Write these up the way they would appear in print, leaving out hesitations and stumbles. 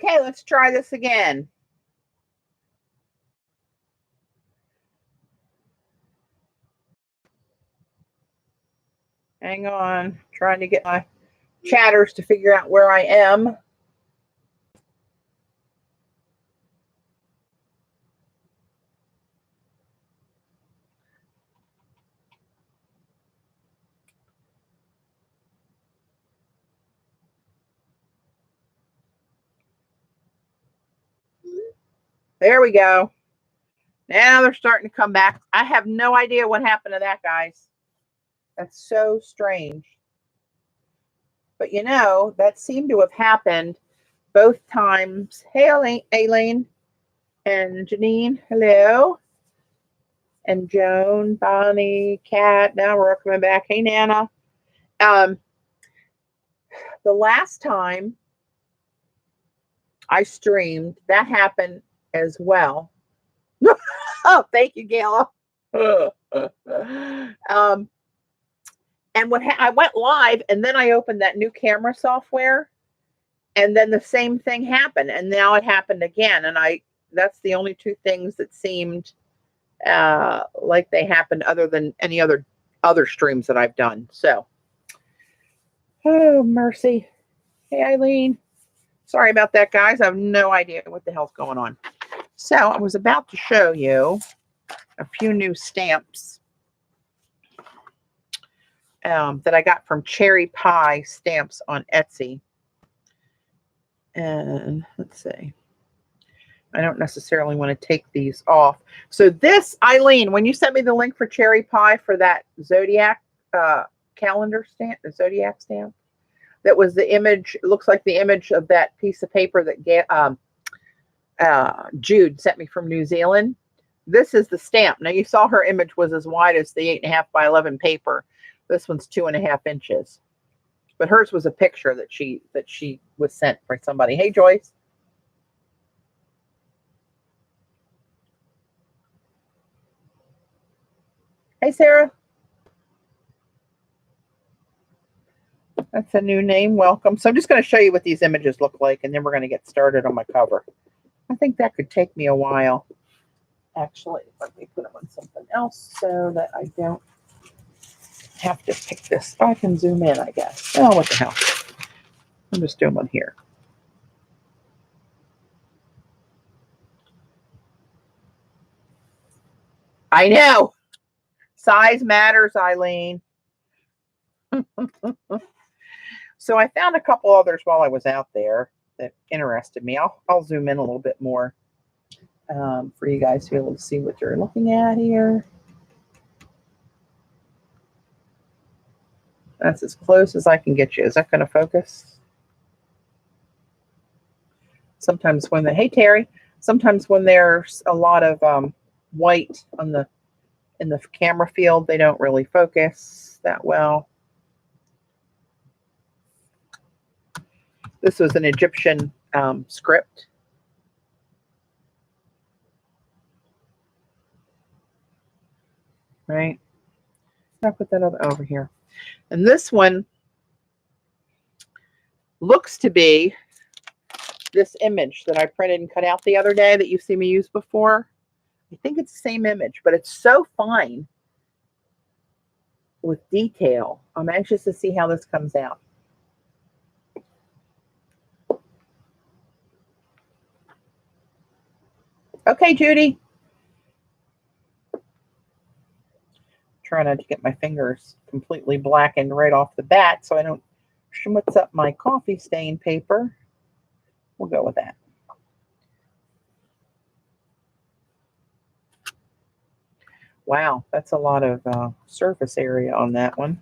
Okay, let's try this again. Hang on, trying to get my chatters to figure out where I am. There we go. Now they're starting to come back. I have no idea what happened to that, guys. That's so strange. But you know, that seemed to have happened both times. Hey, Aileen and Janine, hello. And Joan, Bonnie, Kat, now we're coming back. Hey, Nana. The last time I streamed, that happened as well. Oh, thank you, Gail. And what I went live, and then I opened that new camera software, and then the same thing happened, and now it happened again. And that's the only two things that seemed like they happened, other than any other streams that I've done. So, oh mercy. Hey, Eileen. Sorry about that, guys. I have no idea what the hell's going on. So I was about to show you a few new stamps that I got from Cherry Pie Stamps on Etsy. And let's see. I don't necessarily want to take these off. So this, Eileen, when you sent me the link for Cherry Pie for that Zodiac calendar stamp, the Zodiac stamp, that was the image, it looks like the image of that piece of paper that Jude sent me from New Zealand. This is the stamp. Now you saw her image was as wide as the 8.5 by 11 paper. This one's 2.5 inches. But hers was a picture that she was sent by somebody. Hey, Joyce. Hey, Sarah. That's a new name. Welcome. So I'm just going to show you what these images look like, and then we're going to get started on my cover. I think that could take me a while. Actually, let me put them on something else so that I don't have to pick this. I can zoom in, I guess. Oh, what the hell. I'm just doing one here. I know. Size matters, Eileen. So I found a couple others while I was out there that interested me. I'll zoom in a little bit more for you guys to be able to see what you're looking at here. That's as close as I can get you. Is that going to focus? Sometimes when hey Terry, sometimes when there's a lot of white in the camera field, they don't really focus that well. This was an Egyptian script. Right? I'll put that over here. And this one looks to be this image that I printed and cut out the other day that you've seen me use before. I think it's the same image, but it's so fine with detail. I'm anxious to see how this comes out. Okay, Judy. Trying not to get my fingers completely blackened right off the bat so I don't schmutz up my coffee stain paper. We'll go with that. Wow, that's a lot of surface area on that one.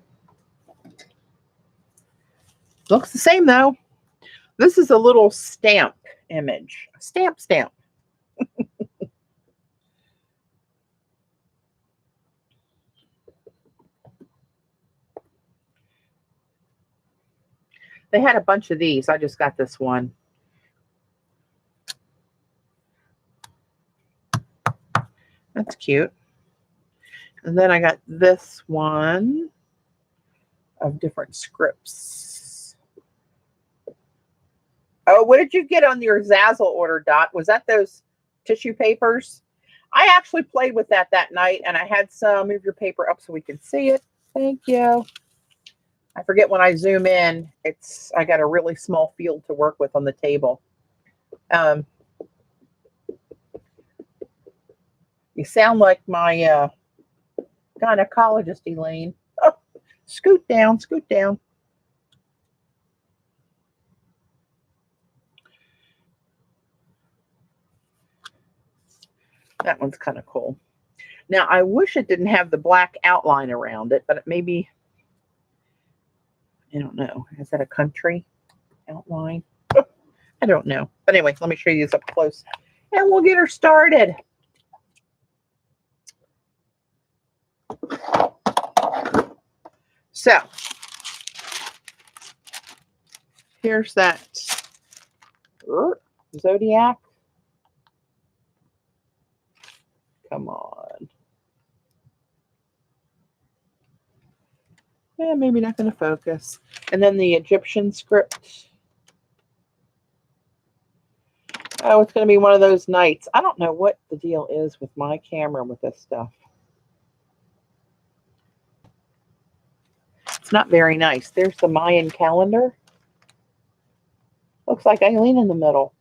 Looks the same though. This is a little stamp image. Stamp. They had a bunch of these. I just got this one. That's cute. And then I got this one of different scripts. Oh, what did you get on your Zazzle order, Dot? Was that those tissue papers? I actually played with that night, and I had some. Move your paper up so we can see it. Thank you. I forget when I zoom in, I got a really small field to work with on the table. You sound like my gynecologist, Elaine. Oh, scoot down, scoot down. That one's kind of cool. Now, I wish it didn't have the black outline around it, but maybe, I don't know. Is that a country outline? I don't know. But anyway, let me show you this up close. And we'll get her started. So, here's that Zodiac. Come on. Yeah, maybe not going to focus. And then the Egyptian script. Oh, it's going to be one of those nights. I don't know what the deal is with my camera with this stuff. It's not very nice. There's the Mayan calendar. Looks like Eileen in the middle.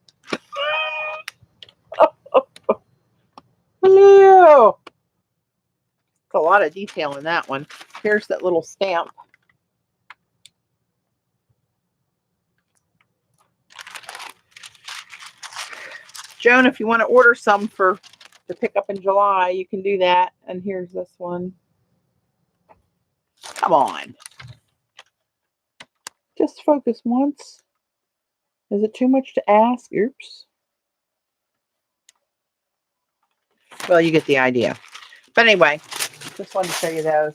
Hello. It's a lot of detail in that one. Here's that little stamp. Joan, if you want to order some to pick up in July, you can do that. And here's this one. Come on. Just focus once. Is it too much to ask? Oops. Well, you get the idea. But anyway, just wanted to show you those.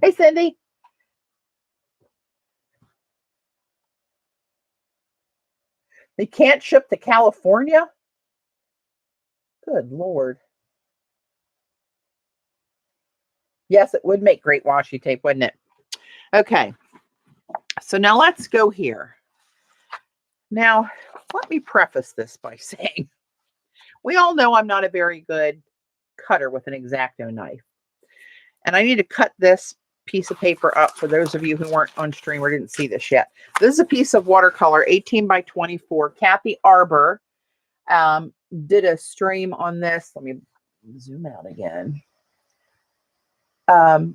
Hey, Cindy. They can't ship to California? Good Lord. Yes, it would make great washi tape, wouldn't it? Okay. So now let's go here. Now, let me preface this by saying, we all know I'm not a very good cutter with an X-Acto knife. And I need to cut this piece of paper up for those of you who weren't on stream or didn't see this yet. This is a piece of watercolor, 18 by 24. Kathy Arbor did a stream on this. Let me zoom out again.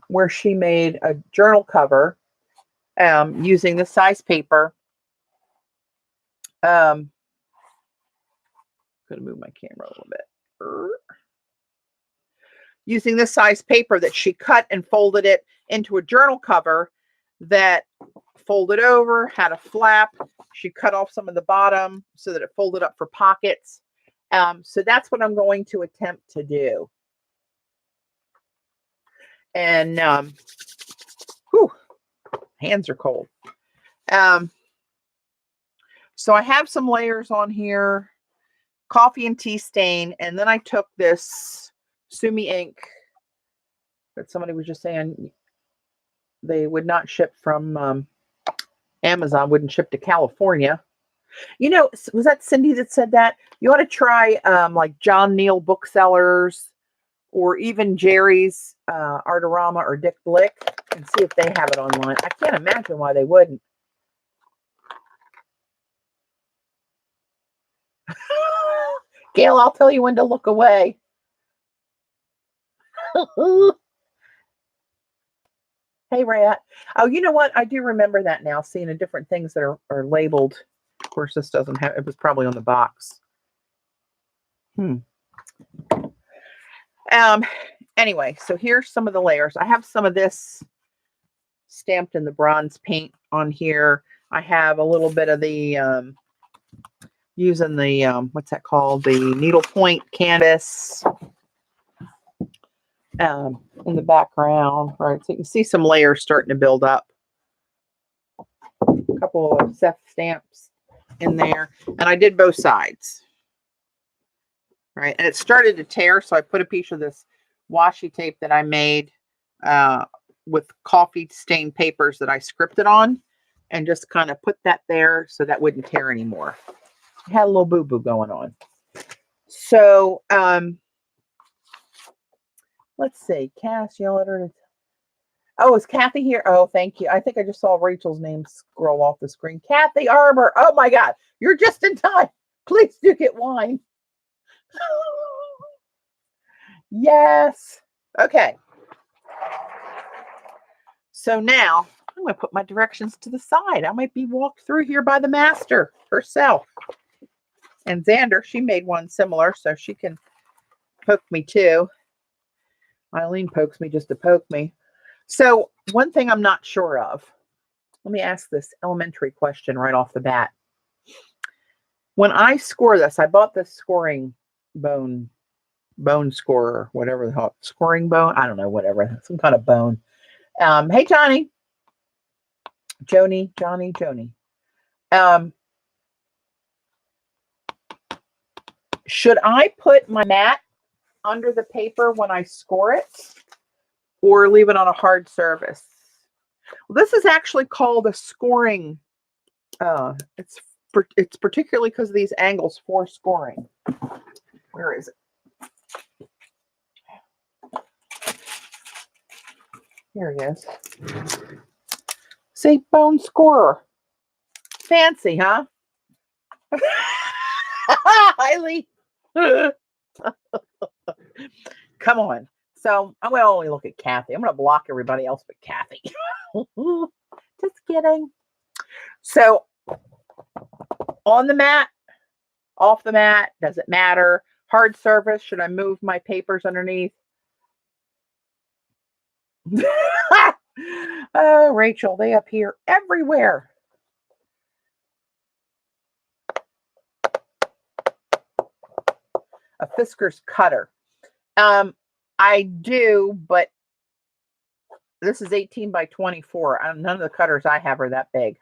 Where she made a journal cover using this size paper. I'm going to move my camera a little bit. Using this size paper that she cut and folded it into a journal cover that folded over, had a flap. She cut off some of the bottom so that it folded up for pockets. So that's what I'm going to attempt to do. And whew, hands are cold. So I have some layers on here, coffee and tea stain, and then I took this Sumi ink that somebody was just saying they would not ship from Amazon, wouldn't ship to California. You know, was that Cindy that said that? You ought to try like John Neal Booksellers or even Jerry's Artorama or Dick Blick and see if they have it online. I can't imagine why they wouldn't. Gail, I'll tell you when to look away. Hey, Rat. Oh, you know what? I do remember that now, seeing the different things that are labeled. Of course, this doesn't have, it was probably on the box. Anyway, so here's some of the layers. I have some of this stamped in the bronze paint on here. I have a little bit of the, using the, what's that called? The needlepoint canvas in the background, right? So you can see some layers starting to build up. A couple of Seth stamps in there. And I did both sides. Right, and it started to tear, so I put a piece of this washi tape that I made with coffee stained papers that I scripted on and just kind of put that there so that wouldn't tear anymore. I had a little boo-boo going on. So, let's see. Cass, yell at her to... Oh, is Kathy here? Oh, thank you. I think I just saw Rachel's name scroll off the screen. Kathy Arbor. Oh my God. You're just in time. Please do get wine. Yes. Okay. So now I'm going to put my directions to the side. I might be walked through here by the master herself. And Xander, she made one similar, so she can poke me too. Eileen pokes me just to poke me. So one thing I'm not sure of, let me ask this elementary question right off the bat. When I score this, I bought this scoring bone scorer, whatever the hell, scoring bone, I don't know, whatever, some kind of bone. Hey, Johnny. Joni. Should I put my mat under the paper when I score it or leave it on a hard surface? Well, this is actually called a scoring. It's particularly because of these angles for scoring. Where is it? Here it is. See, bone scorer. Fancy, huh? Highly. Come on. So I'm going to only look at Kathy. I'm going to block everybody else but Kathy. Just kidding. So on the mat, off the mat, does it matter? Hard surface, should I move my papers underneath? Oh, Rachel, they appear everywhere. A Fisker's cutter. I do, but this is 18 by 24. None of the cutters I have are that big.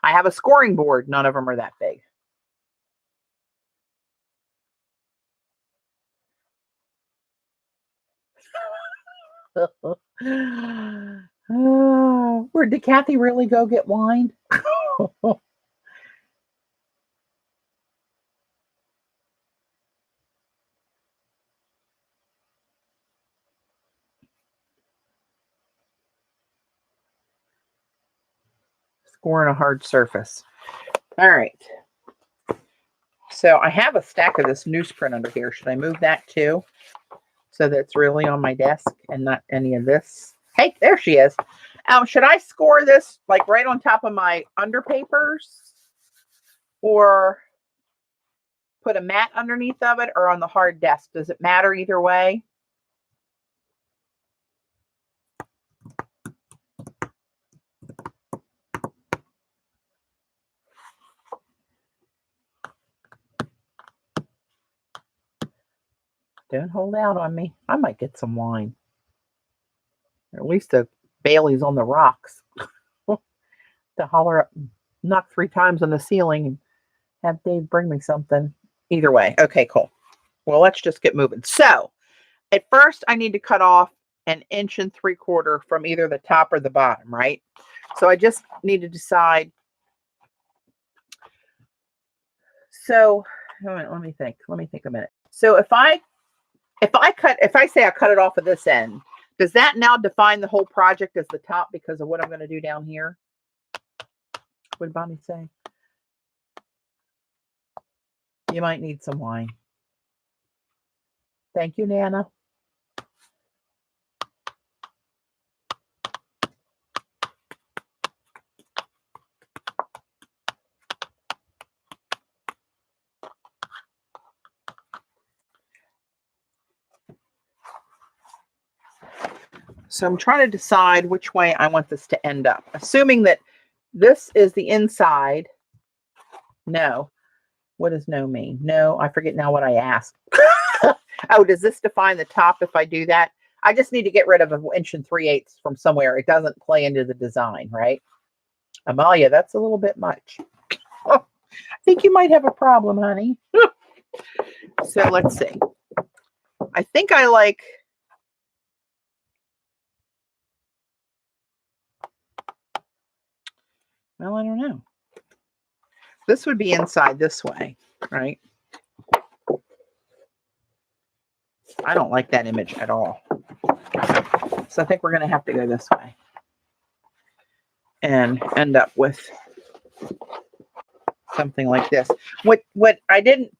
I have a scoring board. None of them are that big. Where did Kathy really go get wine? Scoring a hard surface. All right. So I have a stack of this newsprint under here. Should I move that too? So that it's really on my desk and not any of this. Hey, there she is. Should I score this like right on top of my underpapers or put a mat underneath of it or on the hard desk? Does it matter either way? Don't hold out on me. I might get some wine. Or at least a Bailey's on the rocks. To holler up, knock 3 times on the ceiling and have Dave bring me something. Either way. Okay, cool. Well, let's just get moving. So at first I need to cut off 1 3/4 inches from either the top or the bottom, right? So I just need to decide. So let me think a minute. So if I say I cut it off of this end, does that now define the whole project as the top because of what I'm going to do down here? What did Bonnie say? You might need some wine. Thank you, Nana. So I'm trying to decide which way I want this to end up. Assuming that this is the inside. No. What does no mean? No, I forget now what I asked. Oh, does this define the top if I do that? I just need to get rid of 1 3/8 inches from somewhere. It doesn't play into the design, right? Amalia, that's a little bit much. Oh, I think you might have a problem, honey. So let's see. I think I like Well, I don't know. This would be inside this way, right? I don't like that image at all. So I think we're going to have to go this way and end up with something like this. What I didn't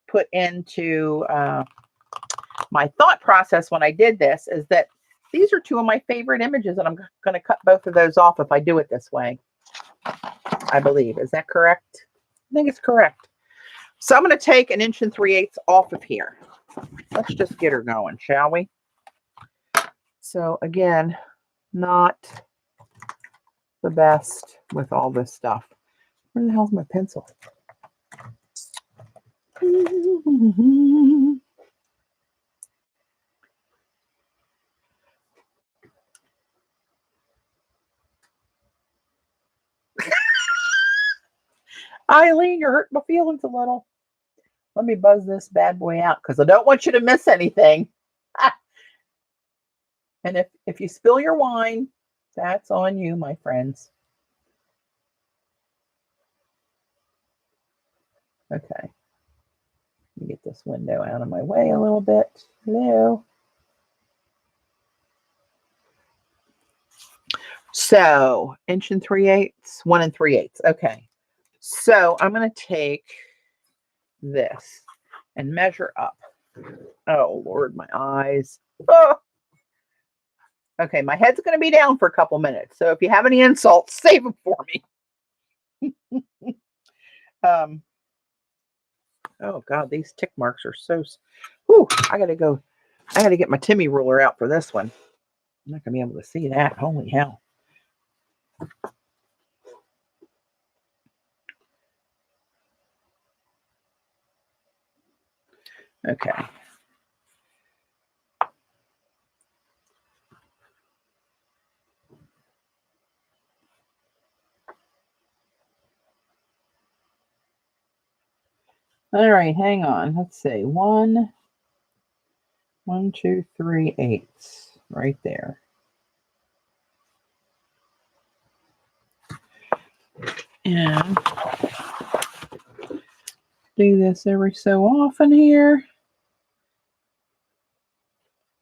put into my thought process when I did this is that these are two of my favorite images, and I'm going to cut both of those off if I do it this way. I believe. Is that correct? I think it's correct. So I'm going to take 1 3/8 off of here. Let's just get her going, shall we? So again, not the best with all this stuff. Where the hell's my pencil? Eileen, you're hurting my feelings a little. Let me buzz this bad boy out because I don't want you to miss anything. And if you spill your wine, that's on you, my friends. Okay. Let me get this window out of my way a little bit. Hello. So 1 3/8, 1 3/8. Okay. So I'm going to take this and measure up. Oh, Lord, my eyes. Oh. Okay, my head's going to be down for a couple minutes. So if you have any insults, save them for me. Oh, God, these tick marks are so... Whew, I got to get my Timmy ruler out for this one. I'm not going to be able to see that. Holy hell. Okay. All right, hang on. Let's see. 1, 2, 3/8. Right there. And do this every so often here.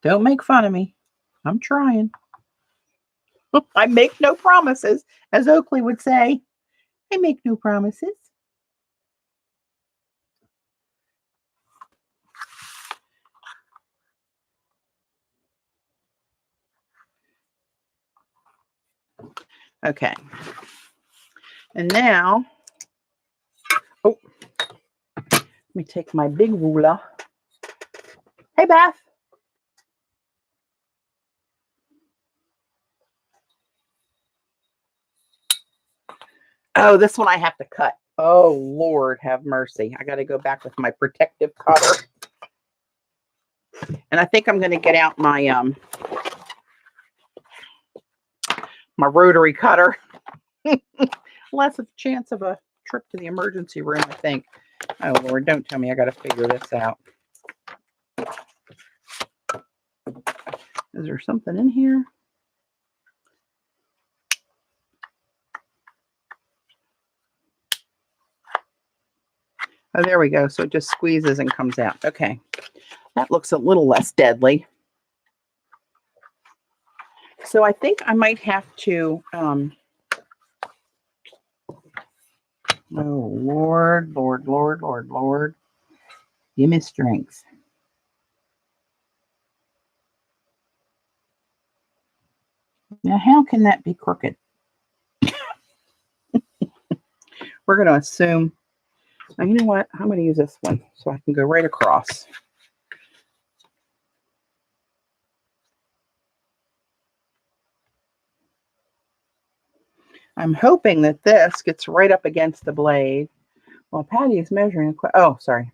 Don't make fun of me. I'm trying. I make no promises, as Oakley would say. I make no promises. Okay. And now, oh, let me take my big ruler. Hey, Beth. Oh, this one I have to cut. Oh, Lord, have mercy. I got to go back with my protective cutter. And I think I'm going to get out my my rotary cutter. Less of a chance of a trip to the emergency room, I think. Oh, Lord, don't tell me I got to figure this out. Is there something in here? Oh, there we go. So it just squeezes and comes out. Okay. That looks a little less deadly. So I think I might have to, oh, Lord, Lord, Lord, Lord, Lord. Give me strength. Now, how can that be crooked? We're going to assume, now, you know what? I'm going to use this one so I can go right across. I'm hoping that this gets right up against the blade. Well, Patty is measuring. Oh, sorry.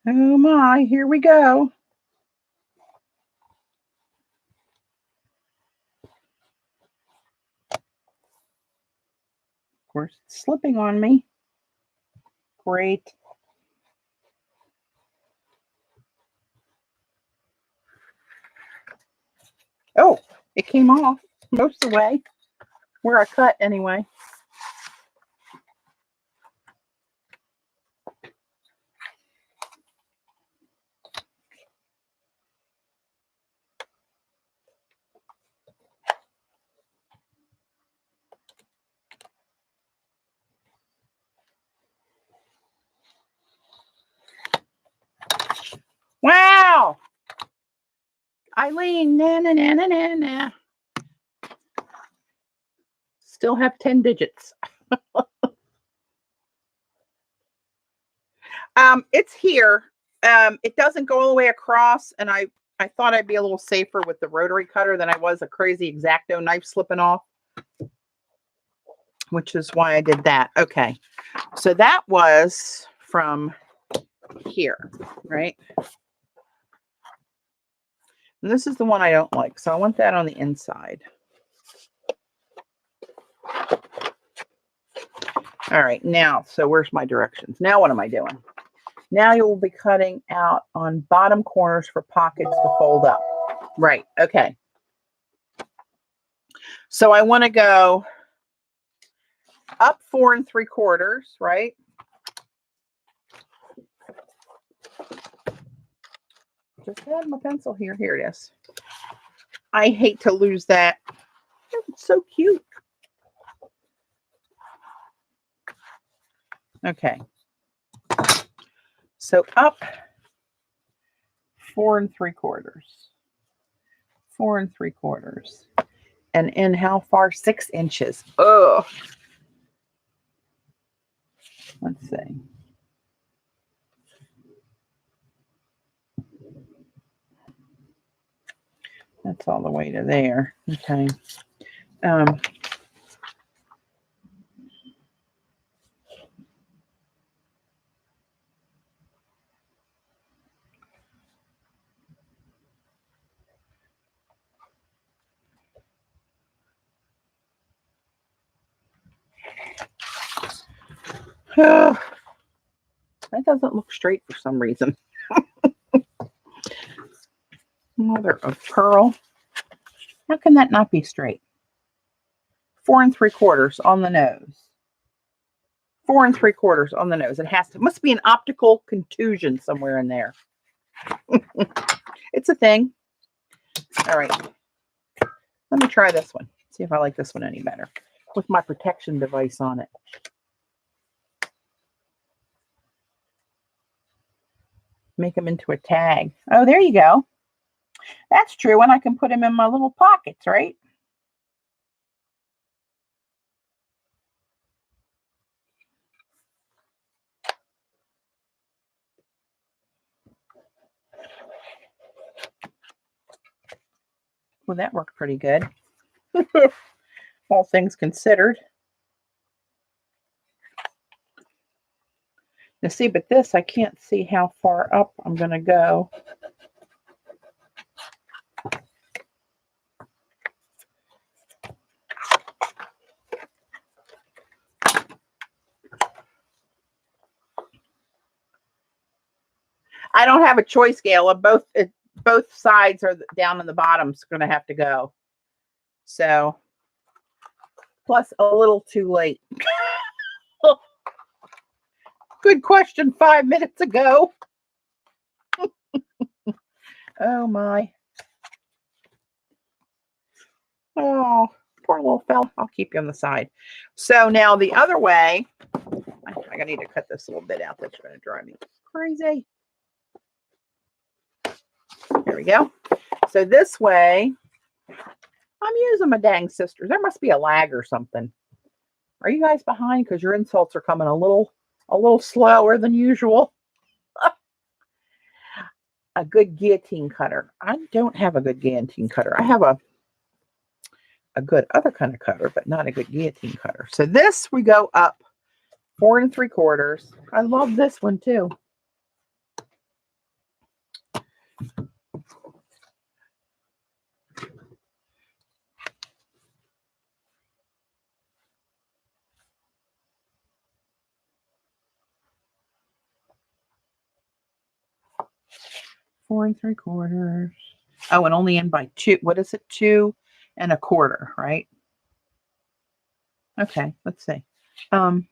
Oh my, here we go. Of course, it's slipping on me. Great. Oh, it came off most of the way where I cut anyway. Wow. Eileen, na na na na na na. Still have 10 digits. It's here. It doesn't go all the way across, and I thought I'd be a little safer with the rotary cutter than I was a crazy X-Acto knife slipping off, which is why I did that. Okay, so that was from here, right? And this is the one I don't like, so I want that on the inside. All right, now, so where's my directions? Now what am I doing? Now you will be cutting out on bottom corners for pockets to fold up. Right, okay. So I want to go up 4 3/4, right? Just had my pencil here. Here it is. I hate to lose that. It's so cute. Okay. So up 4 3/4. 4 3/4. And in how far? 6 inches. Oh. Let's see. That's all the way to there. Okay. That doesn't look straight for some reason. Mother of pearl. How can that not be straight? 4 3/4 on the nose. 4 3/4 on the nose. It has to. Must be an optical contusion somewhere in there. It's a thing. All right. Let me try this one. See if I like this one any better with my protection device on it. Make them into a tag. Oh, there you go. That's true. And I can put them in my little pockets, right? Well, that worked pretty good. All things considered. Now see, but this, I can't see how far up I'm going to go. I don't have a choice, Gail. Both sides are down and the bottom's going to have to go. So, plus a little too late. Good question 5 minutes ago. Oh my. Oh, poor little fella. I'll keep you on the side. So now the other way, I need to cut this little bit out. That's going to drive me crazy. There we go. So this way, I'm using my dang sisters. There must be a lag or something. Are you guys behind? Because your insults are coming a little slower than usual. A good guillotine cutter. I don't have a good guillotine cutter. I have a good other kind of cutter, but not a good guillotine cutter. So this, we go up 4 3/4. I love this one too. 4 3/4. Oh, and only in by 2. What is it? 2 1/4, right? Okay, let's see. I'm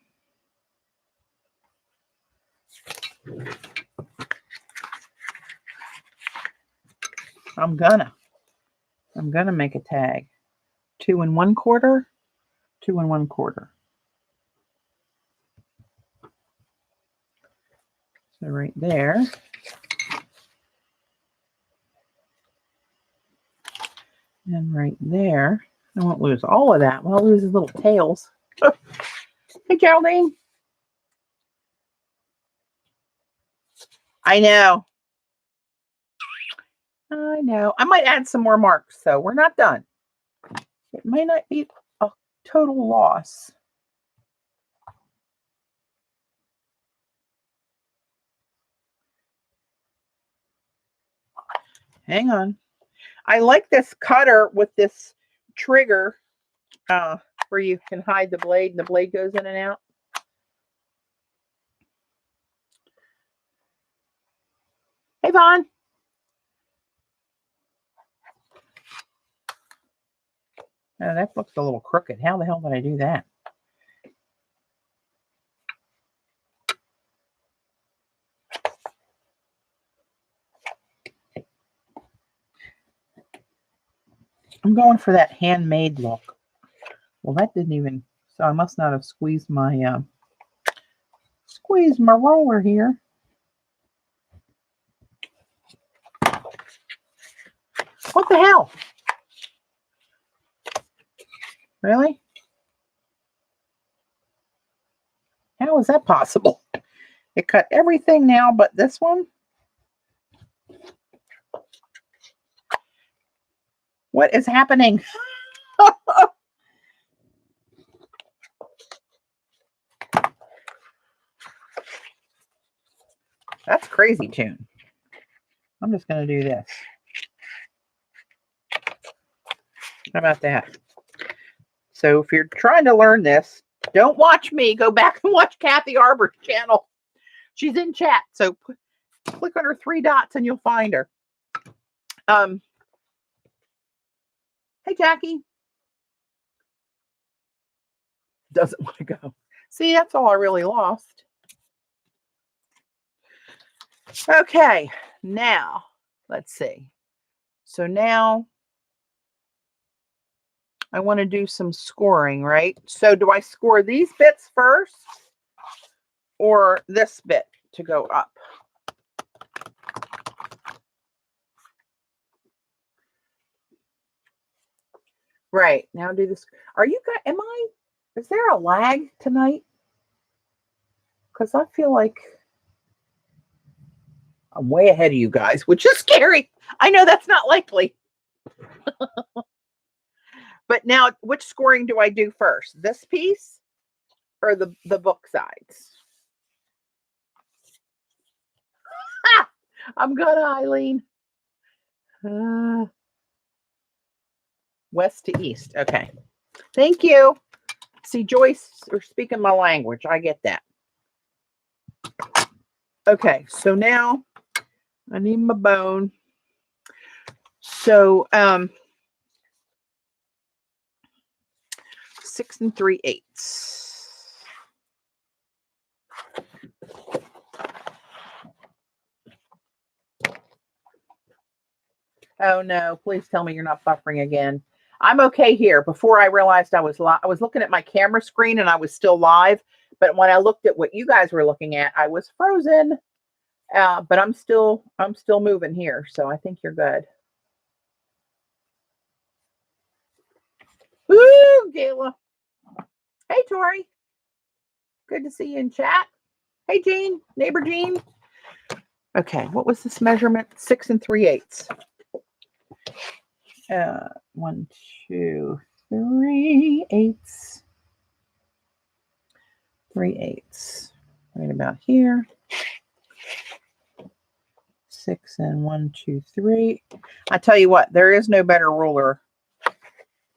gonna make a tag. 2 1/4, 2 1/4. So right there. And right there. I won't lose all of that. Well, I'll lose his little tails. Hey, Geraldine. I know. I know. I might add some more marks, so we're not done. It may not be a total loss. Hang on. I like this cutter with this trigger where you can hide the blade and the blade goes in and out. Hey, Vaughn. Oh, that looks a little crooked. How the hell did I do that? I'm going for that handmade look. Well, that didn't even, so I must not have squeezed my roller here. What the hell? Really? How is that possible? It cut everything now but this one? What is happening? That's crazy tune. I'm just going to do this. How about that? So if you're trying to learn this, don't watch me. Go back and watch Kathy Arbor's channel. She's in chat. So click on her 3 dots and you'll find her. Hey, Jackie. Doesn't want to go. See, that's all I really lost. Okay, now let's see. So now I want to do some scoring, right? So do I score these bits first or this bit to go up? Right, now do this. Are you guys, is there a lag tonight? Because I feel like I'm way ahead of you guys, which is scary. I know that's not likely. But now, which scoring do I do first? This piece or the book sides? Ah, I'm gonna, Eileen. West to east. Okay. Thank you. See, Joyce, you're speaking my language. I get that. Okay, so now I need my bone. So 6 3/8. Oh no, please tell me you're not buffering again. I'm okay here. Before I realized I was live, I was looking at my camera screen and I was still live. But when I looked at what you guys were looking at, I was frozen. But I'm still moving here, so I think you're good. Woo, Gayla. Hey, Tori. Good to see you in chat. Hey, Jean, neighbor Jean. Okay, what was this measurement? 6 3/8. 1 2 3/8. 3/8. Right about here. 6 and 1 2 3. I tell you what, there is no better ruler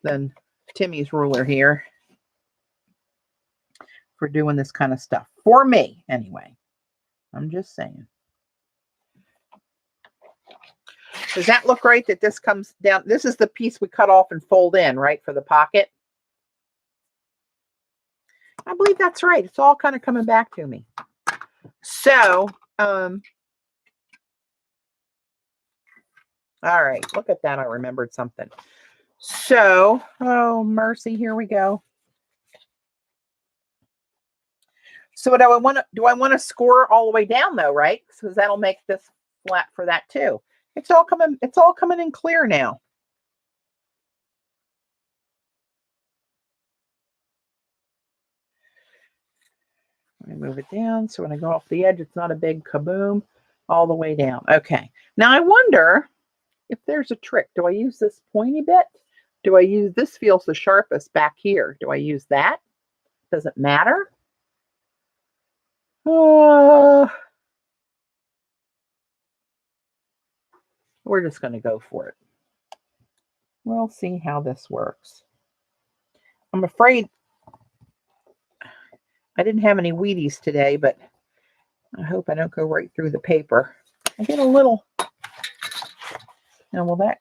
than Timmy's ruler here for doing this kind of stuff. For me, anyway. I'm just saying. Does that look right that this comes down? This is the piece we cut off and fold in, right, for the pocket? I believe that's right. It's all kind of coming back to me. So, all right, look at that. I remembered something. So, oh, mercy, here we go. So do I want to score all the way down though, right? Because that'll make this flat for that too. It's all coming in clear now. Let me move it down so when I go off the edge, it's not a big kaboom all the way down. Okay. Now I wonder if there's a trick. Do I use this pointy bit? Do I use this? Feels the sharpest back here. Do I use that? Does it matter? We're just going to go for it. We'll see how this works. I'm afraid I didn't have any Wheaties today, but I hope I don't go right through the paper. I get a little. Now, will that?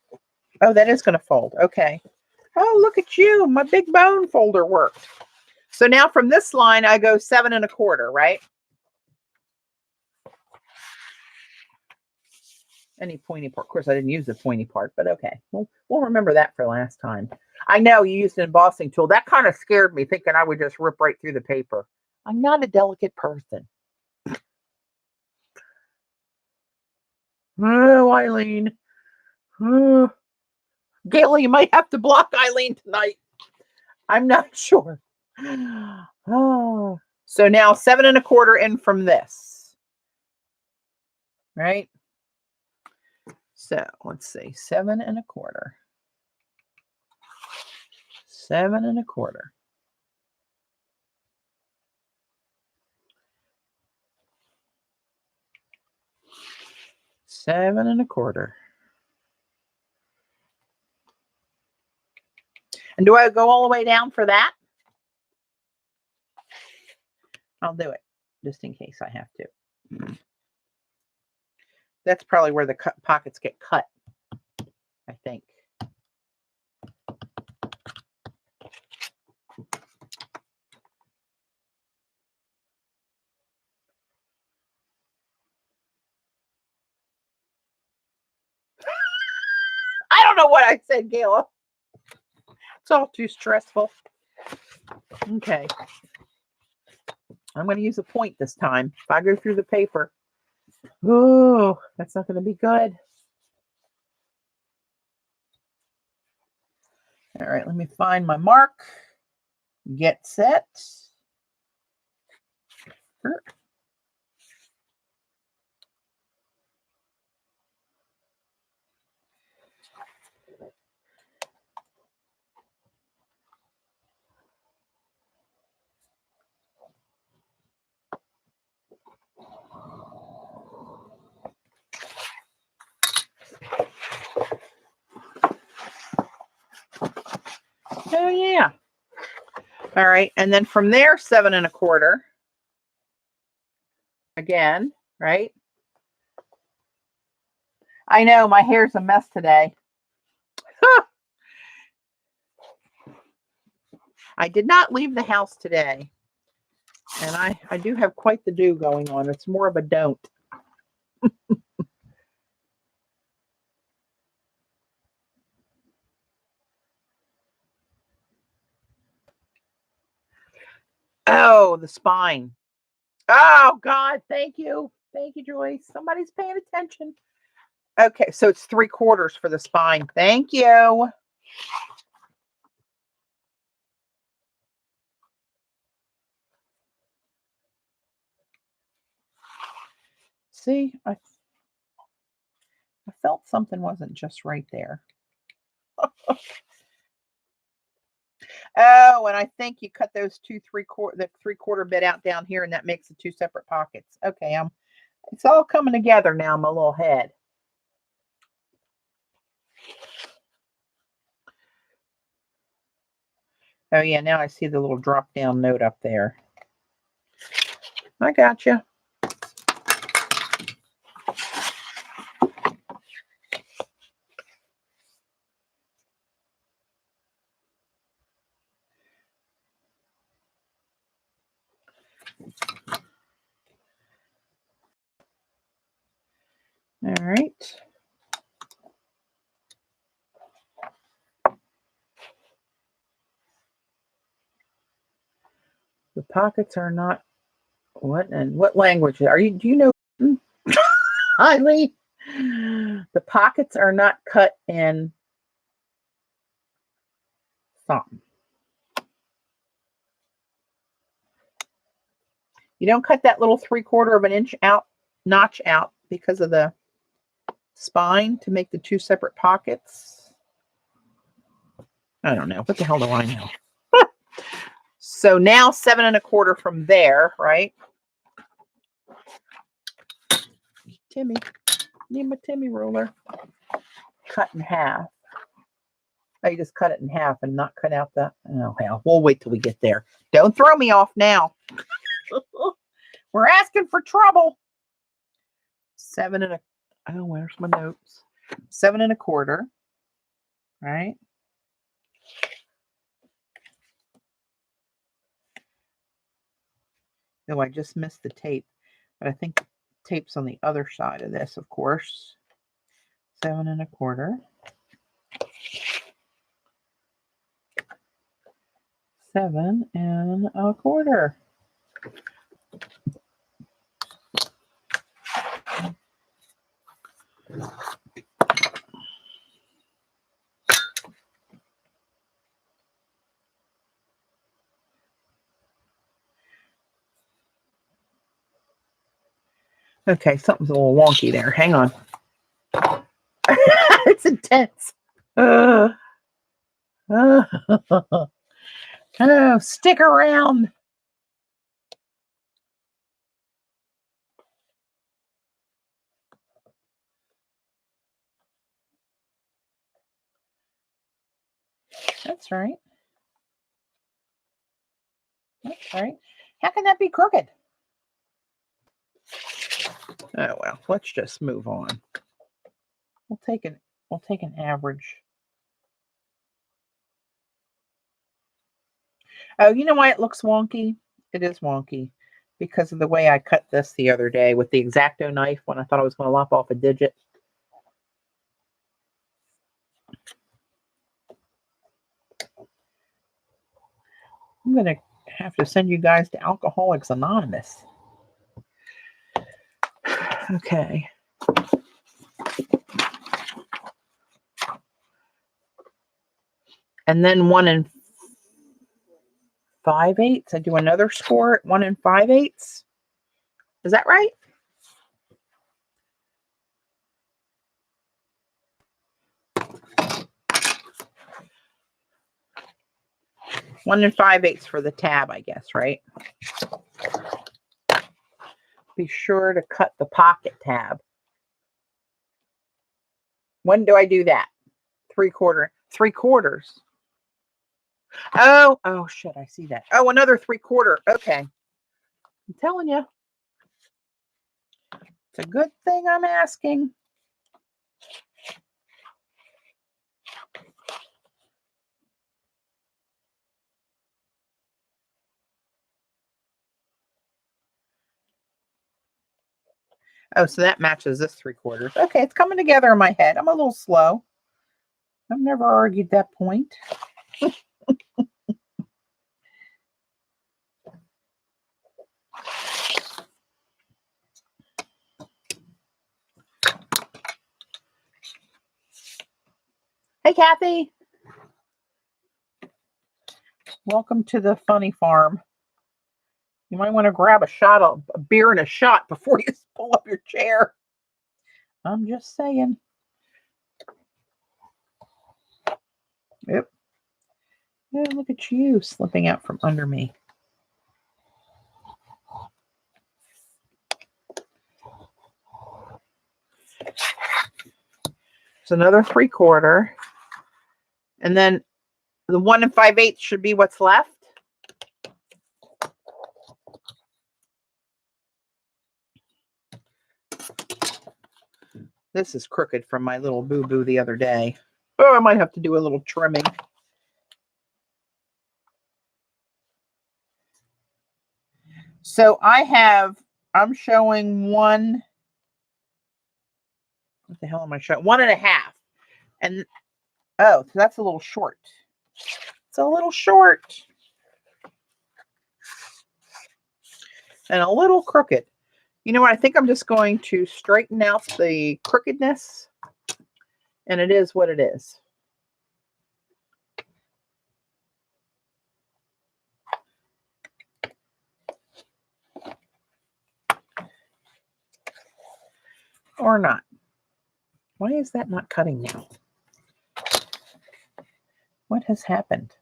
Oh, that is going to fold. Okay. Oh, look at you. My big bone folder worked. So now from this line, I go 7 1/4, right? Any pointy part. Of course, I didn't use the pointy part, but okay. We'll remember that for last time. I know you used an embossing tool. That kind of scared me, thinking I would just rip right through the paper. I'm not a delicate person. Oh, Eileen. Oh. Gail, you might have to block Eileen tonight. I'm not sure. Oh. So now 7 1/4 in from this. Right? So let's see. 7 1/4. 7 1/4. Seven and a quarter. And do I go all the way down for that? I'll do it just in case I have to. That's probably where the pockets get cut, I think. I don't know what I said, Gayla. It's all too stressful. Okay. I'm going to use a point this time. If I go through the paper, oh, that's not going to be good. All right, let me find my mark. Get set. Oh, yeah. All right. And then from there, 7 1/4. Again, right? I know my hair's a mess today. I did not leave the house today. And I do have quite the do going on. It's more of a don't. Oh, the spine. Oh, God. Thank you. Thank you, Joyce. Somebody's paying attention. Okay, so it's 3/4 for the spine. Thank you. See, I felt something wasn't just right there. Oh, and I think you cut those the 3/4 bit out down here, and that makes the 2 separate pockets. Okay, it's all coming together now, my little head. Oh yeah, now I see the little drop down note up there. I got you. All right. The pockets are not what, and what language are you? Do you know? Eileen? The pockets are not cut in thumb. You don't cut that little 3/4 of an inch out, notch out because of the spine to make the two separate pockets. I don't know. What the hell do I know? So now 7 1/4 from there, right? Timmy, need my Timmy ruler. Cut in half. Oh, you just cut it in half and not cut out the. Oh hell, we'll wait till we get there. Don't throw me off now. We're asking for trouble. 7 1/4. Oh, where's my notes? 7 1/4. Right. Oh, I just missed the tape, but I think the tape's on the other side of this, of course. 7 1/4. 7 1/4. Okay, something's a little wonky there. Hang on. It's intense. Oh, stick around. That's right. That's right. How can that be crooked? Oh well, let's just move on. We'll take an average. Oh, you know why it looks wonky? It is wonky because of the way I cut this the other day with the X-Acto knife when I thought I was going to lop off a digit. I'm going to have to send you guys to Alcoholics Anonymous. Okay. And then 1 5/8. I do another score at 1 5/8. Is that right? One 5/8 for the tab, I guess, right? Be sure to cut the pocket tab. When do I do that? 3/4. 3/4. Oh shit, I see that. Oh, another 3/4. Okay. I'm telling you. It's a good thing I'm asking. Oh, so that matches this 3/4. Okay, it's coming together in my head. I'm a little slow. I've never argued that point. Hey, Kathy. Welcome to the funny farm. You might want to grab a beer and a shot before you pull up your chair. I'm just saying. Yep. Yeah, look at you slipping out from under me. It's another 3/4. And then the 1 5/8 should be what's left. This is crooked from my little boo-boo the other day. Oh, I might have to do a little trimming. So I'm showing one. What the hell am I showing? 1.5. And oh, so that's a little short. It's a little short. And a little crooked. You know what? I think I'm just going to straighten out the crookedness. And it is what it is. Or not. Why is that not cutting now? What has happened?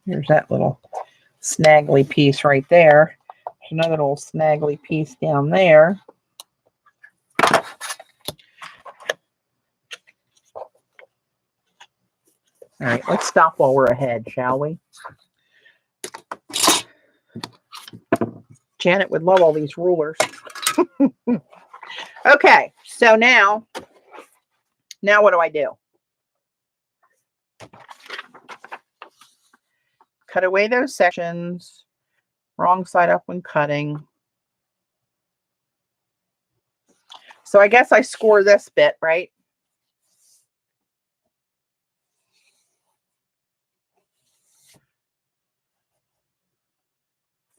Here's that little snaggly piece right there. There's another little snaggly piece down there. All right, let's stop while we're ahead, shall we? Janet would love all these rulers. Okay, so now what do I do? Cut away those sections. Wrong side up when cutting. So I guess I score this bit, right?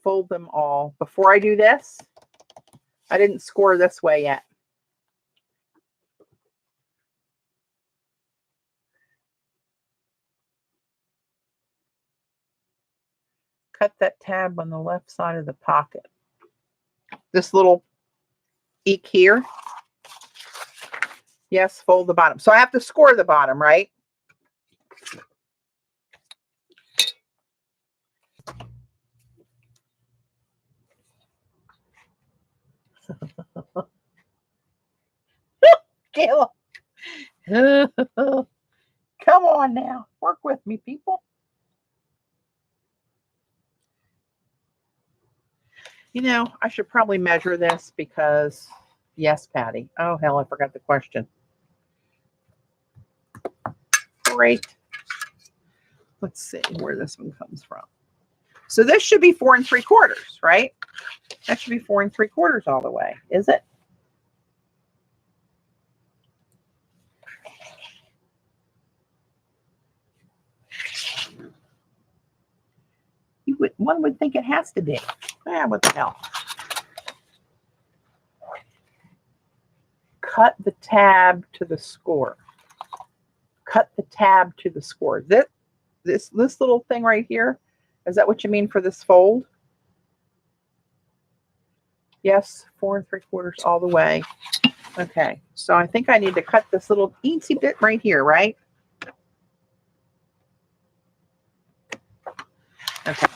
Fold them all. Before I do this, I didn't score this way yet. Cut that tab on the left side of the pocket. This little eek here. Yes, fold the bottom. So I have to score the bottom, right? Come on now. Work with me, people. You know, I should probably measure this because, yes, Patty. Oh, hell, I forgot the question. Great. Let's see where this one comes from. So this should be 4 3/4, right? That should be 4 3/4 all the way. Is it? One would think it has to be. What the hell? Cut the tab to the score. Cut the tab to the score. This little thing right here, is that what you mean for this fold? Yes, 4 3/4 all the way. Okay, so I think I need to cut this little teensy bit right here, right? Okay.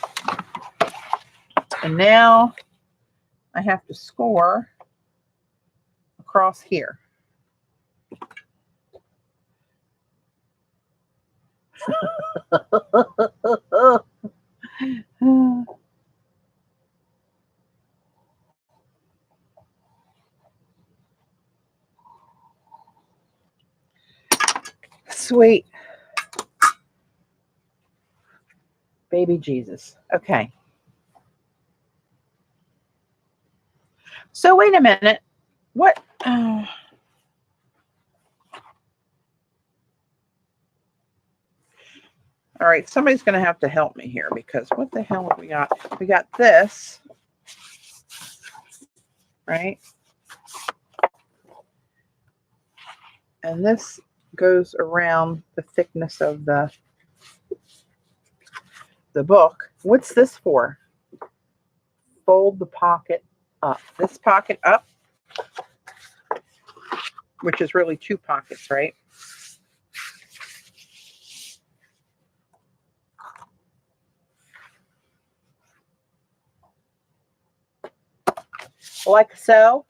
And now I have to score across here. Sweet. Baby Jesus. Okay. So wait a minute. What? All right, somebody's going to have to help me here because what the hell have we got? We got this, right? And this goes around the thickness of the book. What's this for? Fold the pocket up. This pocket up, which is really 2 pockets, right? Like so.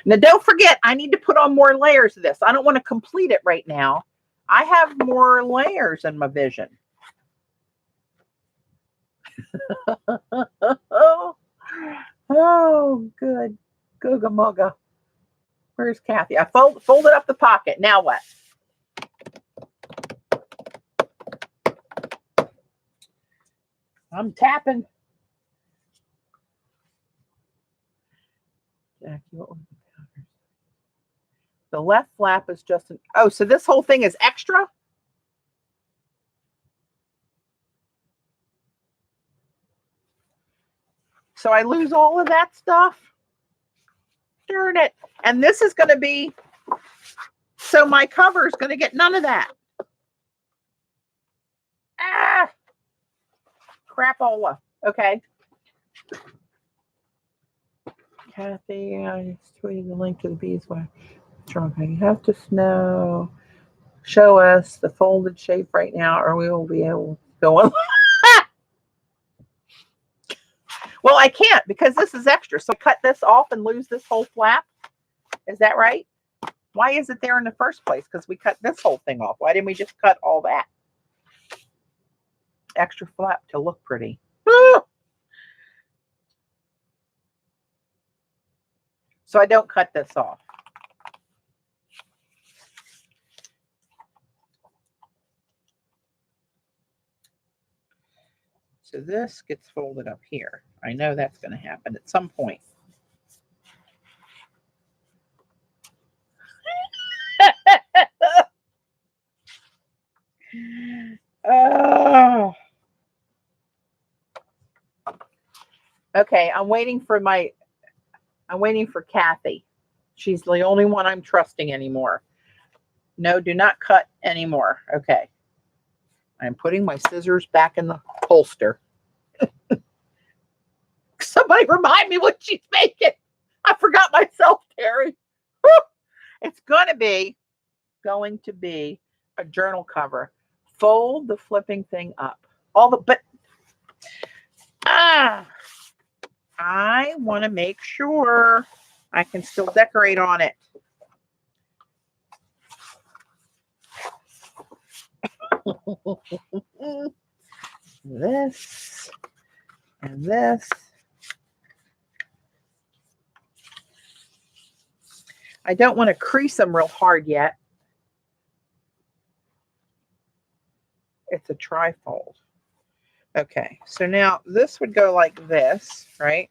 Now, don't forget, I need to put on more layers of this. I don't want to complete it right now. I have more layers in my vision. Oh, good. Googa mugga. Where's Kathy? I folded up the pocket. Now what? I'm tapping. Jackie, what was the pattern? The left flap is just an, oh, so this whole thing is extra? So I lose all of that stuff? Darn it. And this is going to be, so my cover is going to get none of that. Ah, crapola. Okay. Kathy, I just tweeted the link to the beeswax. You have to show us the folded shape right now, or we will be able to go on. Well, I can't because this is extra. So cut this off and lose this whole flap. Is that right? Why is it there in the first place? Because we cut this whole thing off. Why didn't we just cut all that? Extra flap to look pretty. So I don't cut this off. So this gets folded up here. I know that's going to happen at some point. Oh. Okay, I'm waiting for Kathy. She's the only one I'm trusting anymore. No, do not cut anymore. Okay. I'm putting my scissors back in the holster. Somebody remind me what she's making. I forgot myself, Terry. It's going to be a journal cover. Fold the flipping thing up. I want to make sure I can still decorate on it. This and this. I don't want to crease them real hard yet. It's a trifold. Okay, so now this would go like this, right?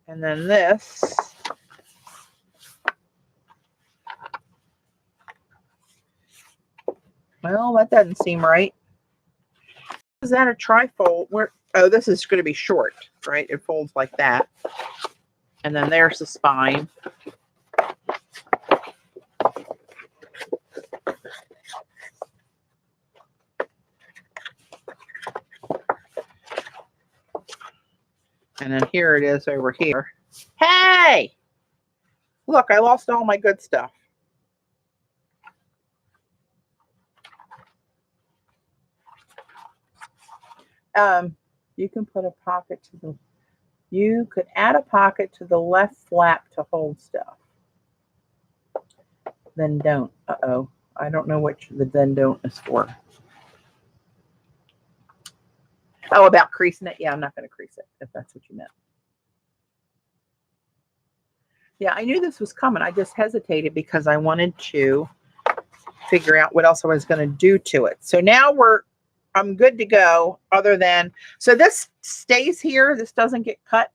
And then this. Well, that doesn't seem right. Is that a trifold? Oh, this is going to be short, right? It folds like that. And then there's the spine. And then here it is over here. Hey! Look, I lost all my good stuff. You can put a pocket to the, you could add a pocket to the left flap to hold stuff. Then don't. Uh-oh. I don't know what the then don't is for. Oh, about creasing it? Yeah, I'm not going to crease it, if that's what you meant. Yeah, I knew this was coming. I just hesitated because I wanted to figure out what else I was going to do to it. So now I'm good to go, other than, so this stays here. This doesn't get cut.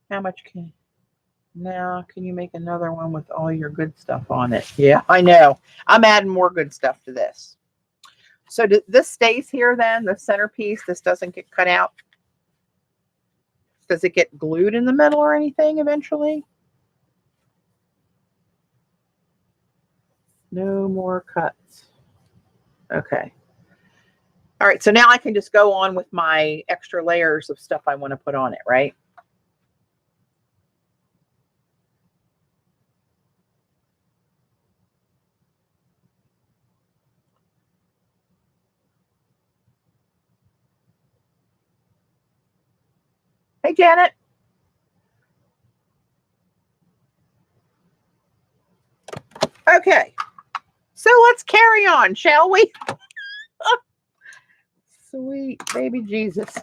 How much can you make another one with all your good stuff on it? Yeah, I know. I'm adding more good stuff to this. So this stays here then, the centerpiece. This doesn't get cut out. Does it get glued in the middle or anything eventually? No more cuts. Okay. All right, so now I can just go on with my extra layers of stuff I want to put on it, right? Hey, Janet. Okay, So let's carry on, shall we? Sweet baby Jesus.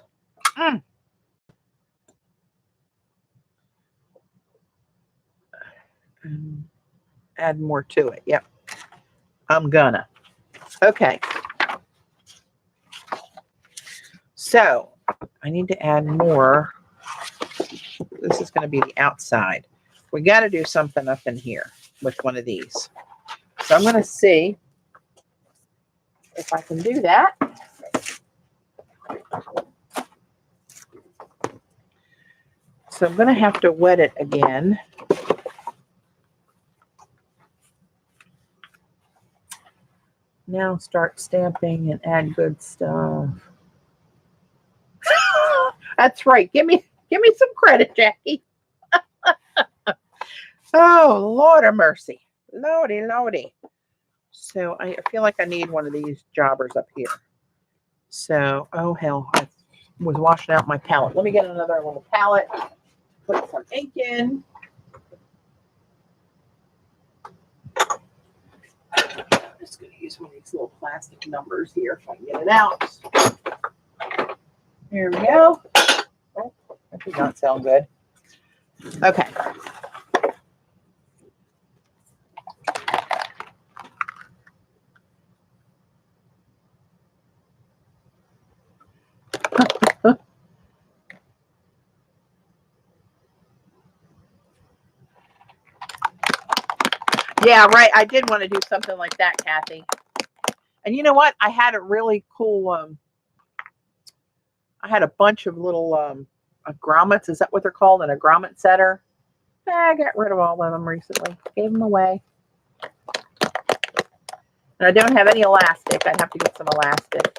Add more to it. Yep. I'm gonna. Okay. So I need to add more. This is going to be the outside. We got to do something up in here with one of these. So I'm going to see if I can do that. So I'm going to have to wet it again. Now start stamping and add good stuff. That's right. Give me some credit, Jackie. Oh, Lord of mercy. Lordy, Lordy. So I feel like I need one of these jobbers up here. So, oh hell, I was washing out my palette. Let me get another little palette. Put some ink in. I'm just going to use one of these little plastic numbers here if I can get it out. Here we go. Oh, that did not sound good. Okay. Yeah, right. I did want to do something like that, Kathy. And you know what? I had a really cool, I had a bunch of little grommets. Is that what they're called? An a grommet setter. I got rid of all of them recently. Gave them away. And I don't have any elastic. I'd have to get some elastic.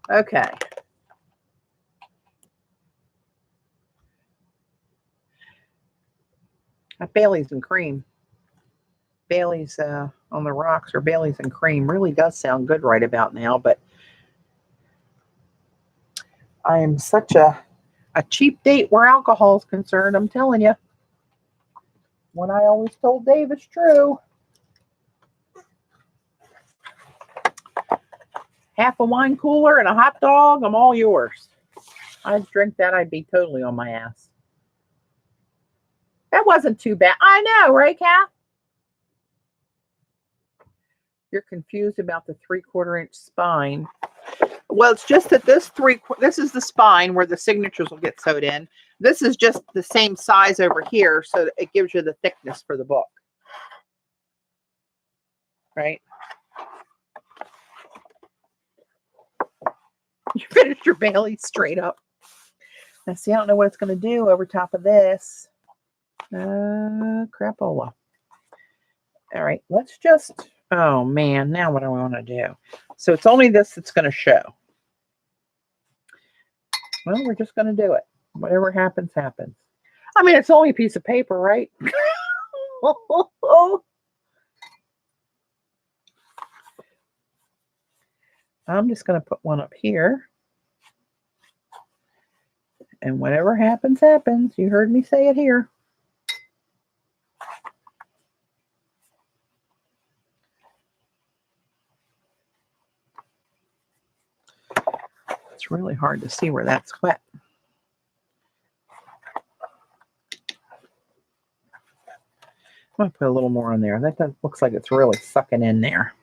Okay. Bailey's and cream. Bailey's on the rocks or Bailey's and cream really does sound good right about now, but I am such a cheap date where alcohol is concerned. I'm telling you. What I always told Dave is true. Half a wine cooler and a hot dog, I'm all yours. I'd drink that, I'd be totally on my ass. That wasn't too bad. I know, right, Kath? You're confused about the 3/4 inch spine. Well, it's just that this is the spine where the signatures will get sewed in. This is just the same size over here, so that it gives you the thickness for the book. Right? You finished your Bailey straight up. Now, see, I don't know what it's going to do over top of this. Crapola. All right, let's just, oh man, now what do I want to do? So it's only this that's going to show. Well, we're just going to do it. Whatever happens, happens. I mean, it's only a piece of paper, right? I'm just going to put one up here. And whatever happens, happens. You heard me say it here. It's really hard to see where that's wet. I'm going to put a little more on there. That looks like it's really sucking in there.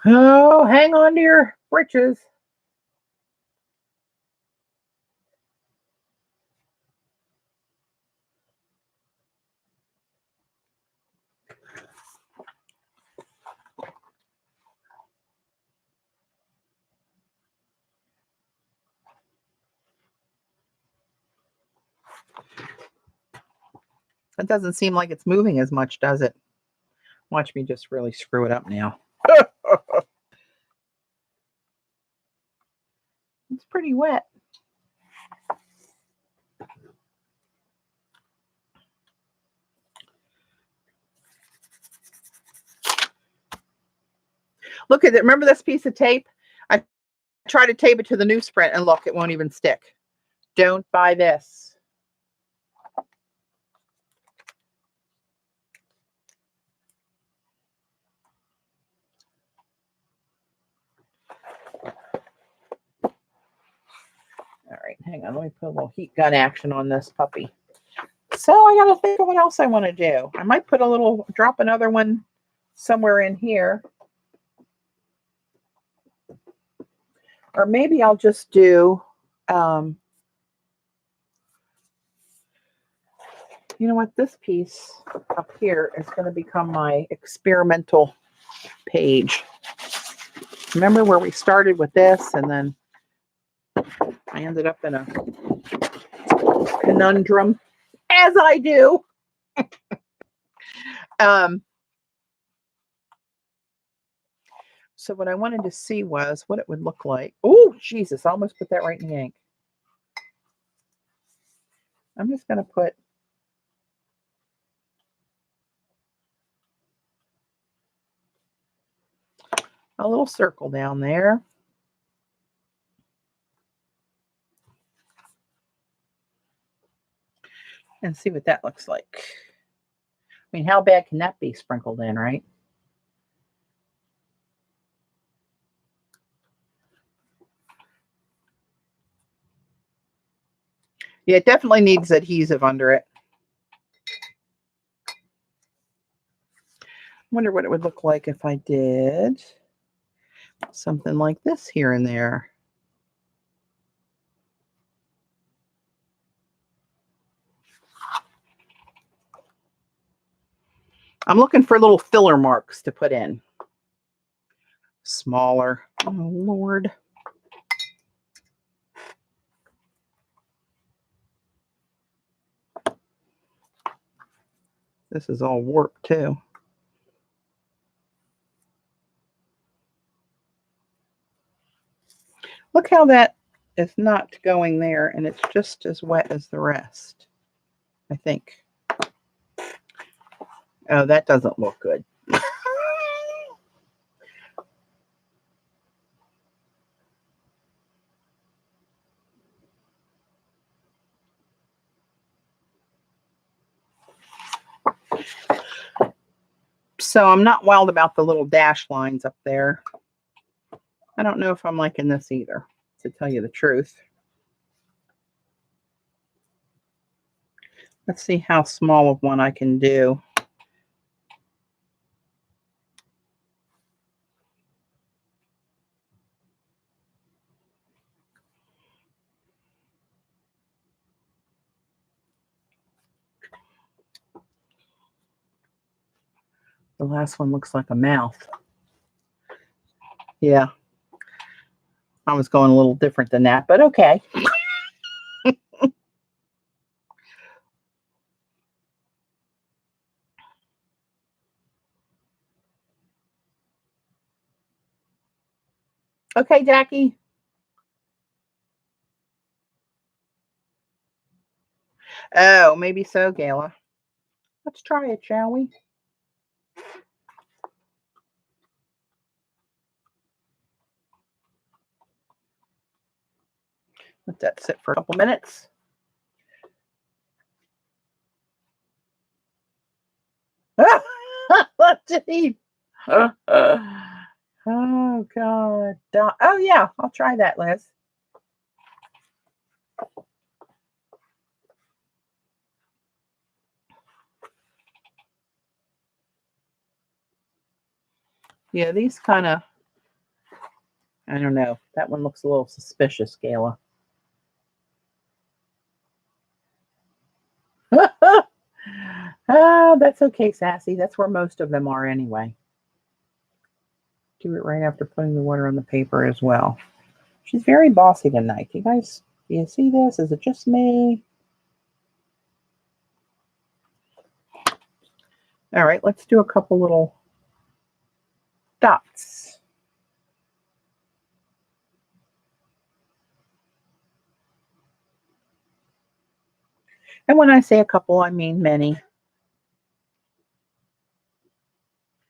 Oh, hang on to your britches. It doesn't seem like it's moving as much, does it? Watch me just really screw it up now. It's pretty wet. Look at it. Remember this piece of tape? I try to tape it to the newsprint and look, it won't even stick. Don't buy this. All right, hang on. Let me put a little heat gun action on this puppy. So I got to think of what else I want to do. I might put a little, drop another one somewhere in here. Or maybe I'll just do, you know what, this piece up here is going to become my experimental page. Remember where we started with this and then I ended up in a conundrum, as I do. So what I wanted to see was what it would look like. Oh, Jesus, I almost put that right in the ink. I'm just going to put a little circle down there. And see what that looks like. I mean, how bad can that be sprinkled in, right? Yeah, it definitely needs adhesive under it. I wonder what it would look like if I did something like this here and there. I'm looking for little filler marks to put in. Smaller. Oh, Lord. This is all warped, too. Look how that is not going there, and it's just as wet as the rest, I think. Oh, that doesn't look good. So I'm not wild about the little dash lines up there. I don't know if I'm liking this either, to tell you the truth. Let's see how small of one I can do. The last one looks like a mouth. Yeah. I was going a little different than that, but okay. Okay, Jackie. Oh, maybe so, Gayla. Let's try it, shall we? Let that sit for a couple minutes. Gee. Oh, God. Oh, yeah. I'll try that, Liz. Yeah, these kind of, I don't know. That one looks a little suspicious, Gayla. Oh, that's okay, Sassy. That's where most of them are anyway. Do it right after putting the water on the paper as well. She's very bossy tonight. You guys, do you see this? Is it just me? All right, let's do a couple little dots. And when I say a couple, I mean many.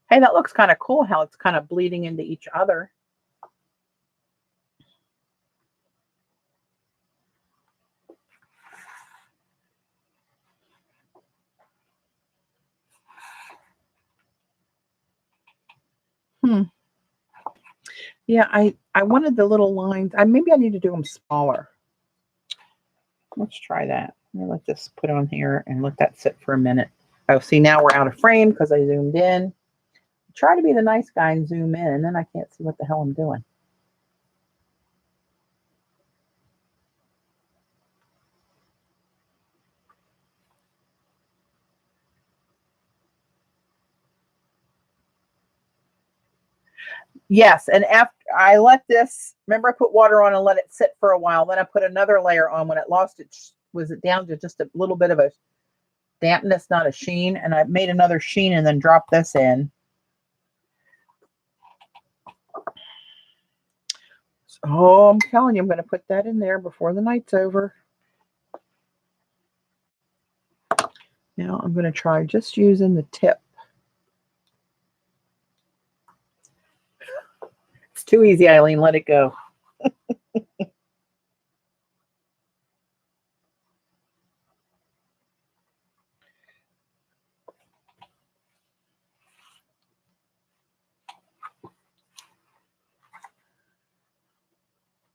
Hey, that looks kind of cool how it's kind of bleeding into each other. Yeah, I wanted the little lines. Maybe I need to do them smaller. Let's try that. Let this put on here and let that sit for a minute. Oh, see, now we're out of frame because I zoomed in. Try to be the nice guy and zoom in, and then I can't see what the hell I'm doing. Yes, and after I let this, remember I put water on and let it sit for a while. Then I put another layer on when it lost its, was it down to just a little bit of a dampness, not a sheen. And I made another sheen and then dropped this in. Oh, I'm telling you, I'm going to put that in there before the night's over. Now I'm going to try just using the tip. It's too easy, Eileen. Let it go.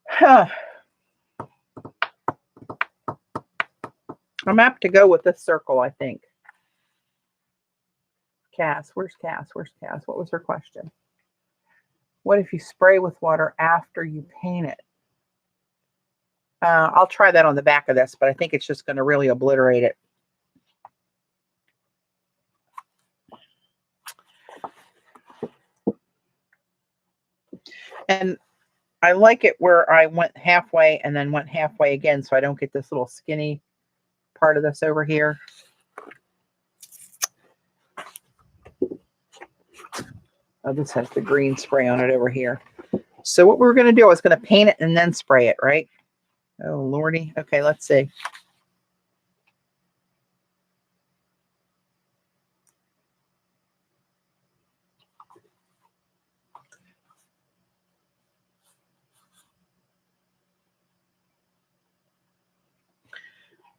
Huh. I'm apt to go with this circle, I think. Cass, where's Cass? Where's Cass? What was her question? What if you spray with water after you paint it? I'll try that on the back of this, but I think it's just going to really obliterate it. And I like it where I went halfway and then went halfway again, so I don't get this little skinny part of this over here. Oh, this has the green spray on it over here. So what we're going to do is going to paint it and then spray it, right? Oh, Lordy. Okay, let's see.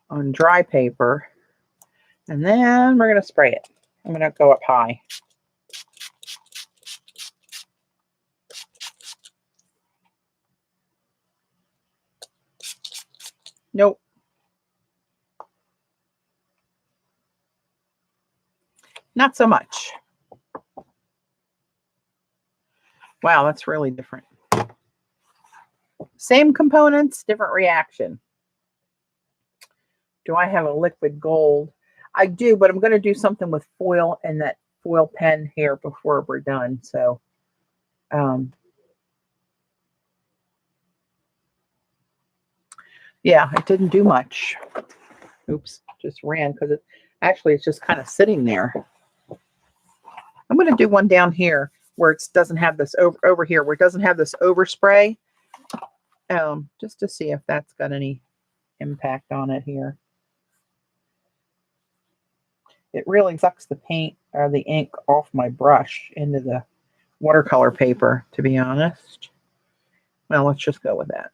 On dry paper. And then we're going to spray it. I'm going to go up high. Nope. Not so much. Wow, that's really different. Same components, different reaction. Do I have a liquid gold? I do, but I'm going to do something with foil and that foil pen here before we're done. So, yeah, it didn't do much. Oops, just ran because it actually it's just kind of sitting there. I'm going to do one down here where it doesn't have this over here where it doesn't have this overspray, just to see if that's got any impact on it here. It really sucks the paint or the ink off my brush into the watercolor paper, to be honest. Well, let's just go with that.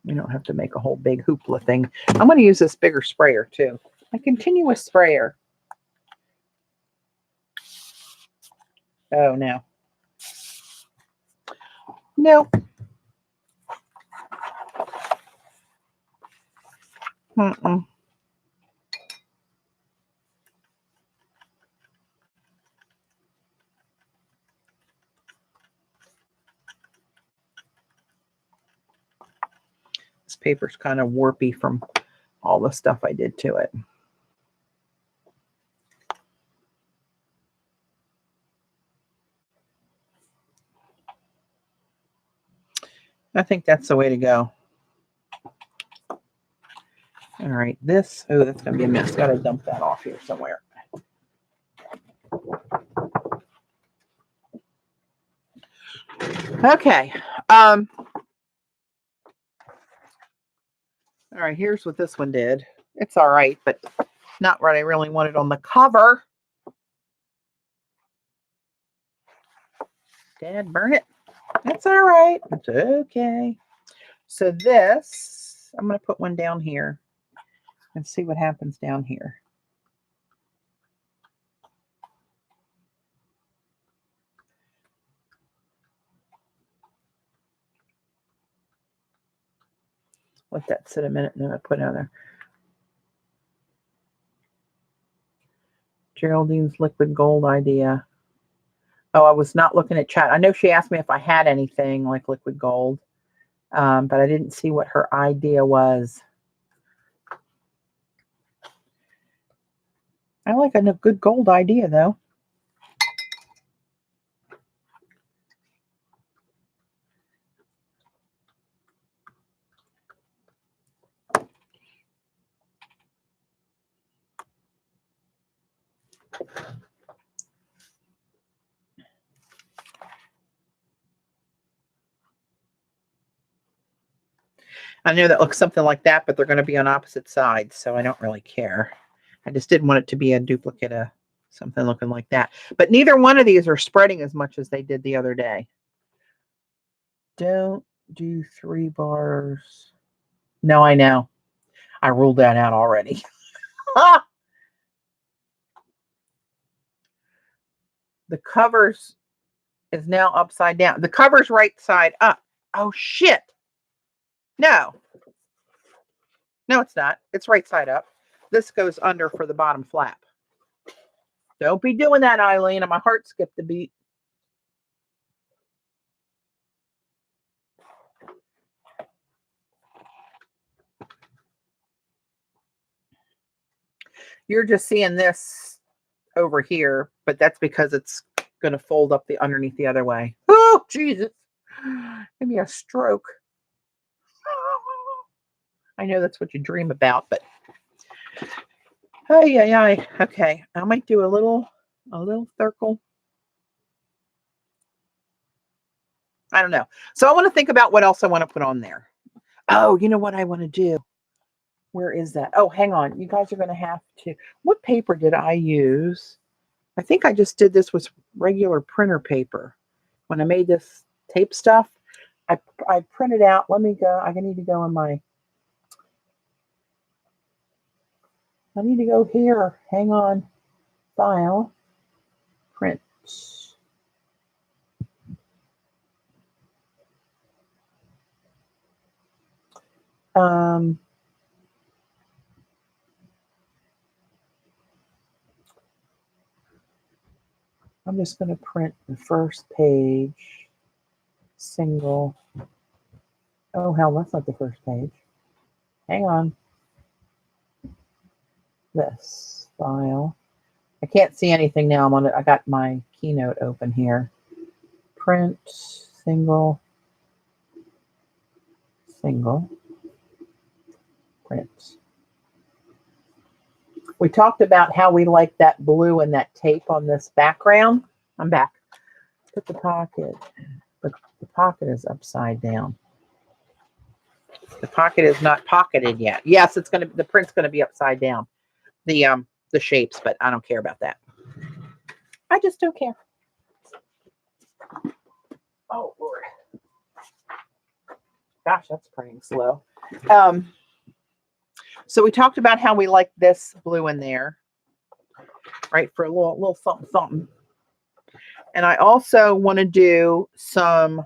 We don't have to make a whole big hoopla thing. I'm going to use this bigger sprayer too. A continuous sprayer. Oh, no. Nope. Mm-mm. This paper's kind of warpy from all the stuff I did to it. I think that's the way to go. All right, this, oh, that's going to be a mess. Got to dump that off here somewhere. Okay. All right, here's what this one did. It's all right, but not what I really wanted on the cover. Dad, burn it. That's all right. It's okay. So this, I'm going to put one down here and see what happens down here. Let that sit a minute and then I put another. Geraldine's liquid gold idea. Oh, I was not looking at chat. I know she asked me if I had anything like liquid gold, but I didn't see what her idea was. I like a good gold idea, though. I know that looks something like that, but they're going to be on opposite sides, so I don't really care. I just didn't want it to be a duplicate of something looking like that. But neither one of these are spreading as much as they did the other day. Don't do 3 bars. No, I know. I ruled that out already. The covers is now upside down. The cover's right side up. Oh, shit. No. No, it's not. It's right side up. This goes under for the bottom flap. Don't be doing that, Eileen. My heart skipped a beat. You're just seeing this over here, but that's because it's going to fold up the underneath the other way. Oh, Jesus. Give me a stroke. I know that's what you dream about, but ay. Okay, I might do a little circle. I don't know. So I want to think about what else I want to put on there. Oh, you know what I want to do? Where is that? Oh, hang on. You guys are going to have to. What paper did I use? I think I just did this with regular printer paper. When I made this tape stuff, I printed out. Let me go. I need to go in my. I need to go here. Hang on. File. Print. I'm just going to print the first page. Single. Oh, hell, that's not the first page. Hang on. This file. I can't see anything now. I'm on it. I got my Keynote open here. Print, single, print. We talked about how we like that blue and that tape on this background. I'm back. Put the pocket, but the pocket is upside down. The pocket is not pocketed yet. Yes, it's going to. The print's going to be upside down. The shapes, but I don't care about that. I just don't care. Oh Lord. Gosh, that's printing slow. So we talked about how we like this blue in there, right? For a little something. And I also want to do some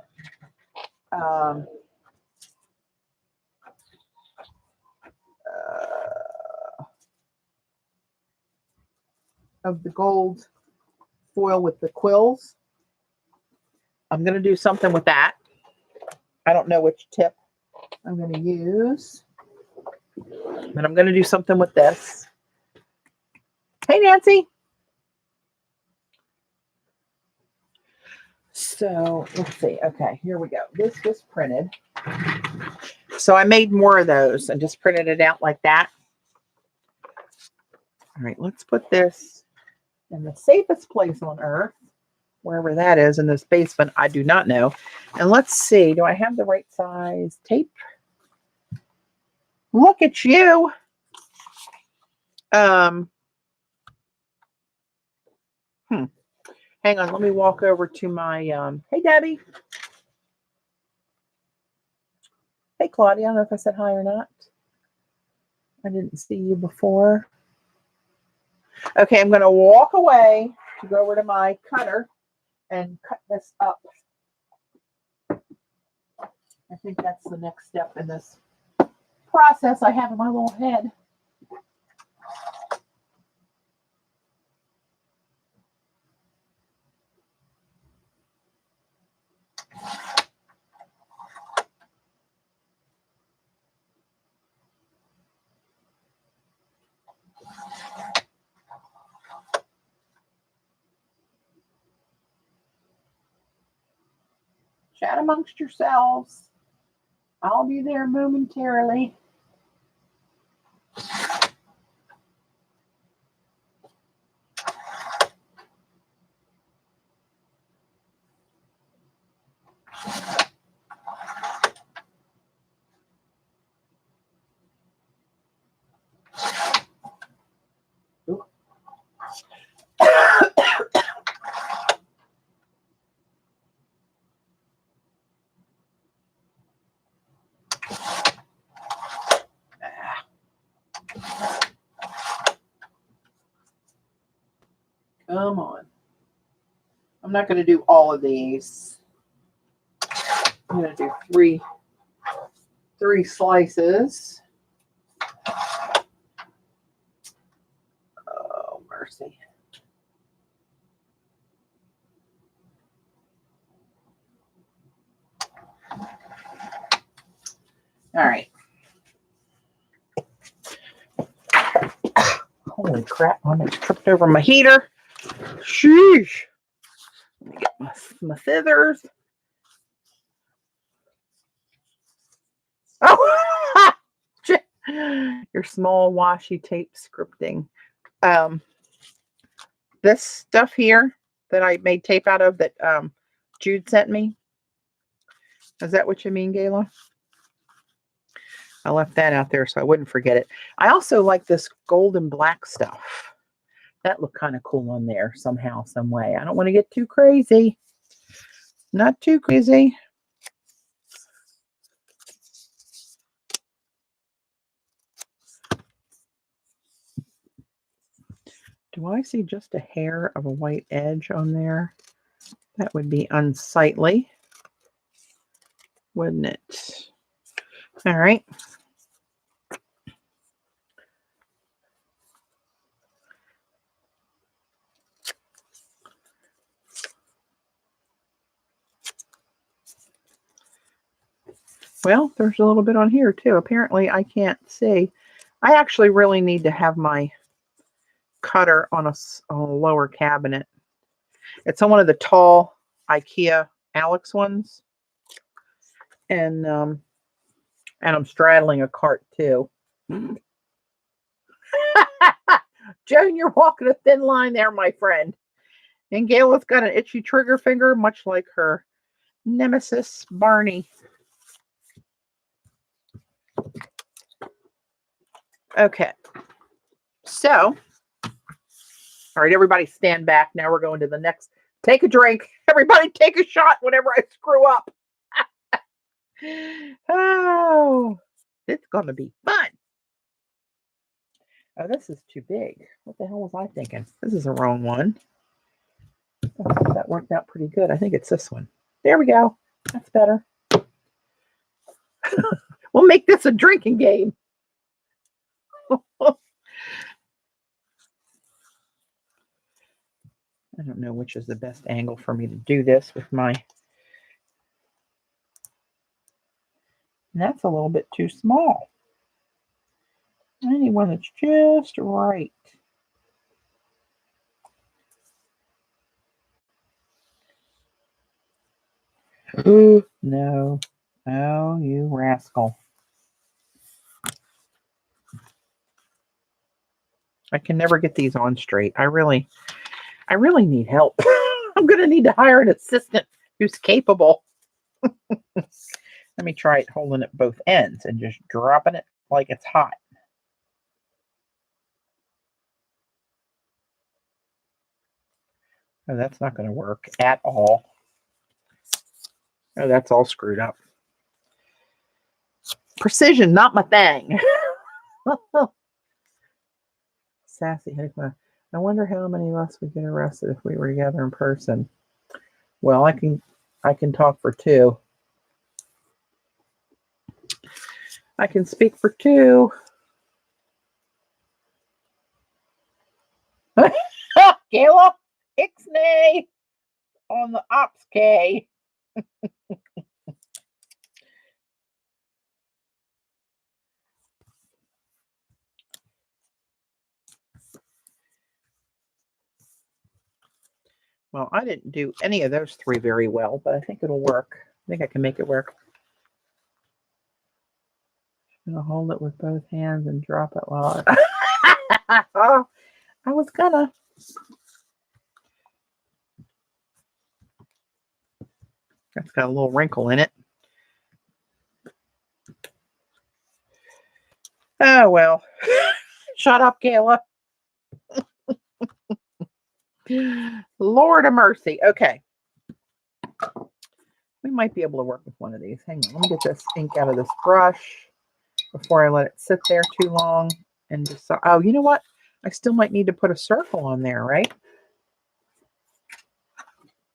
of the gold foil with the quills. I'm going to do something with that. I don't know which tip I'm going to use, but I'm going to do something with this. Hey, Nancy. So let's see. Okay, here we go. This was printed. So I made more of those and just printed it out like that. All right, let's put this in the safest place on earth, wherever that is in this basement. I do not know. And let's see. Do I have the right size tape? Look at you. Hang on, let me walk over to my, hey, Debbie. Hey, Claudia. I don't know if I said hi or not. I didn't see you before. Okay, I'm going to walk away to go over to my cutter and cut this up. I think that's the next step in this process I have in my little head. Chat amongst yourselves. I'll be there momentarily. Come on. I'm not going to do all of these. I'm going to do three slices. Oh, mercy. All right. Holy crap, I almost tripped over my heater. Sheesh. Let me get my scissors. Oh, your small washi tape scripting. This stuff here that I made tape out of that Jude sent me. Is that what you mean, Gayla? I left that out there so I wouldn't forget it. I also like this gold and black stuff. That looked kind of cool on there somehow, some way. I don't want to get too crazy. Not too crazy. Do I see just a hair of a white edge on there? That would be unsightly, wouldn't it? All right. Well, there's a little bit on here too. Apparently I can't see. I actually really need to have my cutter on a lower cabinet. It's on one of the tall IKEA Alex ones. And I'm straddling a cart too. Joan, you're walking a thin line there, my friend. And Gayla's got an itchy trigger finger, much like her nemesis, Barney. Okay. So, all right, everybody stand back. Now we're going to the next. Take a drink. Everybody take a shot whenever I screw up. Oh, it's going to be fun. Oh, this is too big. What the hell was I thinking? This is the wrong one. Oh, that worked out pretty good. I think it's this one. There we go. That's better. We'll make this a drinking game. I don't know which is the best angle for me to do this with my... And that's a little bit too small. Anyone that's just right. Ooh, no. Oh, you rascal. I can never get these on straight. I really need help. I'm going to need to hire an assistant who's capable. Let me try it holding it both ends and just dropping it like it's hot. Oh, that's not going to work at all. Oh, that's all screwed up. Precision, not my thing. Sassy Hickman. I wonder how many of us would get arrested if we were together in person. Well, I can talk for two. I can speak for two. Kayla, Ixnay on the Ops K. Well, I didn't do any of those three very well, but I think it'll work. I think I can make it work. I'm going to hold it with both hands and drop it while oh, I was gonna. That's got a little wrinkle in it. Oh, well. Shut up, Kayla. Lord of mercy. Okay. We might be able to work with one of these. Hang on. Let me get this ink out of this brush before I let it sit there too long. And decide. Oh, you know what? I still might need to put a circle on there, right?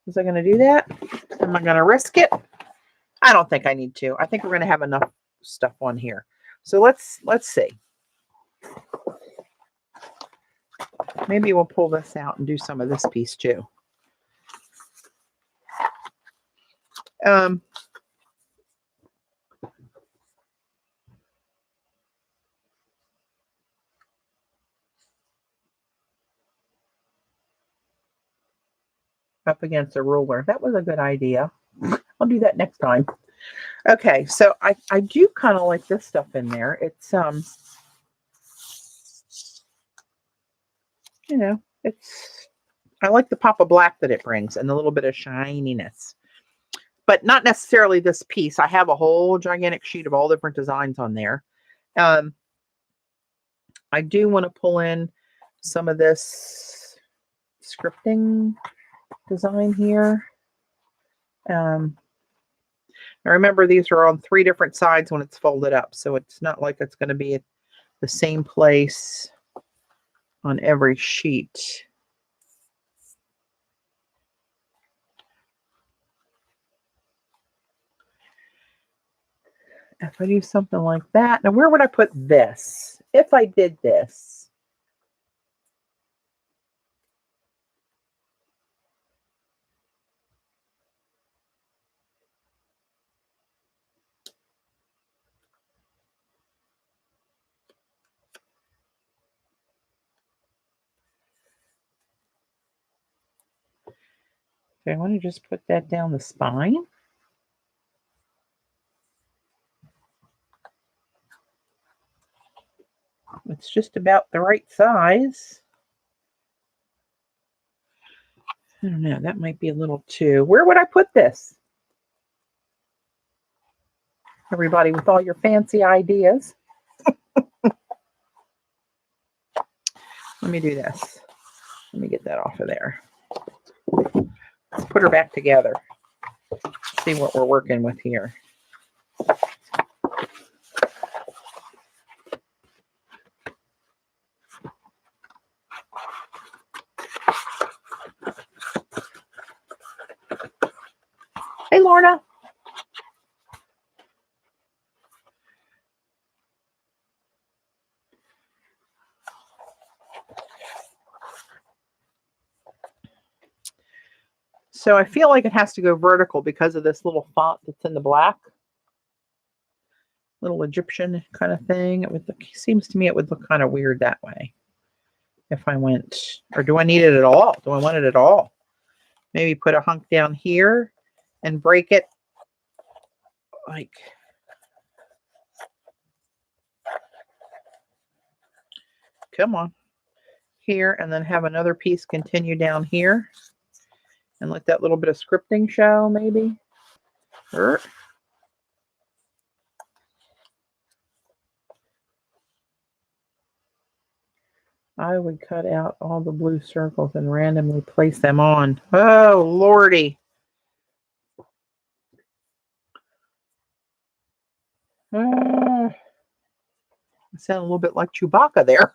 Was I going to do that? Am I going to risk it? I don't think I need to. I think we're going to have enough stuff on here. So let's see. Maybe we'll pull this out and do some of this piece too. Up against a ruler. That was a good idea. I'll do that next time. Okay, so I do kind of like this stuff in there. It's you know, I like the pop of black that it brings and a little bit of shininess. But not necessarily this piece. I have a whole gigantic sheet of all different designs on there. I do want to pull in some of this scripting design here. Now remember, these are on 3 different sides when it's folded up, so it's not like it's going to be at the same place on every sheet. If I do something like that, now where would I put this if I did this? Okay, I want to just put that down the spine. It's just about the right size. I don't know, that might be a little too. Where would I put this? Everybody with all your fancy ideas. Let me do this. Let me get that off of there. Let's put her back together. See what we're working with here. Hey, Lorna. So I feel like it has to go vertical because of this little font that's in the black. Little Egyptian kind of thing. It would look, seems to me it would look kind of weird that way. If I went, or do I need it at all? Do I want it at all? Maybe put a hunk down here and break it like, come on, here, and then have another piece continue down here and let that little bit of scripting show maybe. I would cut out all the blue circles and randomly place them on. Oh, Lordy. I sound a little bit like Chewbacca there.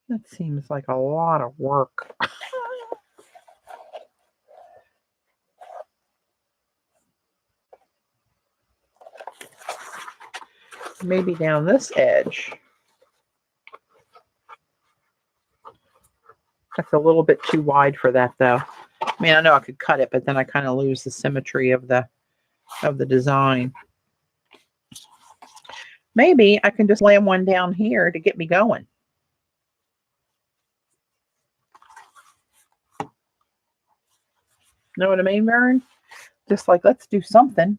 That seems like a lot of work. Maybe down this edge. That's a little bit too wide for that, though. I mean, I know I could cut it, but then I kind of lose the symmetry of the design. Maybe I can just slam one down here to get me going. Know what I mean, Vern? Just like, let's do something.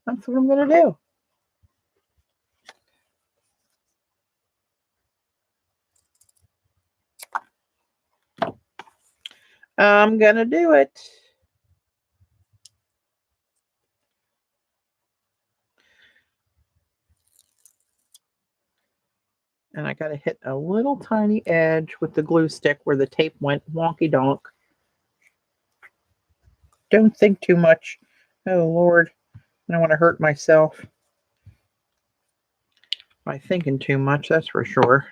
That's what I'm going to do. I'm going to do it. And I got to hit a little tiny edge with the glue stick where the tape went wonky donk. Don't think too much. Oh, Lord. I don't want to hurt myself by thinking too much, that's for sure.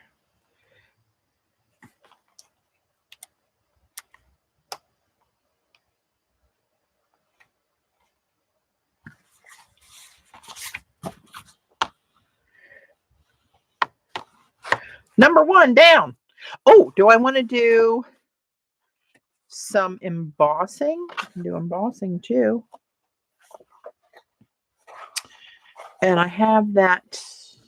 Number 1 down. Oh, do I want to do some embossing? I can do embossing too. And I have this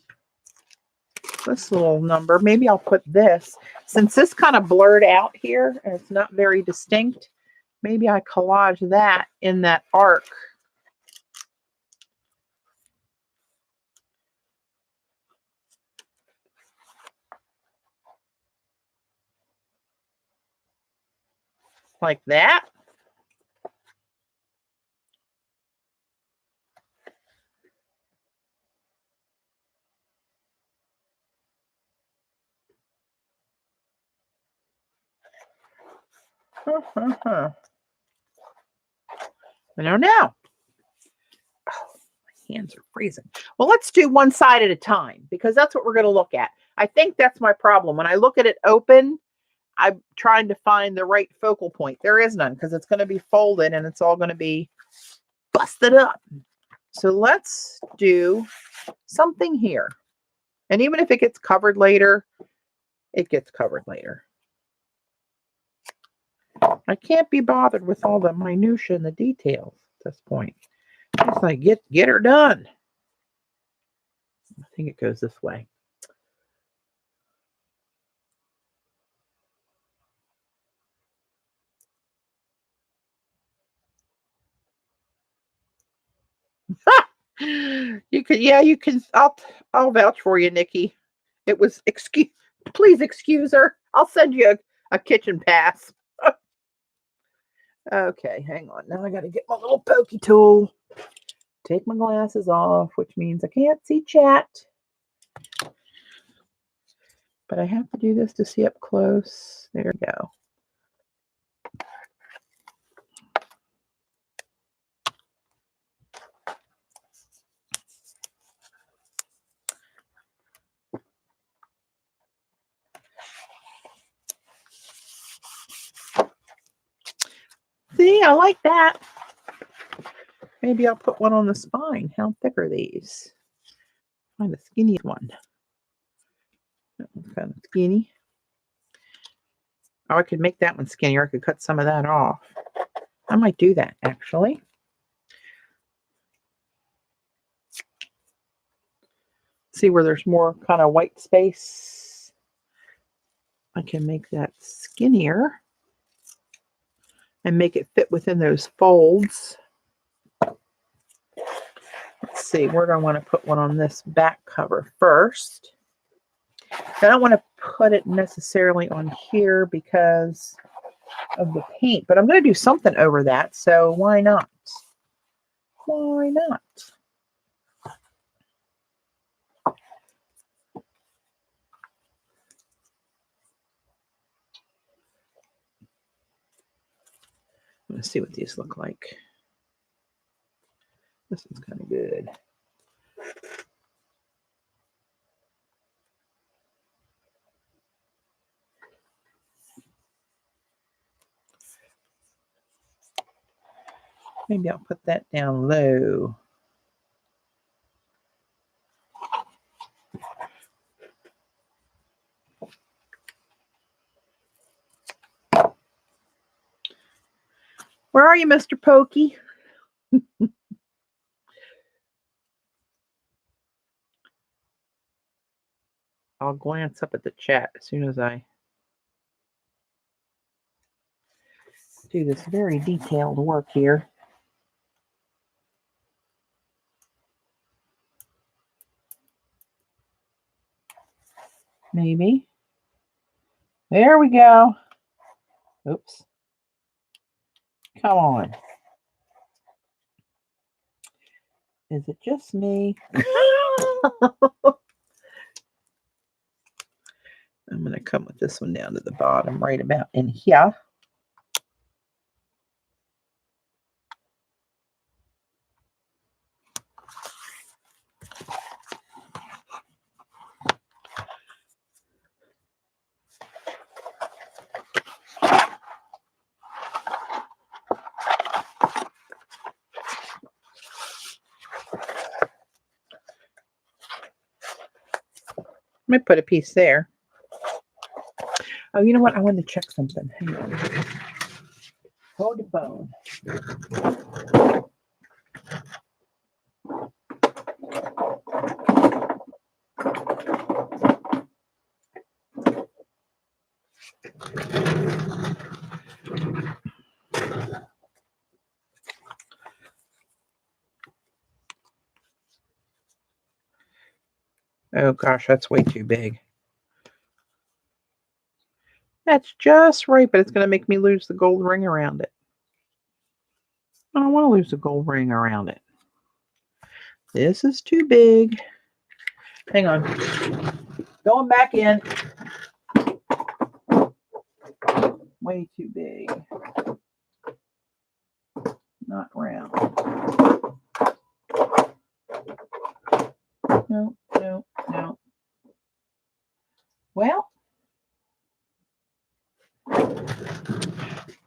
little number. Maybe I'll put this. Since this kind of blurred out here and it's not very distinct, maybe I collage that in that arc. Like that. I don't know. Oh, my hands are freezing. Well, let's do one side at a time because that's what we're going to look at. I think that's my problem. When I look at it open, I'm trying to find the right focal point. There is none because it's going to be folded and it's all going to be busted up. So let's do something here. And even if it gets covered later, it gets covered later. I can't be bothered with all the minutia and the details at this point. Just like get her done. I think it goes this way. You can. I'll vouch for you, Nikki. It was please excuse her. I'll send you a kitchen pass. Okay, hang on. Now I got to get my little pokey tool. Take my glasses off, which means I can't see chat. But I have to do this to see up close. There we go. See, I like that. Maybe I'll put one on the spine. How thick are these? Find the skinniest one. That one's kind of skinny. Oh, I could make that one skinnier. I could cut some of that off. I might do that, actually. See where there's more kind of white space? I can make that skinnier and make it fit within those folds. Let's see, where do I want to put one on this back cover first? I don't want to put it necessarily on here because of the paint, but I'm going to do something over that, so why not? Why not? Let's see what these look like. This one's kind of good. Maybe I'll put that down low. Where are you, Mr. Pokey? I'll glance up at the chat as soon as I do this very detailed work here. Maybe. There we go. Oops. Come on. Is it just me? I'm going to come with this one down to the bottom right about in here. Let me put a piece there. Oh, you know what? I want to check something. Hang on. Hold the phone. Oh gosh, that's way too big. That's just right, but it's going to make me lose the gold ring around it. I don't want to lose the gold ring around it. This is too big. Hang on. Going back in. Way too big. Not round. No, no, no. Well,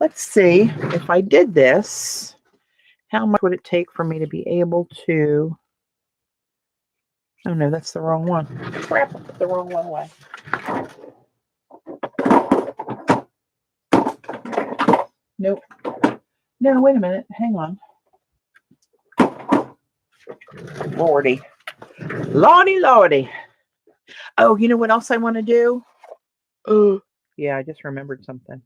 let's see if I did this, how much would it take for me to be able to, oh no, that's the wrong one. Crap, I put the wrong one away. Nope. No, wait a minute. Hang on. Lordy. Lordy, lordy. Oh, you know what else I want to do? Oh, yeah, I just remembered something.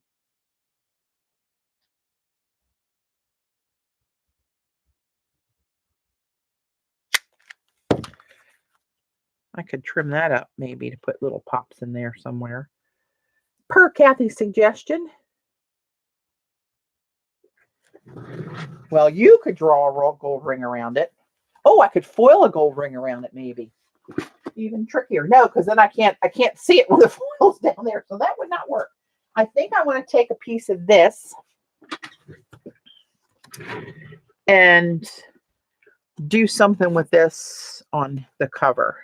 I could trim that up maybe to put little pops in there somewhere. Per Kathy's suggestion. Well, you could draw a raw gold ring around it. Oh, I could foil a gold ring around it maybe. Even trickier. No, because then I can't see it when the foil's down there. So that would not work. I think I want to take a piece of this and do something with this on the cover.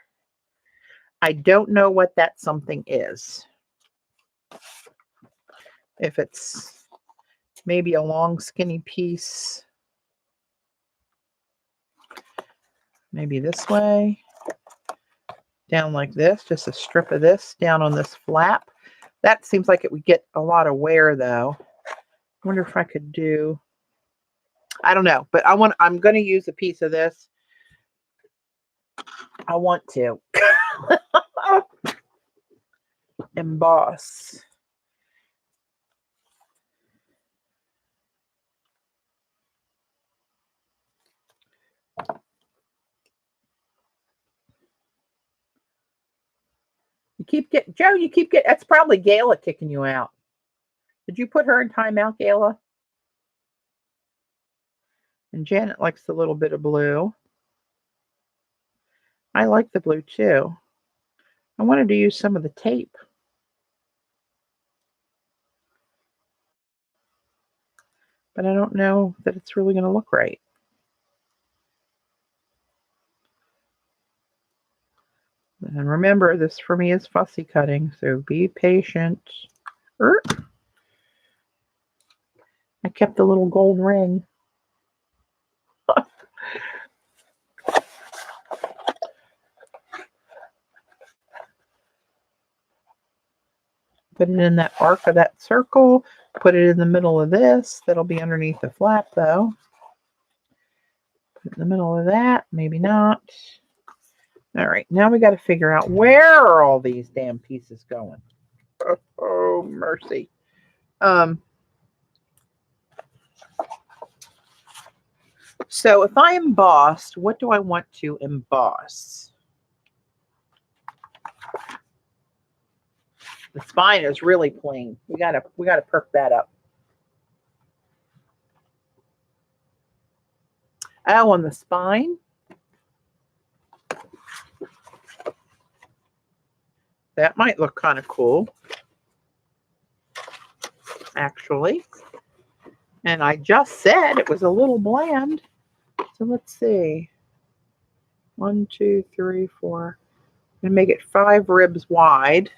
I don't know what that something is. If it's maybe a long skinny piece. Maybe this way. Down like this, just a strip of this down on this flap. That seems like it would get a lot of wear though. I wonder if I could do, I don't know, but I'm going to use a piece of this. I want to emboss. You keep getting, Joe, you keep getting, that's probably Gayla kicking you out. Did you put her in timeout, Gayla? And Janet likes a little bit of blue. I like the blue too. I wanted to use some of the tape. but I don't know that it's really going to look right. And remember, this for me is fussy cutting, so be patient. I kept the little gold ring. Put it in that arc of that circle. Put it in the middle of this. That'll be underneath the flap, though. Put it in the middle of that. Maybe not. All right, now we got to figure out where are all these damn pieces going. Oh, mercy. So if I embossed, what do I want to emboss? The spine is really plain. We gotta perk that up. Oh, on the spine. That might look kind of cool, actually. And I just said it was a little bland. So let's see. 1, 2, 3, 4. I'm gonna make it 5 ribs wide.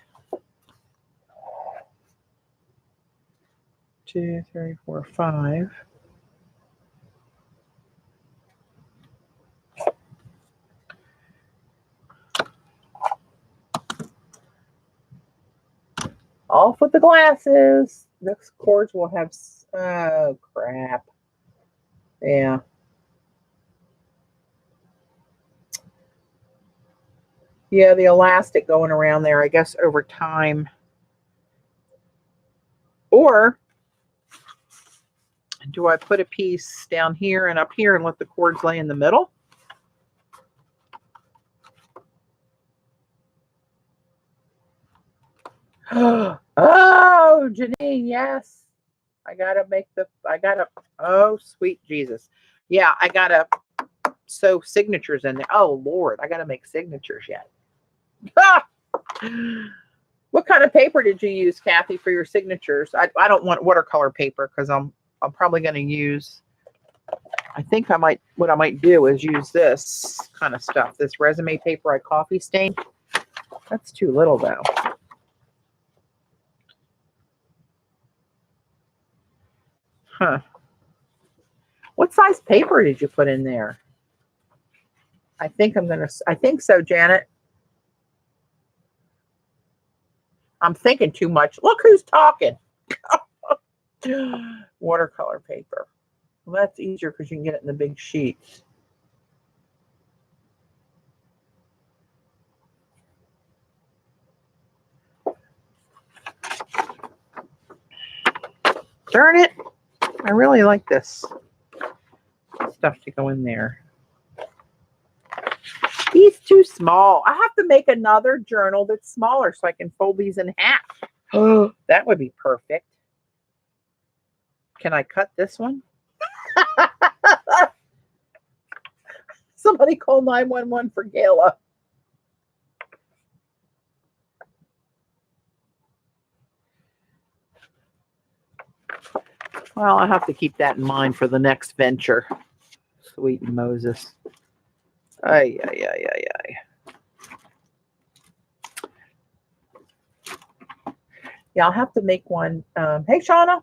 2, 3, 4, 5. Off with the glasses. This cords will have, oh crap. Yeah. Yeah, the elastic going around there, I guess over time. Or do I put a piece down here and up here and let the cords lay in the middle? Oh, Janine, yes. Oh, sweet Jesus. Yeah, I gotta sew signatures in there. Oh, Lord, I gotta make signatures yet. Ah! What kind of paper did you use, Kathy, for your signatures? I don't want watercolor paper because I'm probably going to use, I think what I might do is use this kind of stuff, this resume paper I coffee stained. That's too little, though. Huh. What size paper did you put in there? I think so, Janet. I'm thinking too much. Look who's talking. Watercolor paper. Well, that's easier because you can get it in the big sheets. Darn it. I really like this stuff to go in there. He's too small. I have to make another journal that's smaller so I can fold these in half. Oh, that would be perfect. Can I cut this one? Somebody call 911 for Gala. Well, I have to keep that in mind for the next venture. Sweet Moses. Ay, ay, ay, ay, ay. Yeah, I'll have to make one. Hey, Shauna.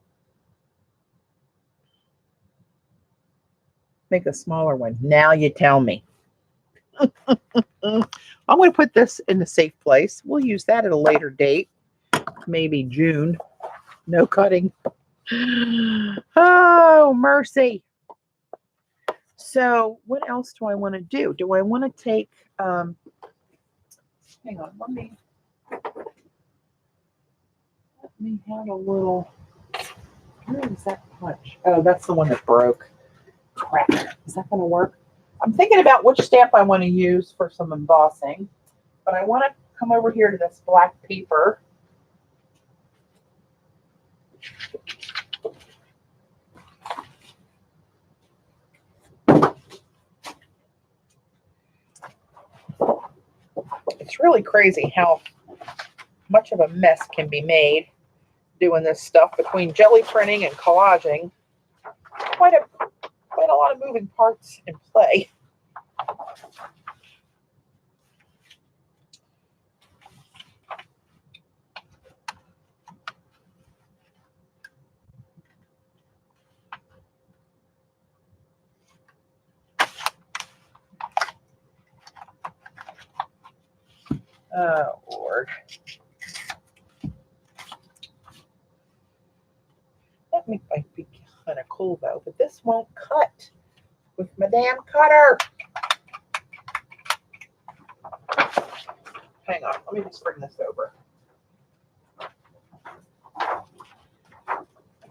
Make a smaller one. Now you tell me. I'm going to put this in the safe place. We'll use that at a later date. Maybe June. No cutting. Oh, mercy. So what else do I want to do? Do I want to take, hang on, let me have a little, where is that punch? Oh, that's the one that broke. Crap. Is that going to work? I'm thinking about which stamp I want to use for some embossing, but I want to come over here to this black paper. It's really crazy how much of a mess can be made doing this stuff between jelly printing and collaging. quite a lot of moving parts in play. Oh, Lord. That might be kind of cool, though, but this won't cut with my damn cutter. Hang on, let me just bring this over.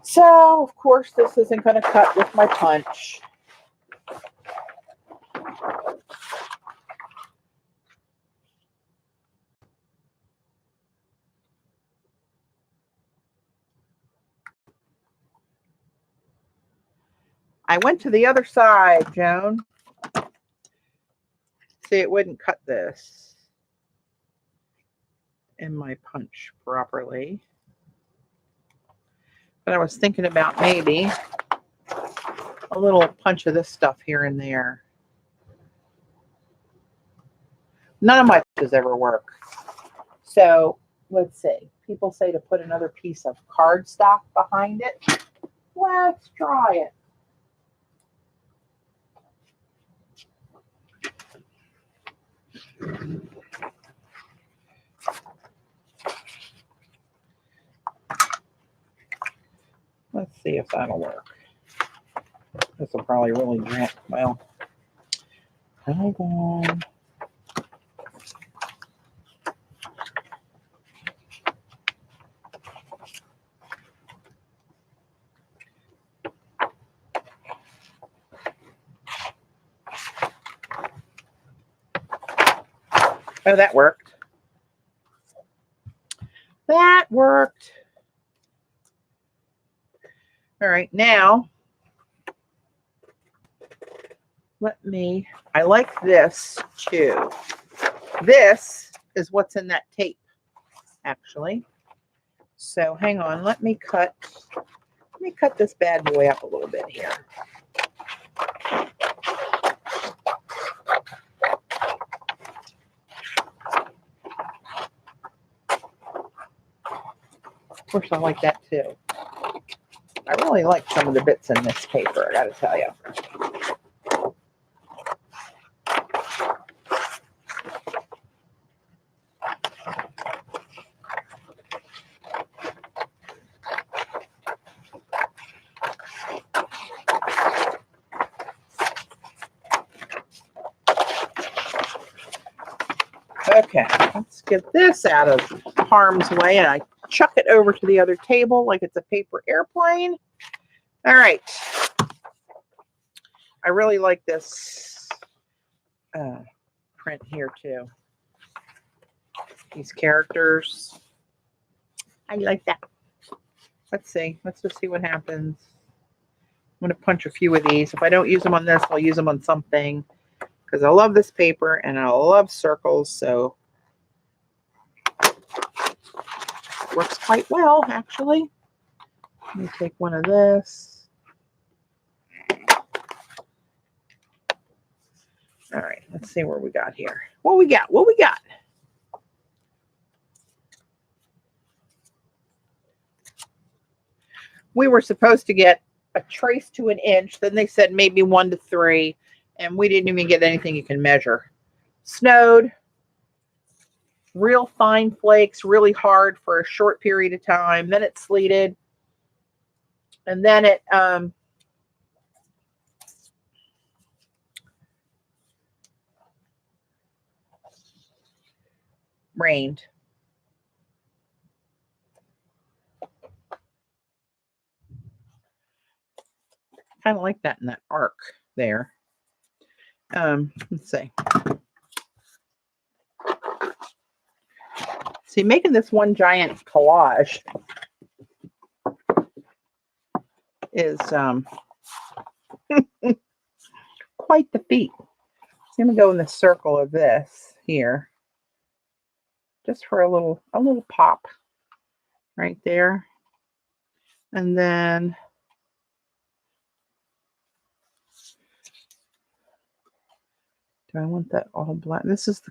So, of course, this isn't going to cut with my punch. I went to the other side, Joan. See, it wouldn't cut this in my punch properly. But I was thinking about maybe a little punch of this stuff here and there. None of my punches ever work. So let's see. People say to put another piece of cardstock behind it. Let's try it. Let's see if that'll work. This will probably really drip. Well, hold on. Oh, that worked. That worked. All right, now I like this too. This is what's in that tape, actually. So hang on, let me cut this bad boy up a little bit here. Of course, I like that too. I really like some of the bits in this paper, I gotta tell you. Okay, let's get this out of harm's way, and I chuck it over to the other table like it's a paper airplane. All right. I really like this print here too. These characters. I like that. Let's see. Let's just see what happens. I'm going to punch a few of these. If I don't use them on this, I'll use them on something. Because I love this paper and I love circles, so it works quite well, actually. Let me take one of this. All right, let's see what we got here. What we got? What we got? We were supposed to get a trace to an inch. Then they said maybe 1 to 3. And we didn't even get anything you can measure. Snowed. Real fine flakes, really hard for a short period of time. Then it sleeted. And then it rained. Kind of like that in that arc there. Let's see. See, making this one giant collage is quite the feat. I'm gonna go in the circle of this here, just for a little pop right there, and then Do I want that all black? This is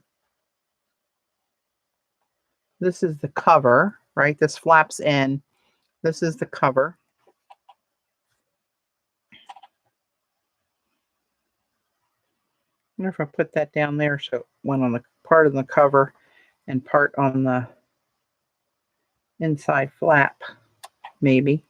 the cover, right? This flaps in. This is the cover. I wonder if I put that down there so it went on the part of the cover and part on the inside flap, maybe.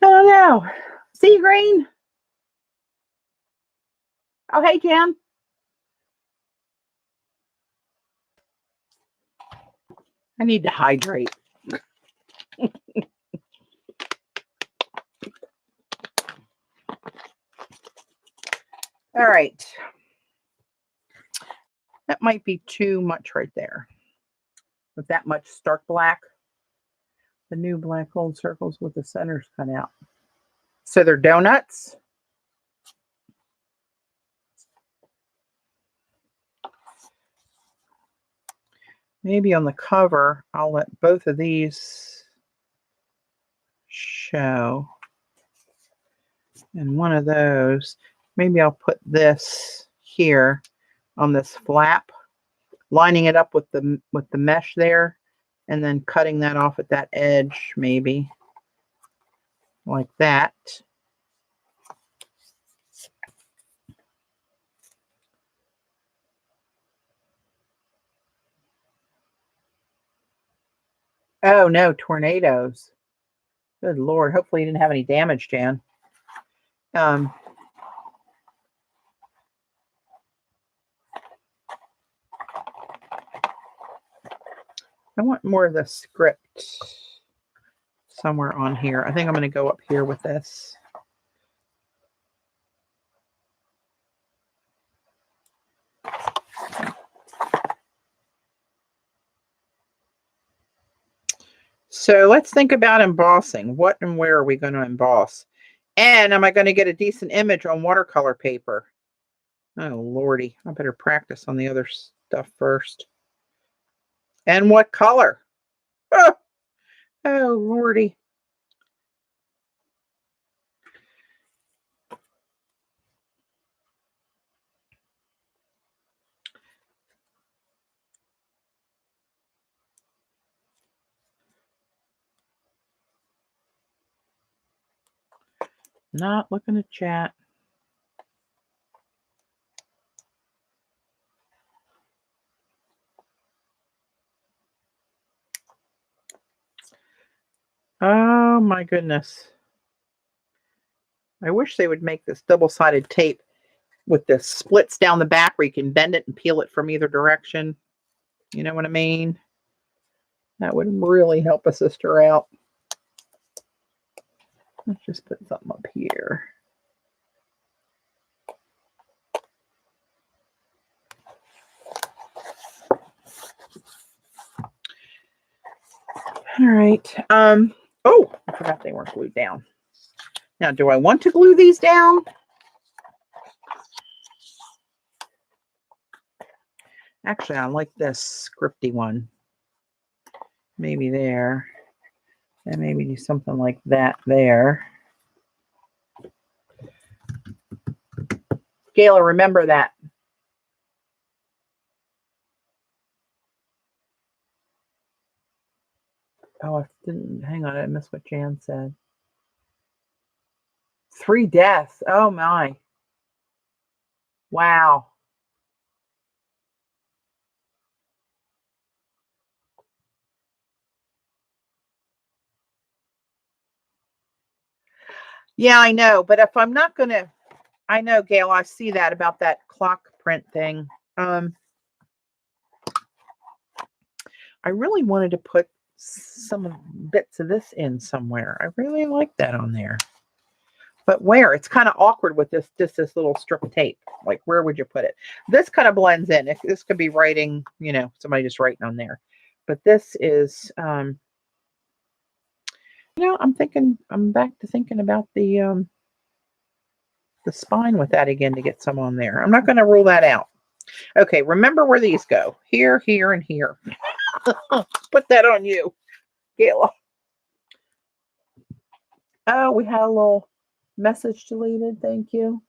Oh no, sea green. Oh, hey, Jan. I need to hydrate. All right. That might be too much right there. With that much stark black. The new black gold circles with the centers cut out. So they're donuts. Maybe on the cover, I'll let both of these show. And one of those, maybe I'll put this here on this flap, lining it up with the mesh there, and then cutting that off at that edge, maybe like that. Oh no, tornadoes. Good Lord. Hopefully you didn't have any damage, Jan. I want more of the script somewhere on here. I think I'm going to go up here with this. So let's think about embossing. What and where are we going to emboss? And am I going to get a decent image on watercolor paper? Oh, Lordy. I better practice on the other stuff first. And what color? Oh, Lordy. Not looking at chat. Oh my goodness. I wish they would make this double-sided tape with the splits down the back where you can bend it and peel it from either direction. You know what I mean? That would really help a sister out. Let's just put something up here. All right. Oh, I forgot they weren't glued down. Now, do I want to glue these down? Actually, I like this scripty one. Maybe there. And maybe do something like that there. Gayla, remember that. Oh, I didn't. Hang on, I missed what Jan said. 3 deaths. Oh, my. Wow. Yeah, I know. But if I'm not going to, I know, Gail, I see that about that clock print thing. I really wanted to put some bits of this in somewhere. I really like that on there. But where? It's kind of awkward with this little strip of tape. Like, where would you put it? This kind of blends in. This could be writing, you know, somebody just writing on there. But this is, you know, I'm back to thinking about the spine with that again to get some on there. I'm not going to rule that out. Okay, remember where these go. Here, here, and here. Put that on you, Gayla. Oh, we had a little message deleted. Thank you.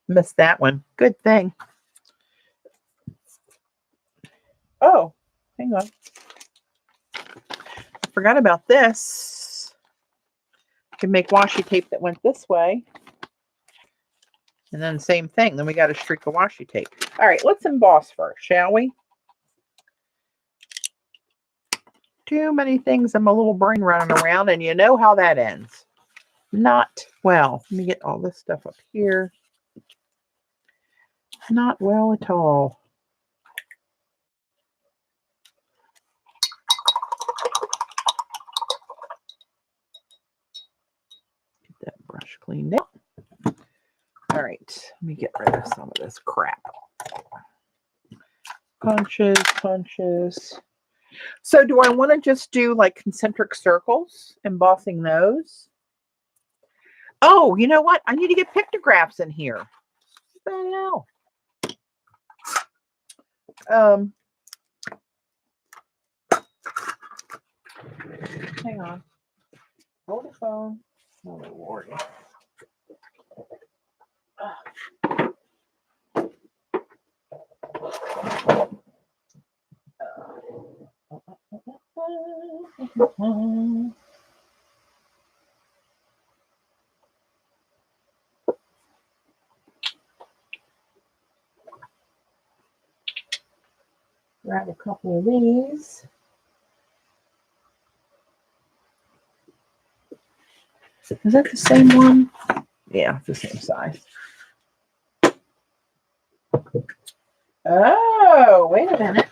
Missed that one. Good thing. Oh, hang on. I forgot about this. You can make washi tape that went this way. And then same thing. Then we got a streak of washi tape. All right, let's emboss first, shall we? Too many things in my little brain running around, and you know how that ends. Not well. Let me get all this stuff up here. Not well at all. Get that brush cleaned up. All right, let me get rid of some of this crap. Punches, punches. So do I want to just do like concentric circles, embossing those? Oh, you know what? I need to get pictographs in here. What the hell? Hang on. Hold the phone. Oh, Lord. Grab a couple of these. Is that the same one? Yeah, it's the same size. Oh, wait a minute.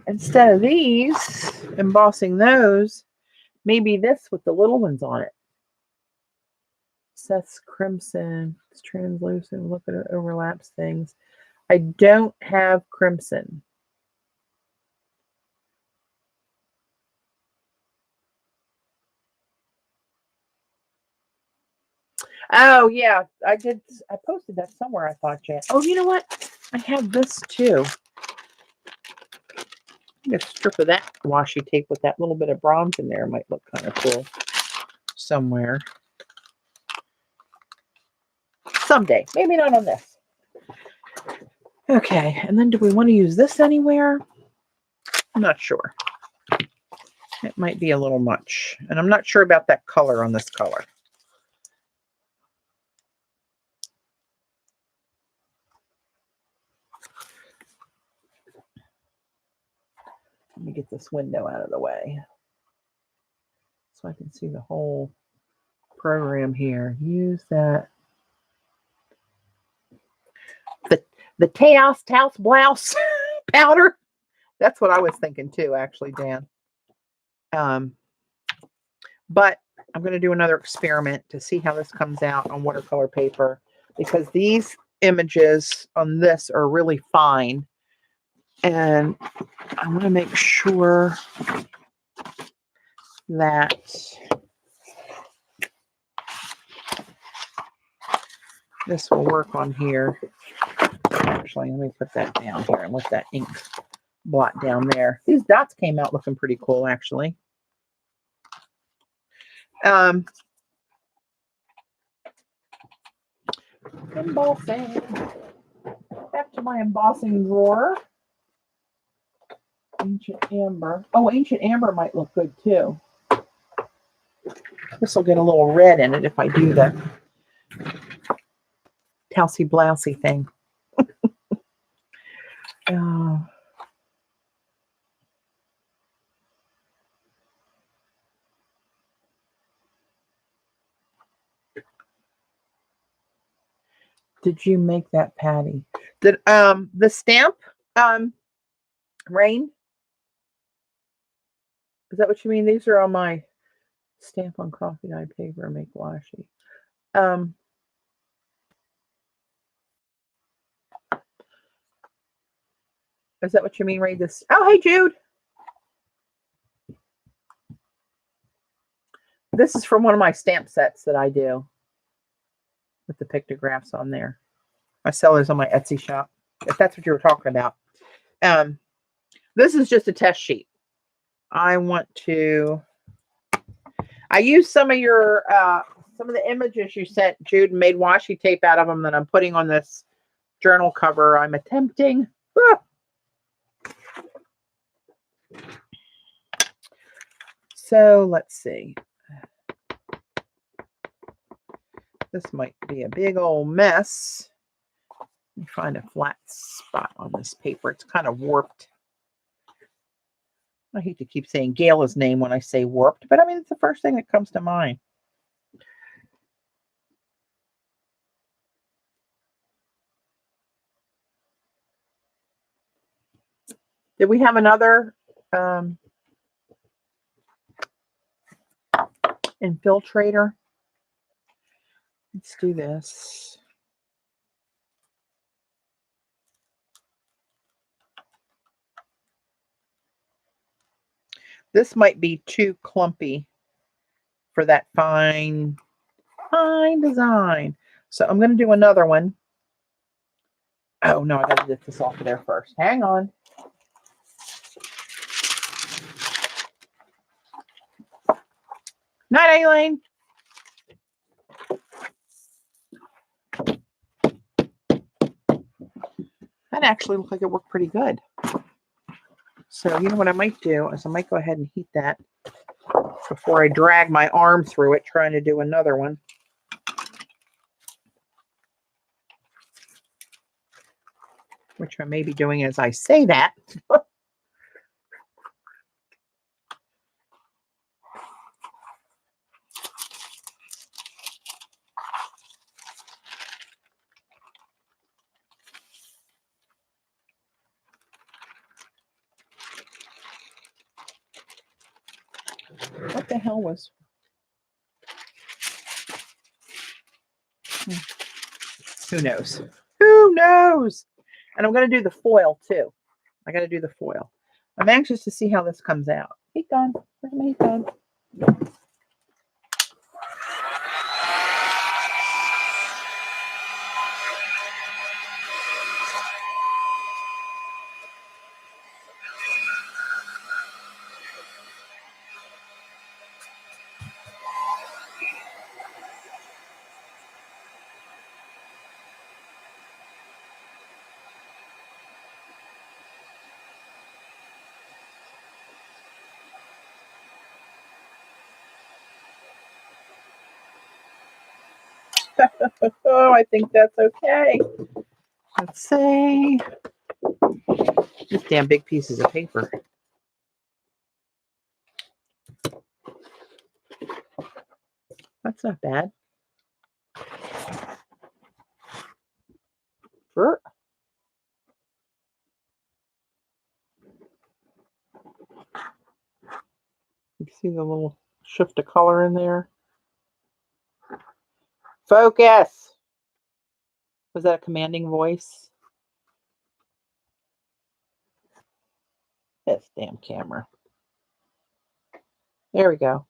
Instead of these, embossing those, maybe this with the little ones on it. Seth's crimson. It's translucent. Look at it, overlaps things. I don't have crimson. Oh, yeah. I did. I posted that somewhere, I thought, Jan. Oh, you know what? I have this too. A strip of that washi tape with that little bit of bronze in there might look kind of cool somewhere. Someday. Maybe not on this. Okay. And then do we want to use this anywhere? I'm not sure. It might be a little much. And I'm not sure about that color on this color. Let me get this window out of the way so I can see the whole program here. Use that. The Taos blouse powder. That's what I was thinking too, actually, Dan. But I'm going to do another experiment to see how this comes out on watercolor paper, because these images on this are really fine. And I want to make sure that this will work on here. Actually, let me put that down here and let that ink blot down there. These dots came out looking pretty cool, actually. Embossing. Back to my embossing drawer. Ancient amber. Oh, ancient amber might look good too. This will get a little red in it if I do the Tousey blousey thing. Did you make that, Patty? Did the stamp Rain? Is that what you mean? These are on my stamp on coffee dye paper, make washi. Is that what you mean, Ray? This? Oh, hey, Jude. This is from one of my stamp sets that I do with the pictographs on there. I sell those on my Etsy shop, if that's what you were talking about. This is just a test sheet. I used some of the images you sent, Jude, and made washi tape out of them that I'm putting on this journal cover I'm attempting. Ah. So let's see. This might be a big old mess. Let me find a flat spot on this paper. It's kind of warped. I hate to keep saying Gayla's name when I say warped, but I mean, it's the first thing that comes to mind. Did we have another infiltrator? Let's do this. This might be too clumpy for that fine design. So I'm going to do another one. Oh, no, I got to get this off of there first. Hang on. Night, Aileen. That actually looked like it worked pretty good. So you know what I might do is I might go ahead and heat that before I drag my arm through it trying to do another one. Which I may be doing as I say that. What the hell was... Who knows? Who knows? And I'm going to do the foil too. I got to do the foil. I'm anxious to see how this comes out. Heat gun. Where's my heat gun? Oh, I think that's okay. Let's see. Just damn big pieces of paper. That's not bad. You see the little shift of color in there? Focus! Was that a commanding voice? This damn camera. There we go.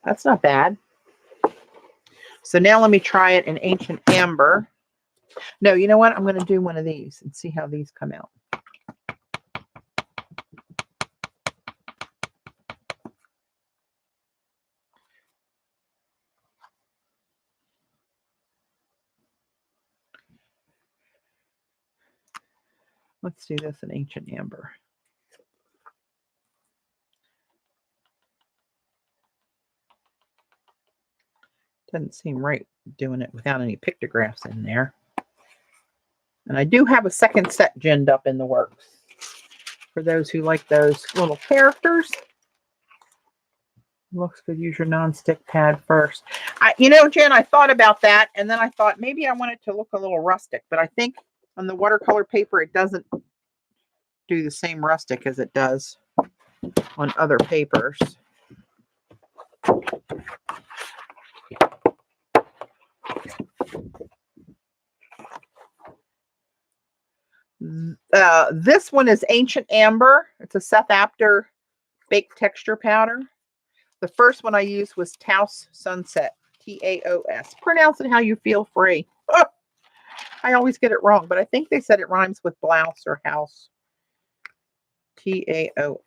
That's not bad. So now let me try it in Ancient Amber. No, you know what? I'm going to do one of these and see how these come out. Let's do this in Ancient Amber. Doesn't seem right doing it without any pictographs in there. And I do have a second set ginned up in the works. For those who like those little characters. Looks good. Use your non-stick pad first. You know, Jen, I thought about that, and then I thought maybe I want it to look a little rustic, but I think on the watercolor paper it doesn't do the same rustic as it does on other papers. This one is Ancient Amber. It's a Seth Apter baked texture powder. The first one I used was Taos Sunset, Taos. Pronounce it how you feel free. I always get it wrong, but I think they said it rhymes with blouse or house. Taos.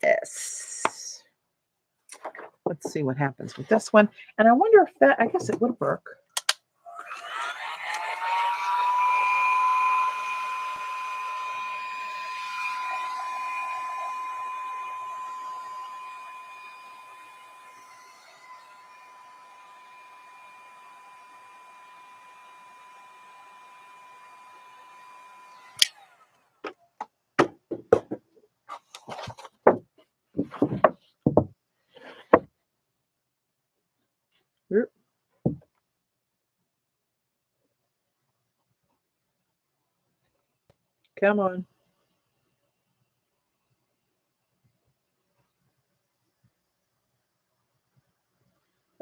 Let's see what happens with this one. And I wonder if that, I guess it would work. Come on.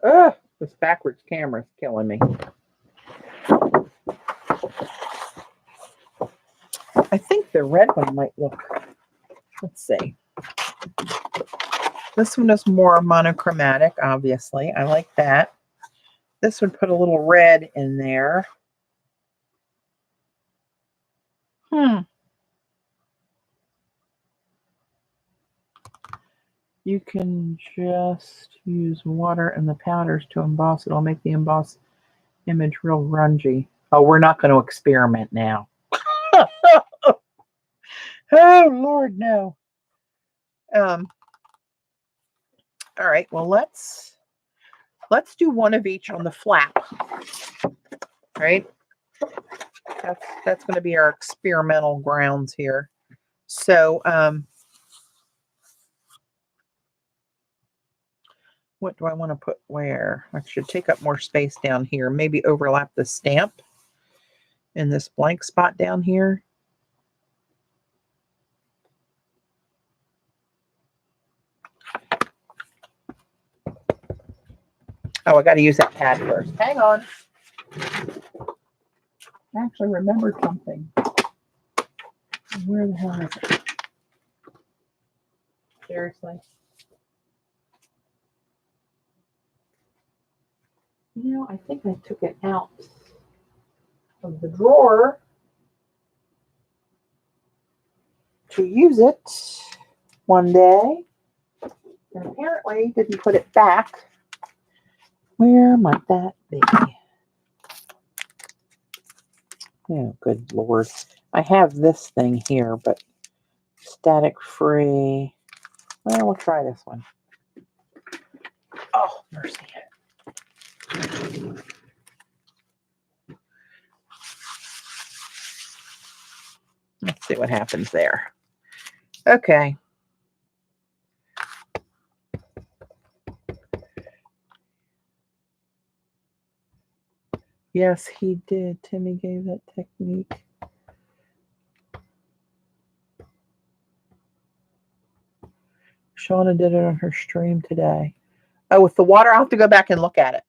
Ugh, this backwards camera is killing me. I think the red one might look, let's see. This one is more monochromatic, obviously. I like that. This would put a little red in there. You can just use water and the powders to emboss. It'll make the embossed image real grungy. Oh, we're not going to experiment now. Oh, Lord, no. All right, well, let's do one of each on the flap. Right? That's going to be our experimental grounds here. So, what do I want to put where? I should take up more space down here. Maybe overlap the stamp in this blank spot down here. Oh, I got to use that pad first. Hang on. I actually remembered something. Where the hell is it? Seriously. You know, I think I took it out of the drawer to use it one day. And apparently didn't put it back. Where might that be? Oh, good Lord. I have this thing here, but static free. Well, we'll try this one. Oh, mercy. Let's see what happens there. Okay. Yes, he did. Timmy gave that technique. Shauna did it on her stream today. Oh, with the water, I'll have to go back and look at it.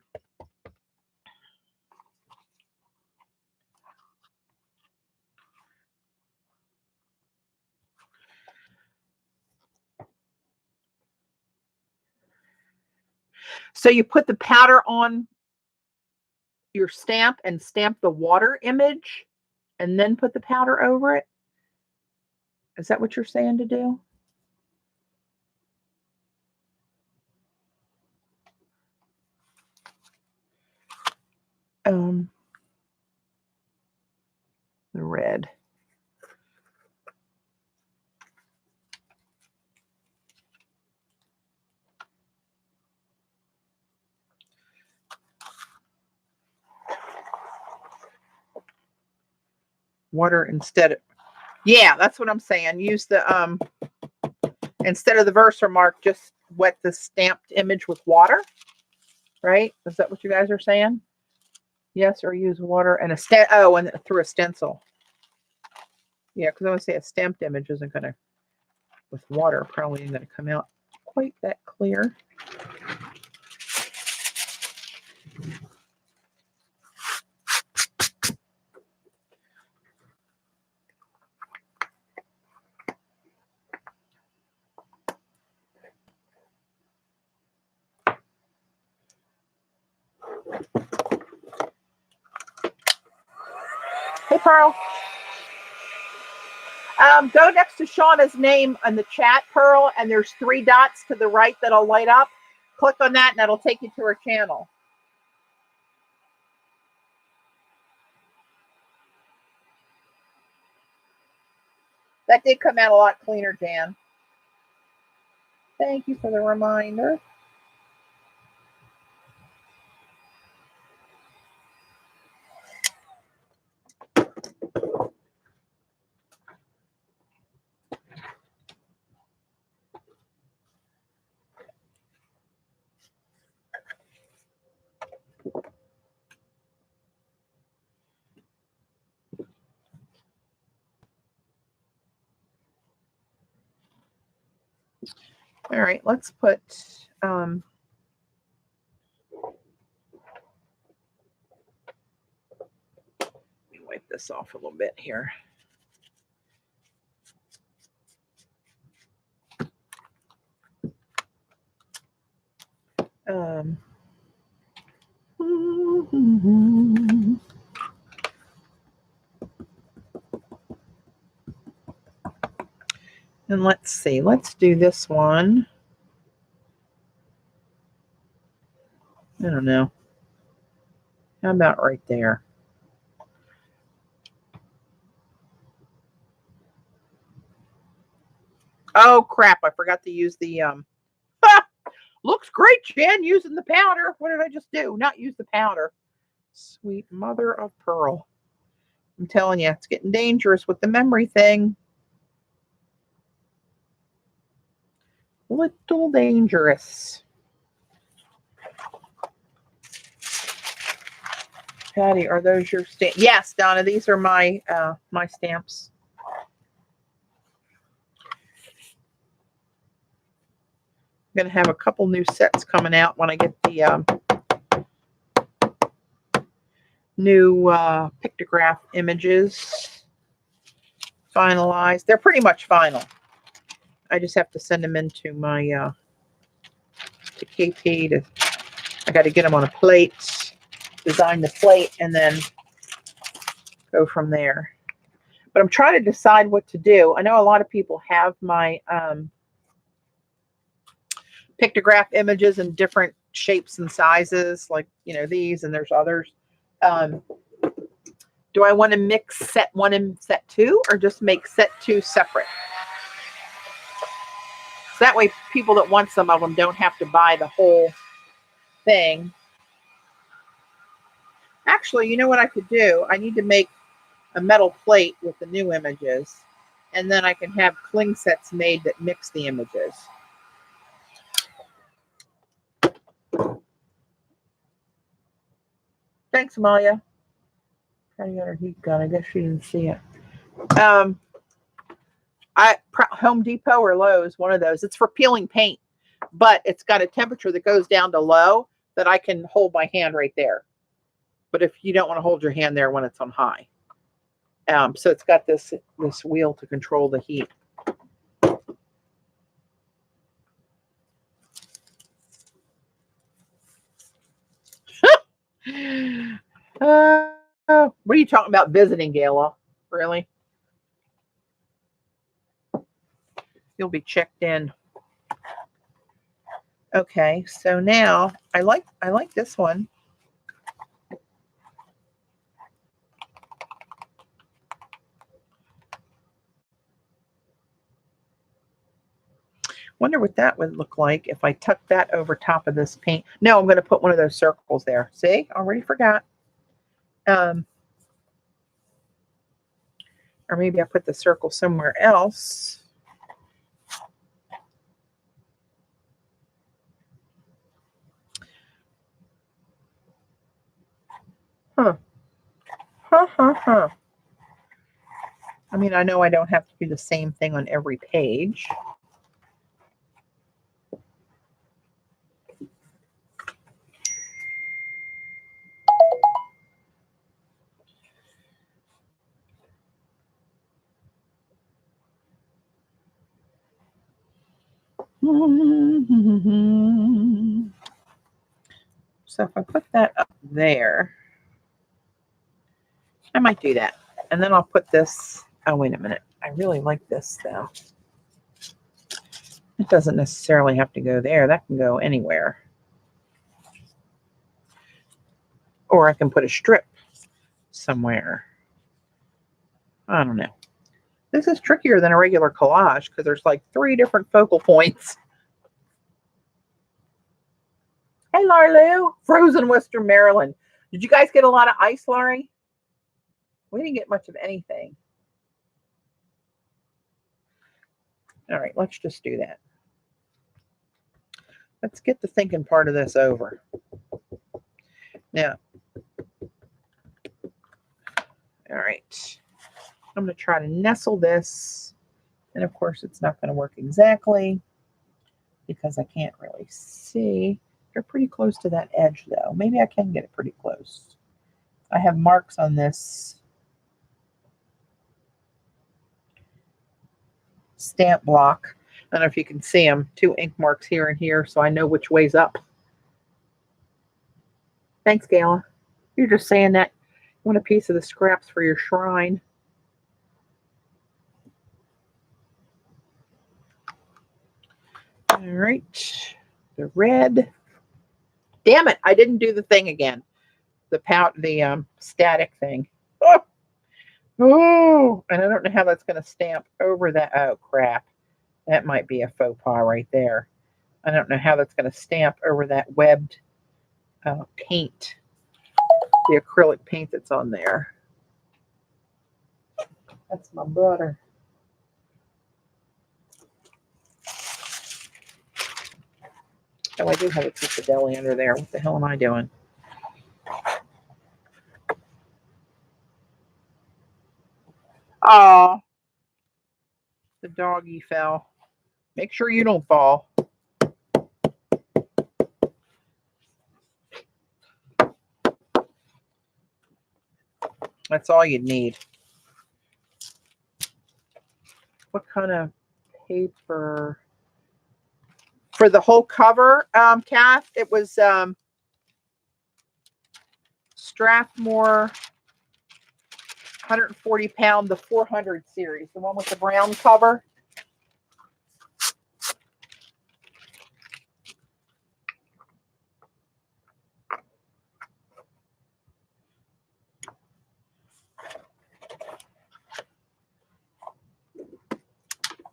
So you put the powder on your stamp and stamp the water image and then put the powder over it? Is that what you're saying to do? The red. Water instead of, yeah, that's what I'm saying. Use the, instead of the Versamark, just wet the stamped image with water, right? Is that what you guys are saying? Yes, or use water and and through a stencil. Yeah, because I would say a stamped image isn't going to, with water, probably isn't going to come out quite that clear. Pearl. Go next to Shauna's name in the chat, Pearl, and there's 3 dots to the right that'll light up. Click on that, and that'll take you to her channel. That did come out a lot cleaner, Jan. Thank you for the reminder. All right, let's put let me wipe this off a little bit here. And let's see, let's do this one. I don't know. How about right there? Oh crap, I forgot to use the looks great, Jen, using the powder. What did I just do? Not use the powder. Sweet mother of pearl. I'm telling you, it's getting dangerous with the memory thing. Little dangerous. Patty, are those your stamps? Yes, Donna, these are my my stamps. I'm going to have a couple new sets coming out when I get the new pictograph images finalized. They're pretty much final. I just have to send them into my to KP. I got to get them on a plate, design the plate, and then go from there. But I'm trying to decide what to do. I know a lot of people have my pictograph images in different shapes and sizes, like, you know, these, and there's others. Do I want to mix set 1 and set 2, or just make set 2 separate? So that way people that want some of them don't have to buy the whole thing. Actually, you know what I could do? I need to make a metal plate with the new images, and then I can have cling sets made that mix the images. Thanks, Amalia. Trying to get her heat gun. I guess she didn't see it. Home Depot or Lowe's, one of those. It's for peeling paint, but it's got a temperature that goes down to low that I can hold my hand right there. But if you don't want to hold your hand there when it's on high. So it's got this wheel to control the heat. What are you talking about visiting, Gayla? Really? You'll be checked in. Okay, so now I like this one. Wonder what that would look like if I tuck that over top of this paint. No, I'm going to put one of those circles there. See, already forgot. Or maybe I put the circle somewhere else. Huh. I mean, I know I don't have to do the same thing on every page. So if I put that up there, I might do that. and then I'll put this. Oh, wait a minute. I really like this though. It doesn't necessarily have to go there. That can go anywhere. Or I can put a strip somewhere. I don't know. This is trickier than a regular collage because there's like 3 different focal points. Hey, Larlu. Frozen Western Maryland. Did you guys get a lot of ice, Laurie? We didn't get much of anything. All right, let's just do that. Let's get the thinking part of this over. Now, all right. I'm going to try to nestle this. And of course, it's not going to work exactly because I can't really see. They're pretty close to that edge, though. Maybe I can get it pretty close. I have marks on this stamp block. I don't know if you can see them. 2 ink marks here and here, so I know which way's up. Thanks, Gala. You're just saying that you want a piece of the scraps for your shrine. All right. The red. Damn it, I didn't do the thing again. The static thing. Oh, oh, and I don't know how that's going to stamp over that. Oh, crap. That might be a faux pas right there. I don't know how that's going to stamp over that webbed paint, the acrylic paint that's on there. That's my brother. Oh, I do have a piece of deli under there. What the hell am I doing? Oh, the doggy fell. Make sure you don't fall. That's all you need. What kind of paper? For the whole cover, Kath, it was Strathmore 140 pound, the 400 series, the one with the brown cover.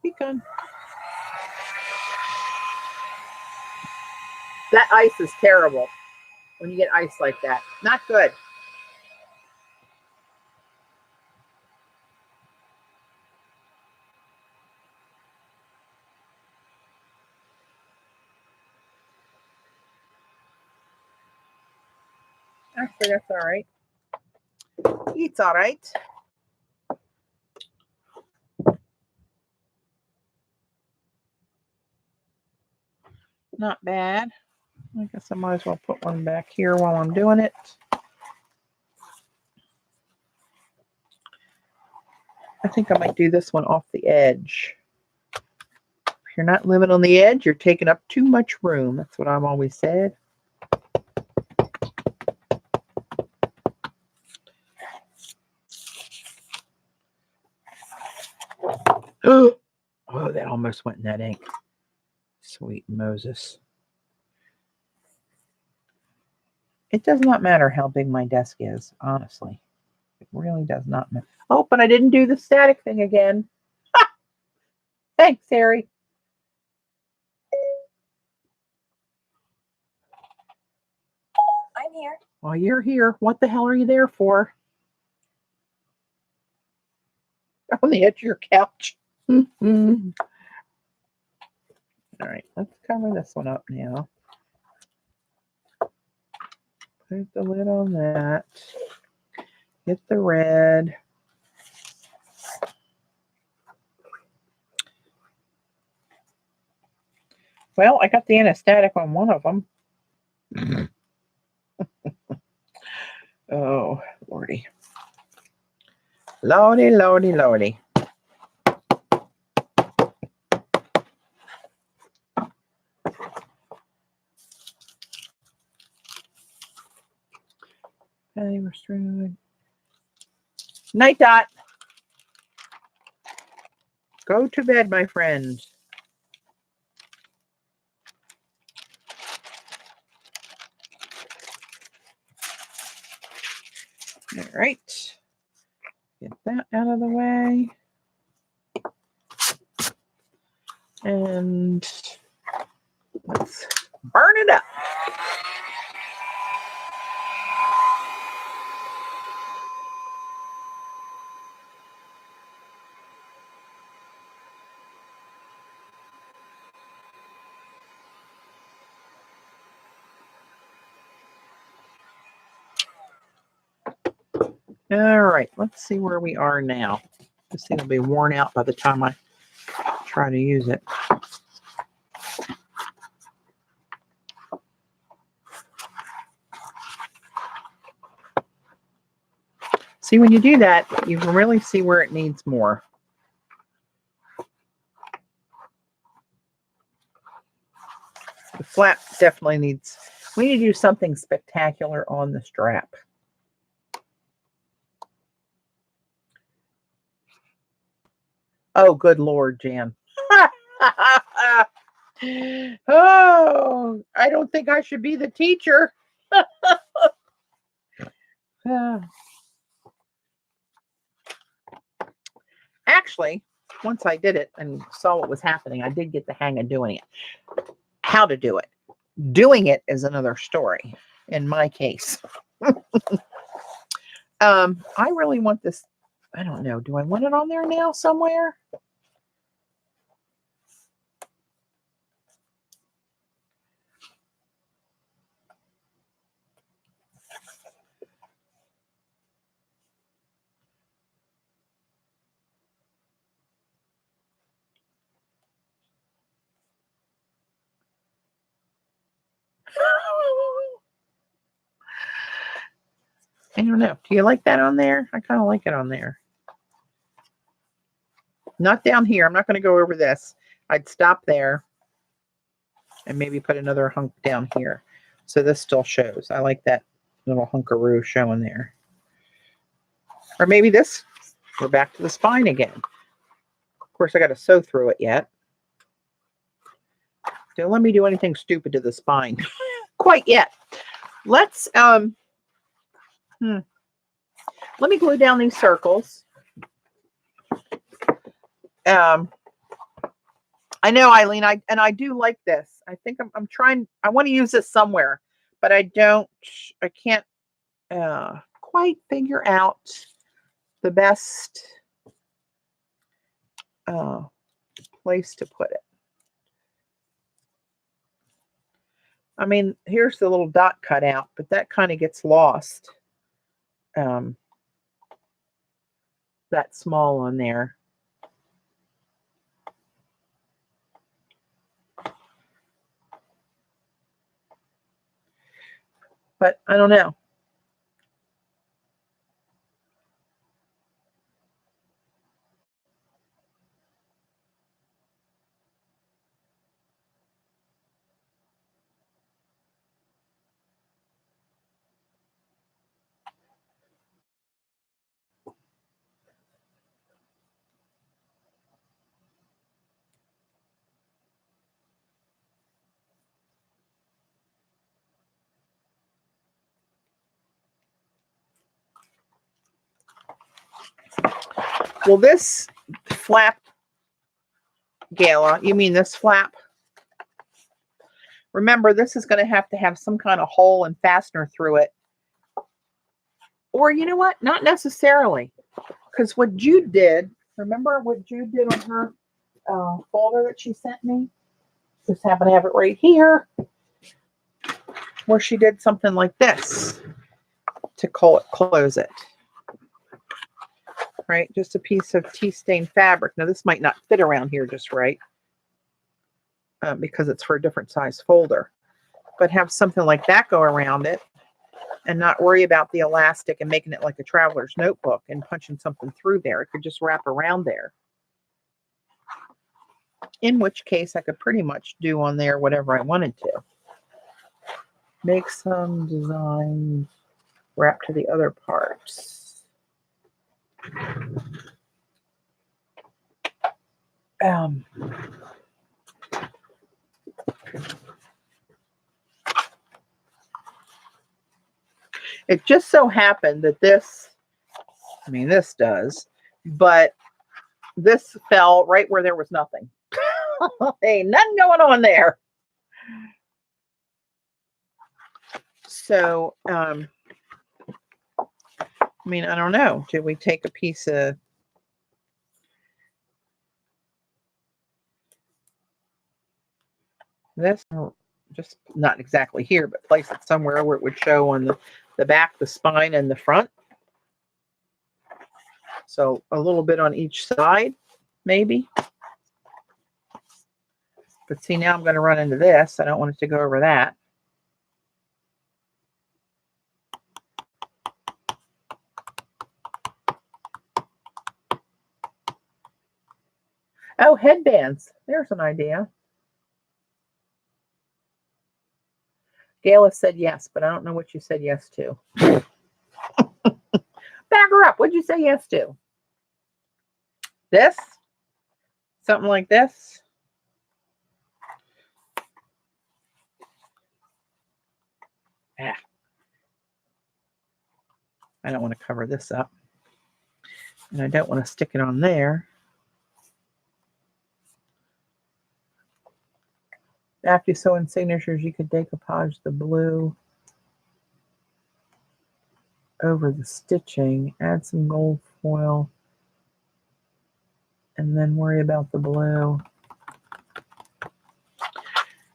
Pecan. That ice is terrible when you get ice like that. Not good. Actually, that's all right. It's all right. Not bad. I guess I might as well put one back here while I'm doing it. I think I might do this one off the edge. If you're not living on the edge, you're taking up too much room. That's what I've always said. Oh, that almost went in that ink. Sweet Moses. It does not matter how big my desk is, honestly. It really does not matter. Oh, but I didn't do the static thing again. Thanks, Harry. I'm here. Well, you're here. What the hell are you there for? On the edge of your couch. All right, let's cover this one up now. Put the lid on that. Get the red. Well, I got the anesthetic on one of them. Oh, lordy. Lordy, lordy, lordy. Okay, we're screwed. Night, Dot. Go to bed, my friend. All right. Get that out of the way. And let's burn it up. All right, let's see where we are now. This thing will be worn out by the time I try to use it. See, when you do that, you can really see where it needs more. The flap definitely needs, we need to do something spectacular on the strap. Oh, good Lord, Jan. Oh, I don't think I should be the teacher. Actually, once I did it and saw what was happening, I did get the hang of doing it. How to do it. Doing it is another story in my case. I really want this. I don't know. Do I want it on there now somewhere? I don't know. Do you like that on there? I kind of like it on there. Not down here. I'm not going to go over this. I'd stop there and maybe put another hunk down here. So this still shows. I like that little hunkaroo showing there. Or maybe this. We're back to the spine again. Of course, I got to sew through it yet. Don't let me do anything stupid to the spine quite yet. Let's let me glue down these circles. I know, Eileen, I do like this. I think I'm trying, I want to use this somewhere, but I can't quite figure out the best place to put it. I mean, here's the little dot cut out, but that kind of gets lost. That small on there. But I don't know. Well, this flap, Gala, you mean this flap? Remember, this is going to have some kind of hole and fastener through it. Or you know what? Not necessarily. Because what Jude did, remember what Jude did on her folder that she sent me? Just happen to have it right here. Where she did something like this to close it. Right? Just a piece of tea stained fabric. Now, this might not fit around here just right. Because it's for a different size folder. But have something like that go around it. And not worry about the elastic and making it like a traveler's notebook and punching something through there. It could just wrap around there. In which case, I could pretty much do on there whatever I wanted to. Make some designs, wrap to the other parts. It just so happened that this, I mean, this does, but this fell right where there was nothing. Ain't nothing going on there. So, I mean, I don't know. Did we take a piece of this? Just not exactly here, but place it somewhere where it would show on the back, the spine, and the front. So a little bit on each side, maybe. But see, now I'm going to run into this. I don't want it to go over that. Oh, headbands. There's an idea. Gayla said yes, but I don't know what you said yes to. Back her up. What'd you say yes to? This? Something like this? Ah. I don't want to cover this up. And I don't want to stick it on there. After you sew in signatures, you could decoupage the blue over the stitching, add some gold foil, and then worry about the blue. All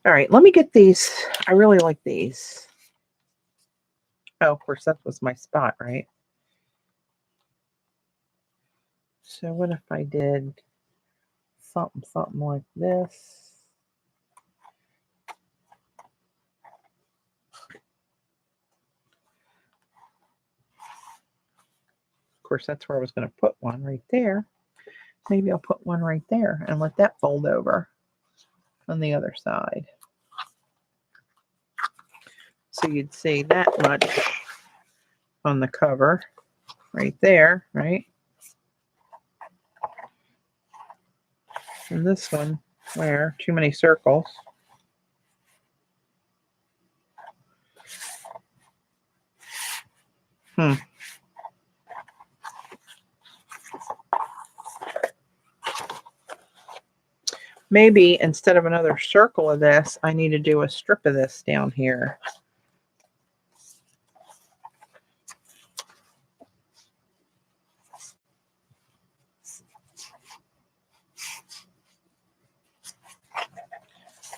right, let me get these. I really like these. Oh, of course, that was my spot, right? So what if I did something like this? Of course, that's where I was going to put one right there. Maybe I'll put one right there and let that fold over on the other side. So you'd see that much on the cover right there, right? And this one, where too many circles. Maybe instead of another circle of this, I need to do a strip of this down here.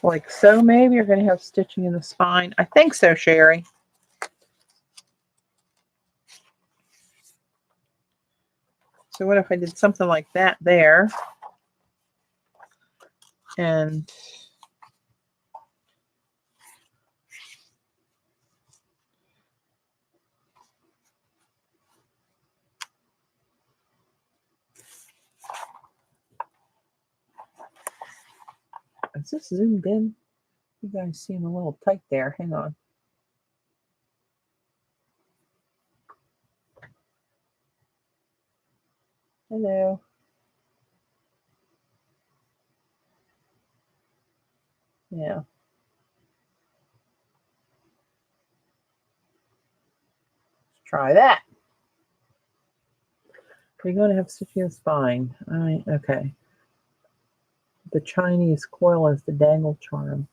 Like so, maybe you're going to have stitching in the spine. I think so, Sherry. So what if I did something like that there? And is this zoomed in? You guys seem a little tight there. Hang on. Hello. Yeah. Let's try that. You're going to have stitching in the spine. All right. Okay. The Chinese coil is the dangle charm.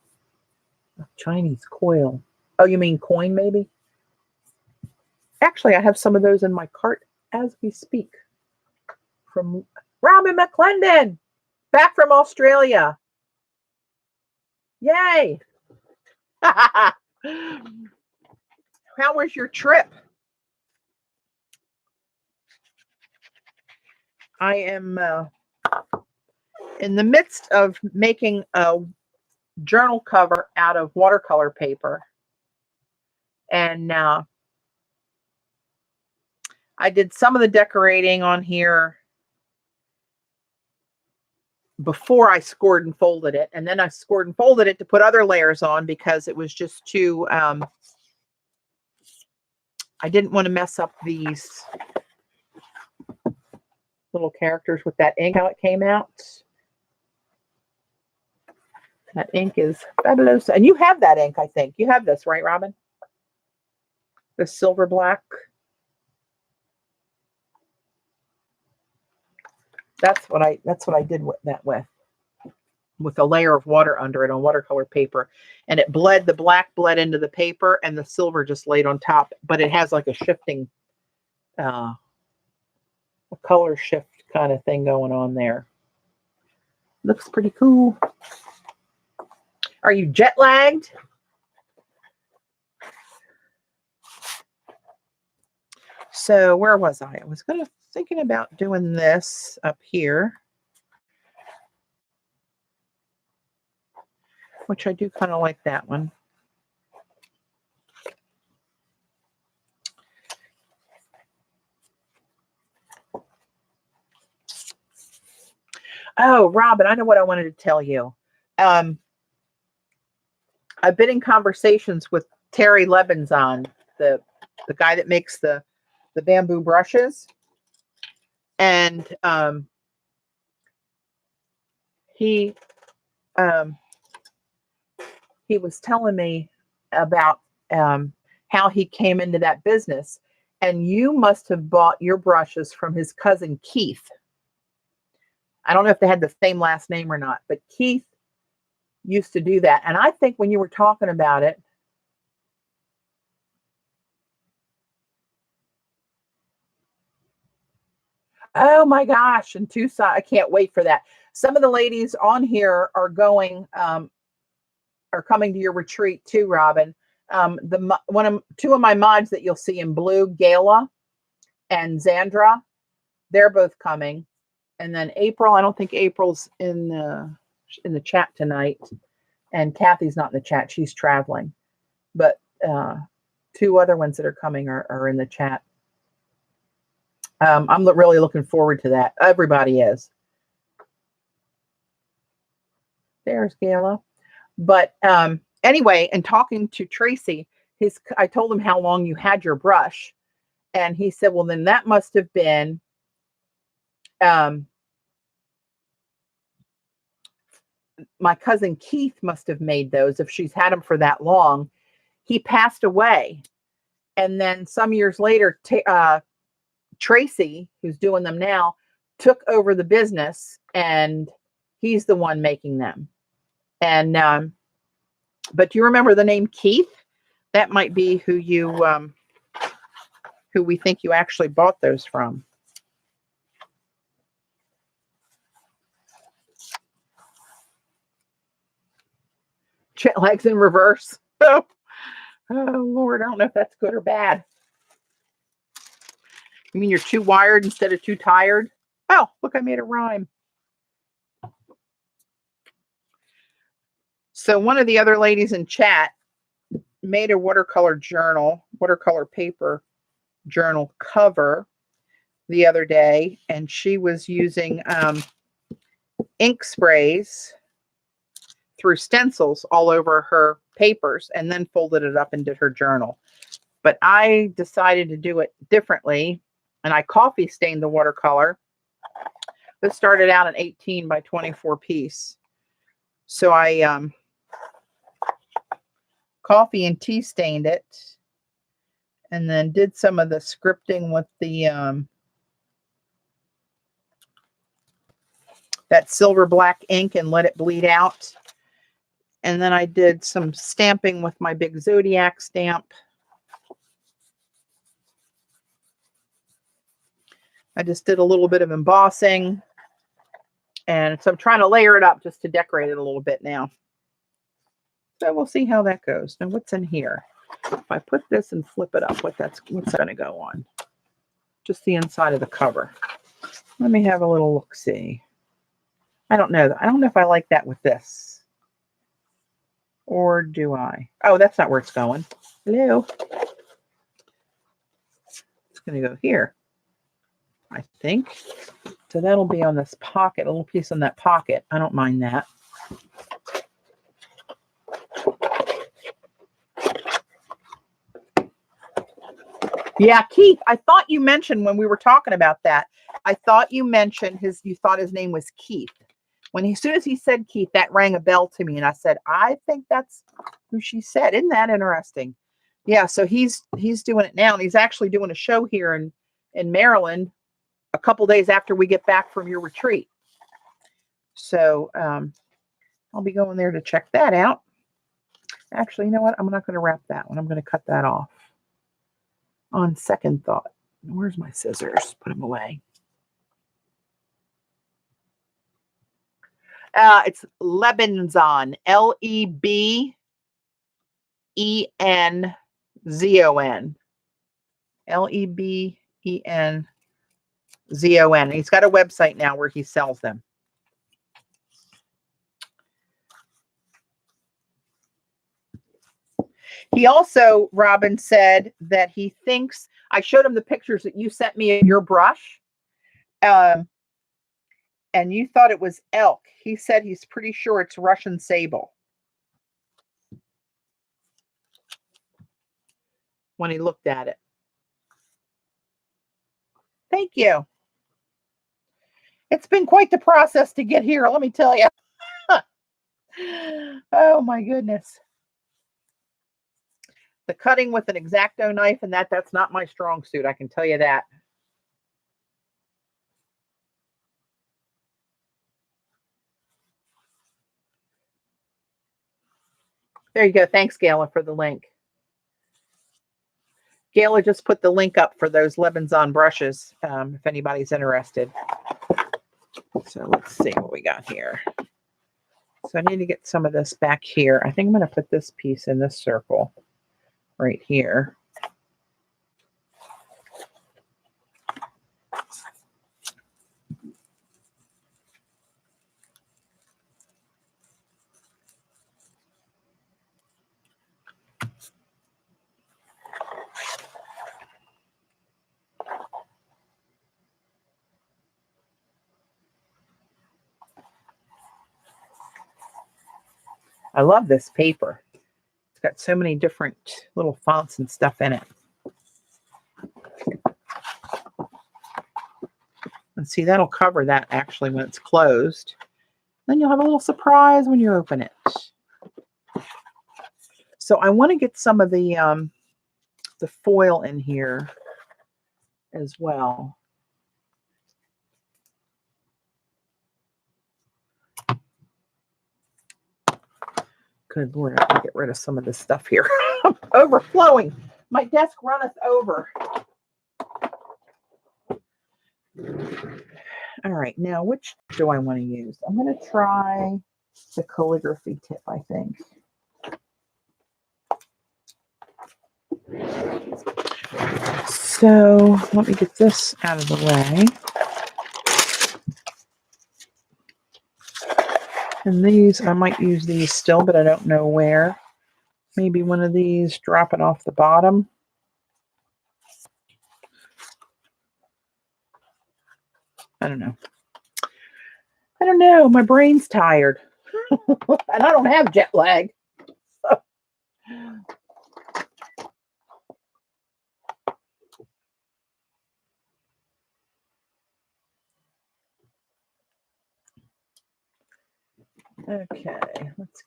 Chinese coil. Oh, you mean coin, maybe? Actually, I have some of those in my cart as we speak. From Robin McClendon, back from Australia. Yay! How was your trip? I am in the midst of making a journal cover out of watercolor paper. And I did some of the decorating on here before I scored and folded it. And then I scored and folded it to put other layers on because it was just too, I didn't want to mess up these little characters with that ink, how it came out. That ink is fabulous. And you have that ink, I think. You have this, right, Robin? The silver black. That's what I did with that with a layer of water under it on watercolor paper. And it bled, the black bled into the paper and the silver just laid on top. But it has like a shifting, a color shift kind of thing going on there. Looks pretty cool. Are you jet lagged? So where was I? I was thinking about doing this up here, which I do kind of like that one. Oh, Robin, I know what I wanted to tell you. I've been in conversations with Terry Lebenzon, the guy that makes the bamboo brushes. And he was telling me about how he came into that business. And you must have bought your brushes from his cousin Keith. I don't know if they had the same last name or not, but Keith used to do that. And I think when you were talking about it, oh my gosh, in Tucson, I can't wait for that. Some of the ladies on here are going, are coming to your retreat too, Robin. Two of my mods that you'll see in blue, Gayla and Zandra, they're both coming. And then April, I don't think April's in the chat tonight, and Kathy's not in the chat. She's traveling, but two other ones that are coming are in the chat. I'm really looking forward to that. Everybody is. There's Gayla. But anyway, and talking to Tracy, I told him how long you had your brush, and he said, well, then that must have been my cousin Keith must have made those if she's had them for that long. He passed away. And then some years later, Tracy, who's doing them now, took over the business, and he's the one making them. And but do you remember the name Keith? That might be who we think you actually bought those from. Jet lags in reverse. Oh, Lord, I don't know if that's good or bad. You mean you're too wired instead of too tired? Oh, look, I made a rhyme. So one of the other ladies in chat made a watercolor paper journal cover the other day, and she was using ink sprays through stencils all over her papers and then folded it up and did her journal. But I decided to do it differently, and I coffee stained the watercolor. This started out an 18 by 24 piece. So I coffee and tea stained it, and then did some of the scripting with the that silver black ink and let it bleed out. And then I did some stamping with my big Zodiac stamp. I just did a little bit of embossing. And so I'm trying to layer it up just to decorate it a little bit now. So we'll see how that goes. Now what's in here? If I put this and flip it up, what's going to go on? Just the inside of the cover. Let me have a little look-see. I don't know. I don't know if I like that with this. Or do I? Oh, that's not where it's going. Hello. It's going to go here, I think. So that'll be on this pocket, a little piece on that pocket. I don't mind that. Yeah, Keith, I thought you mentioned when we were talking about that, I thought you mentioned you thought his name was Keith. As soon as he said Keith, that rang a bell to me. And I said, I think that's who she said. Isn't that interesting? Yeah, so he's doing it now. And he's actually doing a show here in Maryland a couple days after we get back from your retreat. So I'll be going there to check that out. Actually, you know what? I'm not going to wrap that one. I'm going to cut that off. On second thought. Where's my scissors? Put them away. It's Lebenzon. Lebenzon. Lebenzon. He's got a website now where he sells them. He also, Robin, said that he thinks, I showed him the pictures that you sent me of your brush, and you thought it was elk. He said he's pretty sure it's Russian sable when he looked at it. Thank you. It's been quite the process to get here, let me tell you. Oh, my goodness. The cutting with an X-Acto knife and that's not my strong suit, I can tell you that. There you go. Thanks, Gayla, for the link. Gayla just put the link up for those Lebenzon brushes, if anybody's interested. So let's see what we got here. So I need to get some of this back here. I think I'm going to put this piece in this circle right here. I love this paper. It's got so many different little fonts and stuff in it. And see, that'll cover that actually when it's closed. Then you'll have a little surprise when you open it. So I want to get some of the foil in here as well. Good Lord, I can get rid of some of this stuff here. I'm overflowing. My desk runneth over. All right, now which do I want to use? I'm going to try the calligraphy tip, I think. So let me get this out of the way. And these, I might use these still, but I don't know where. Maybe one of these, drop it off the bottom. I don't know. I don't know. My brain's tired. And I don't have jet lag. So. Okay, let's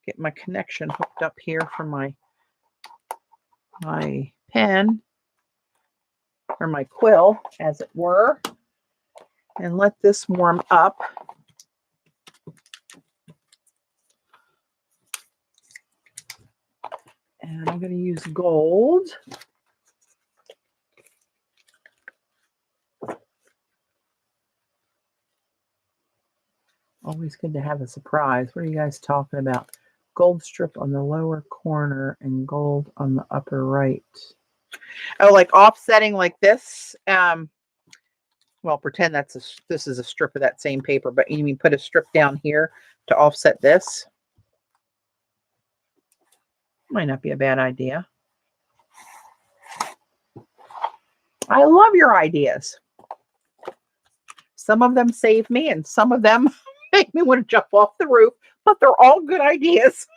get my connection hooked up here for my pen, or my quill, as it were, and let this warm up. And I'm going to use gold. Always good to have a surprise. What are you guys talking about? Gold strip on the lower corner and gold on the upper right. Oh, like offsetting like this? Well, pretend this is a strip of that same paper, but you mean put a strip down here to offset this? Might not be a bad idea. I love your ideas. Some of them save me and some of them make me want to jump off the roof, but they're all good ideas.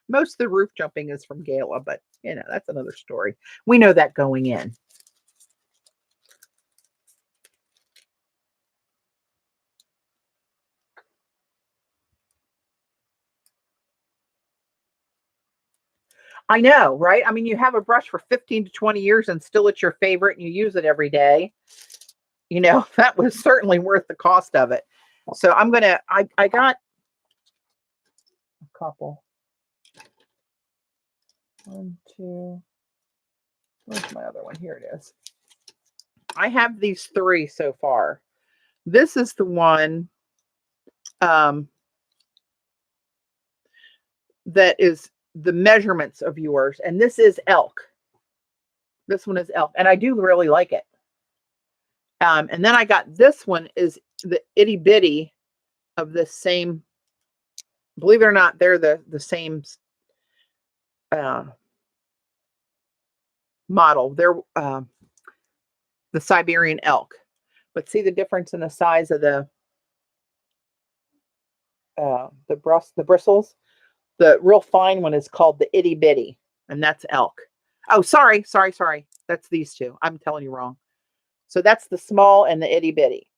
Most of the roof jumping is from Gala, but you know, that's another story. We know that going in. I know, right? I mean, you have a brush for 15 to 20 years and still it's your favorite and you use it every day. You know, that was certainly worth the cost of it. So I'm going to, I got a couple. One, two, where's my other one? Here it is. I have these three so far. This is the one that is the measurements of yours. And this is elk. This one is elk. And I do really like it. And then I got this one is the itty bitty of the same. Believe it or not, they're the same model. They're the Siberian elk. But see the difference in the size of the bristles? The real fine one is called the itty bitty, and that's elk. Oh, sorry. That's these two. I'm telling you wrong. So that's the small and the itty bitty.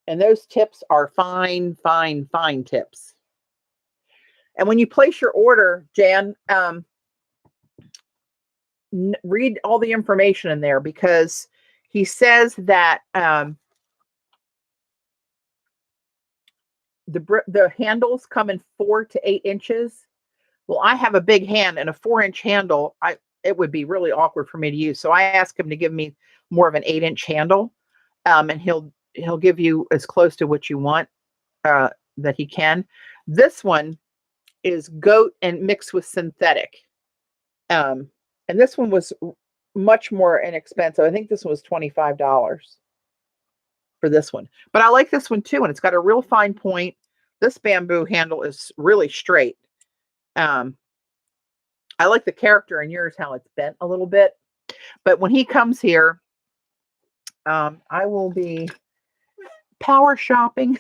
And those tips are fine tips. And when you place your order, Jan, read all the information in there because he says that the handles come in 4 to 8 inches. Well, I have a big hand and a 4-inch handle. It would be really awkward for me to use. So I asked him to give me more of an 8-inch handle, and he'll give you as close to what you want that he can. This one is goat and mixed with synthetic, and this one was much more inexpensive. I think this one was $25 for this one, but I like this one too, and it's got a real fine point. This bamboo handle is really straight. I like the character in yours, how it's bent a little bit. But when he comes here, I will be power shopping,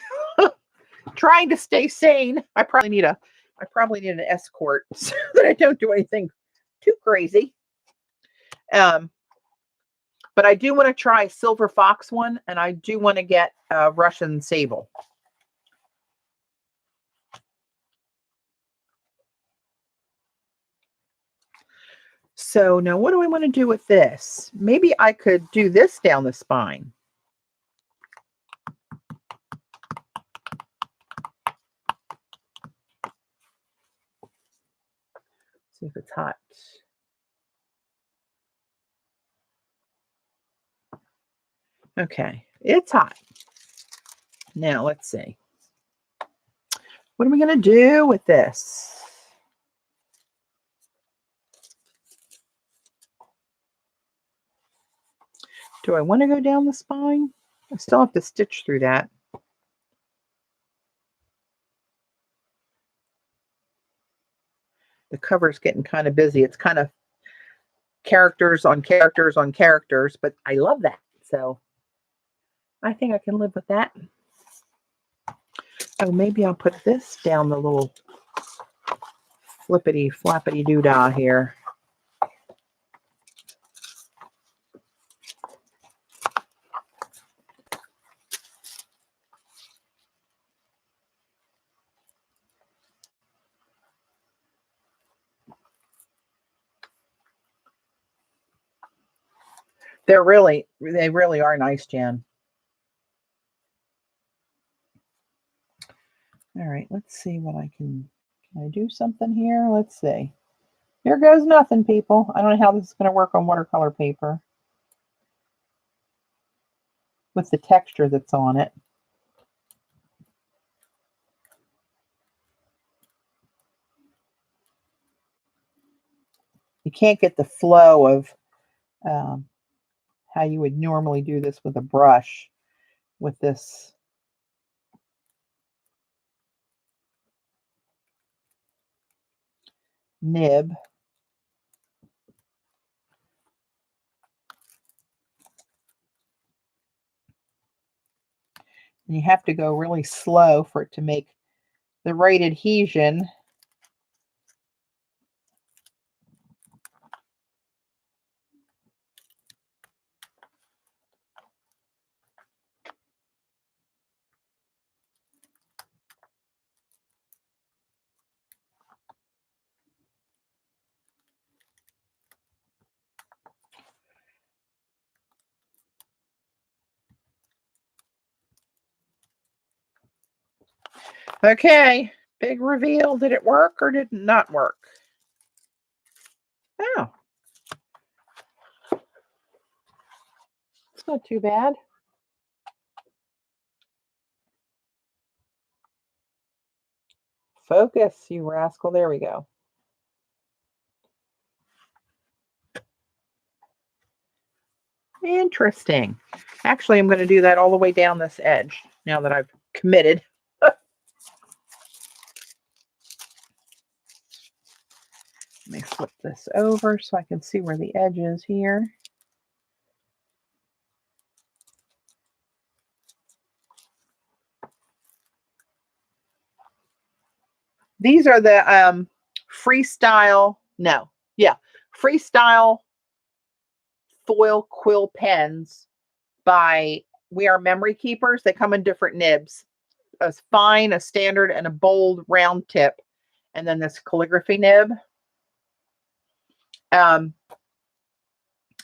trying to stay sane. I probably need an escort so that I don't do anything too crazy. But I do want to try Silver Fox one, and I do want to get Russian Sable. So now what do I want to do with this? Maybe I could do this down the spine. See if it's hot. Okay, it's hot. Now let's see. What are we going to do with this? Do I want to go down the spine? I still have to stitch through that. The cover's getting kind of busy. It's kind of characters on characters on characters, but I love that. So I think I can live with that. Oh, maybe I'll put this down the little flippity flappity doodah here. They really are nice, Jan. All right, let's see what can I do something here? Let's see. Here goes nothing, people. I don't know how this is going to work on watercolor paper with the texture that's on it. You can't get the flow of how you would normally do this with a brush with this. Nib. And you have to go really slow for it to make the right adhesion. Okay, big reveal. Did it work or did it not work? Oh, it's not too bad. Focus, you rascal. There we go. Interesting. Actually, I'm going to do that all the way down this edge now that I've committed. Let me flip this over so I can see where the edge is here. These are the freestyle foil quill pens by We Are Memory Keepers. They come in different nibs, a fine, a standard, and a bold round tip, and then this calligraphy nib. And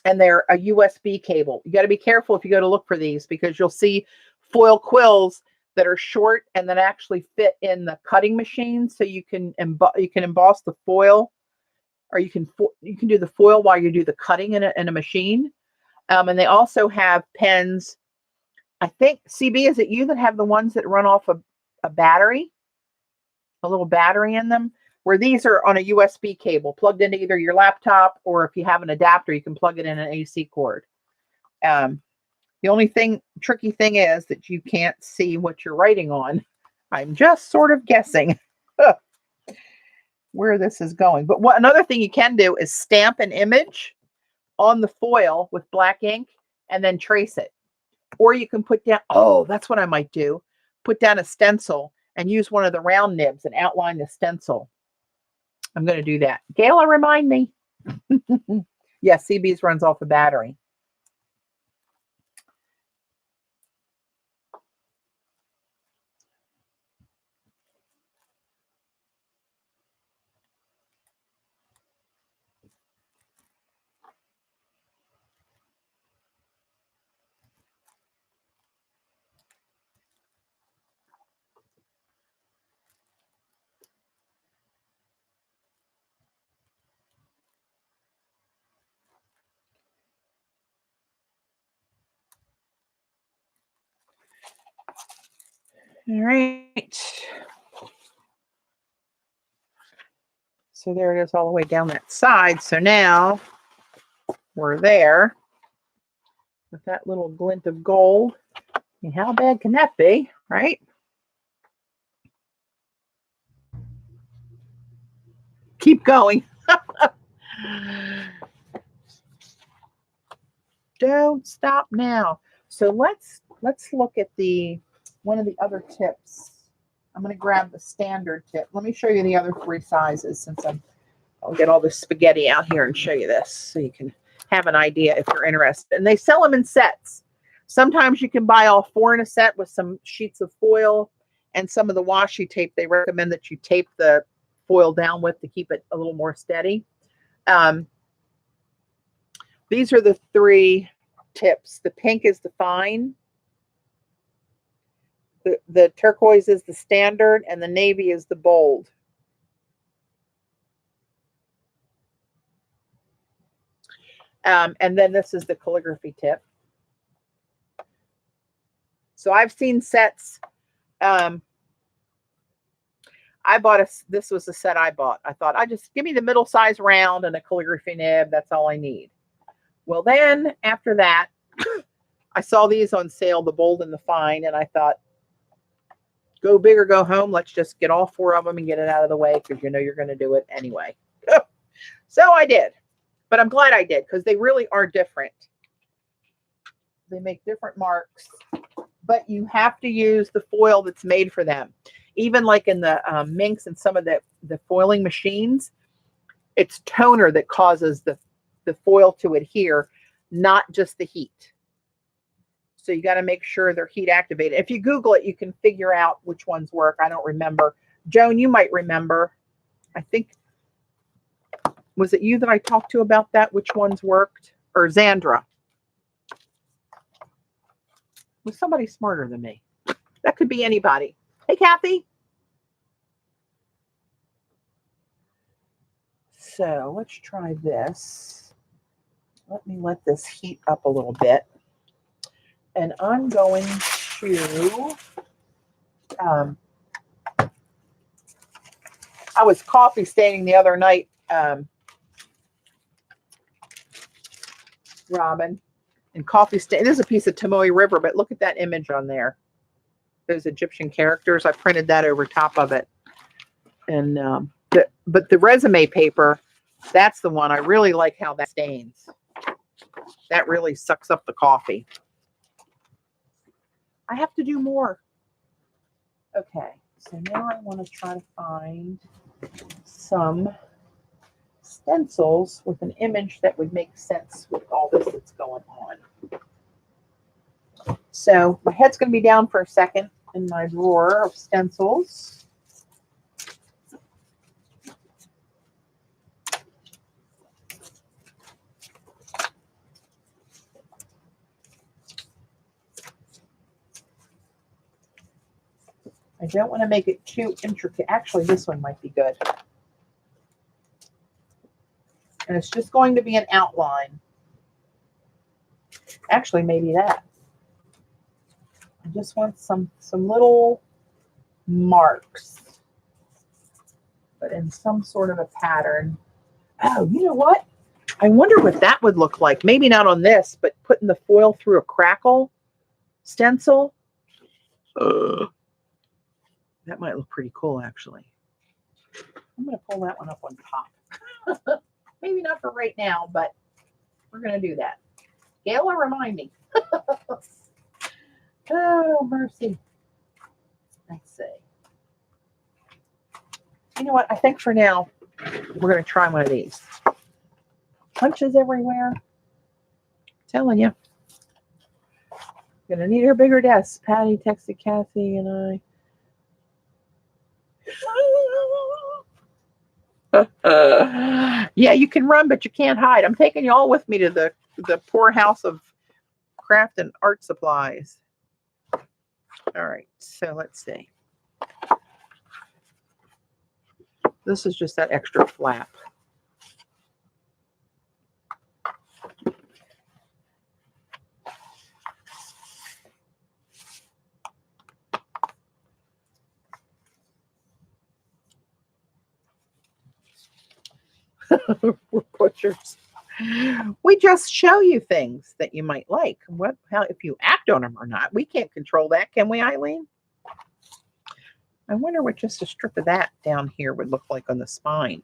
they're a USB cable. You got to be careful if you go to look for these because you'll see foil quills that are short and that actually fit in the cutting machine, so you can emboss the foil, or you can do the foil while you do the cutting in a machine. And they also have pens. I think, CB, is it you that have the ones that run off a battery, a little battery in them? Where these are on a USB cable plugged into either your laptop, or if you have an adapter, you can plug it in an AC cord. The only tricky thing is that you can't see what you're writing on. I'm just sort of guessing where this is going. But another thing you can do is stamp an image on the foil with black ink and then trace it. Or you can put down, that's what I might do, put down a stencil and use one of the round nibs and outline the stencil. I'm going to do that. Gayla, remind me. Yeah, CB's runs off a battery. All right. So there it is all the way down that side. So now we're there with that little glint of gold. And how bad can that be, right? Keep going. Don't stop now. So let's look at one of the other tips. I'm going to grab the standard tip. Let me show you the other three sizes since I'll get all this spaghetti out here and show you this so you can have an idea if you're interested. And they sell them in sets. Sometimes you can buy all 4 in a set with some sheets of foil and some of the washi tape. They recommend that you tape the foil down with to keep it a little more steady. These are the 3 tips. The pink is the fine. The turquoise is the standard, and the navy is the bold. And then this is the calligraphy tip. So I've seen sets. I bought this was the set I bought. I thought, just give me the middle size round and a calligraphy nib. That's all I need. Well, then after that, I saw these on sale, the bold and the fine, and I thought, go big or go home. Let's just get all 4 of them and get it out of the way because you know you're going to do it anyway. So I did. But I'm glad I did because they really are different. They make different marks, but you have to use the foil that's made for them. Even like in the minks and some of the foiling machines, it's toner that causes the foil to adhere, not just the heat. So you got to make sure they're heat activated. If you Google it, you can figure out which ones work. I don't remember. Joan, you might remember. I think, was it you that I talked to about that? Which ones worked? Or Zandra? Was somebody smarter than me? That could be anybody. Hey, Kathy. So let's try this. Let me let this heat up a little bit. And I'm going to, I was coffee staining the other night, Robin, and coffee stain. This is a piece of Tomoe River, but look at that image on there. Those Egyptian characters. I printed that over top of it. And but the resume paper, that's the one. I really like how that stains. That really sucks up the coffee. I have to do more. Okay, so now I want to try to find some stencils with an image that would make sense with all this that's going on. So my head's going to be down for a second in my drawer of stencils. I don't want to make it too intricate. Actually, this one might be good. And it's just going to be an outline. Actually, maybe that. I just want some little marks, but in some sort of a pattern. Oh, you know what? I wonder what that would look like. Maybe not on this, but putting the foil through a crackle stencil. That might look pretty cool, actually. I'm going to pull that one up on top. Maybe not for right now, but we're going to do that. Gayla, remind me. Oh, mercy. Let's see. You know what? I think for now, we're going to try one of these. Punches everywhere. I'm telling you. Going to need her bigger desk. Patty texted Kathy and I. Yeah, you can run, but you can't hide. I'm taking you all with me to the poorhouse of craft and art supplies. All right, so let's see. This is just that extra flap. We're butchers. We just show you things that you might like. How if you act on them or not? We can't control that, can we, Eileen? I wonder what just a strip of that down here would look like on the spine.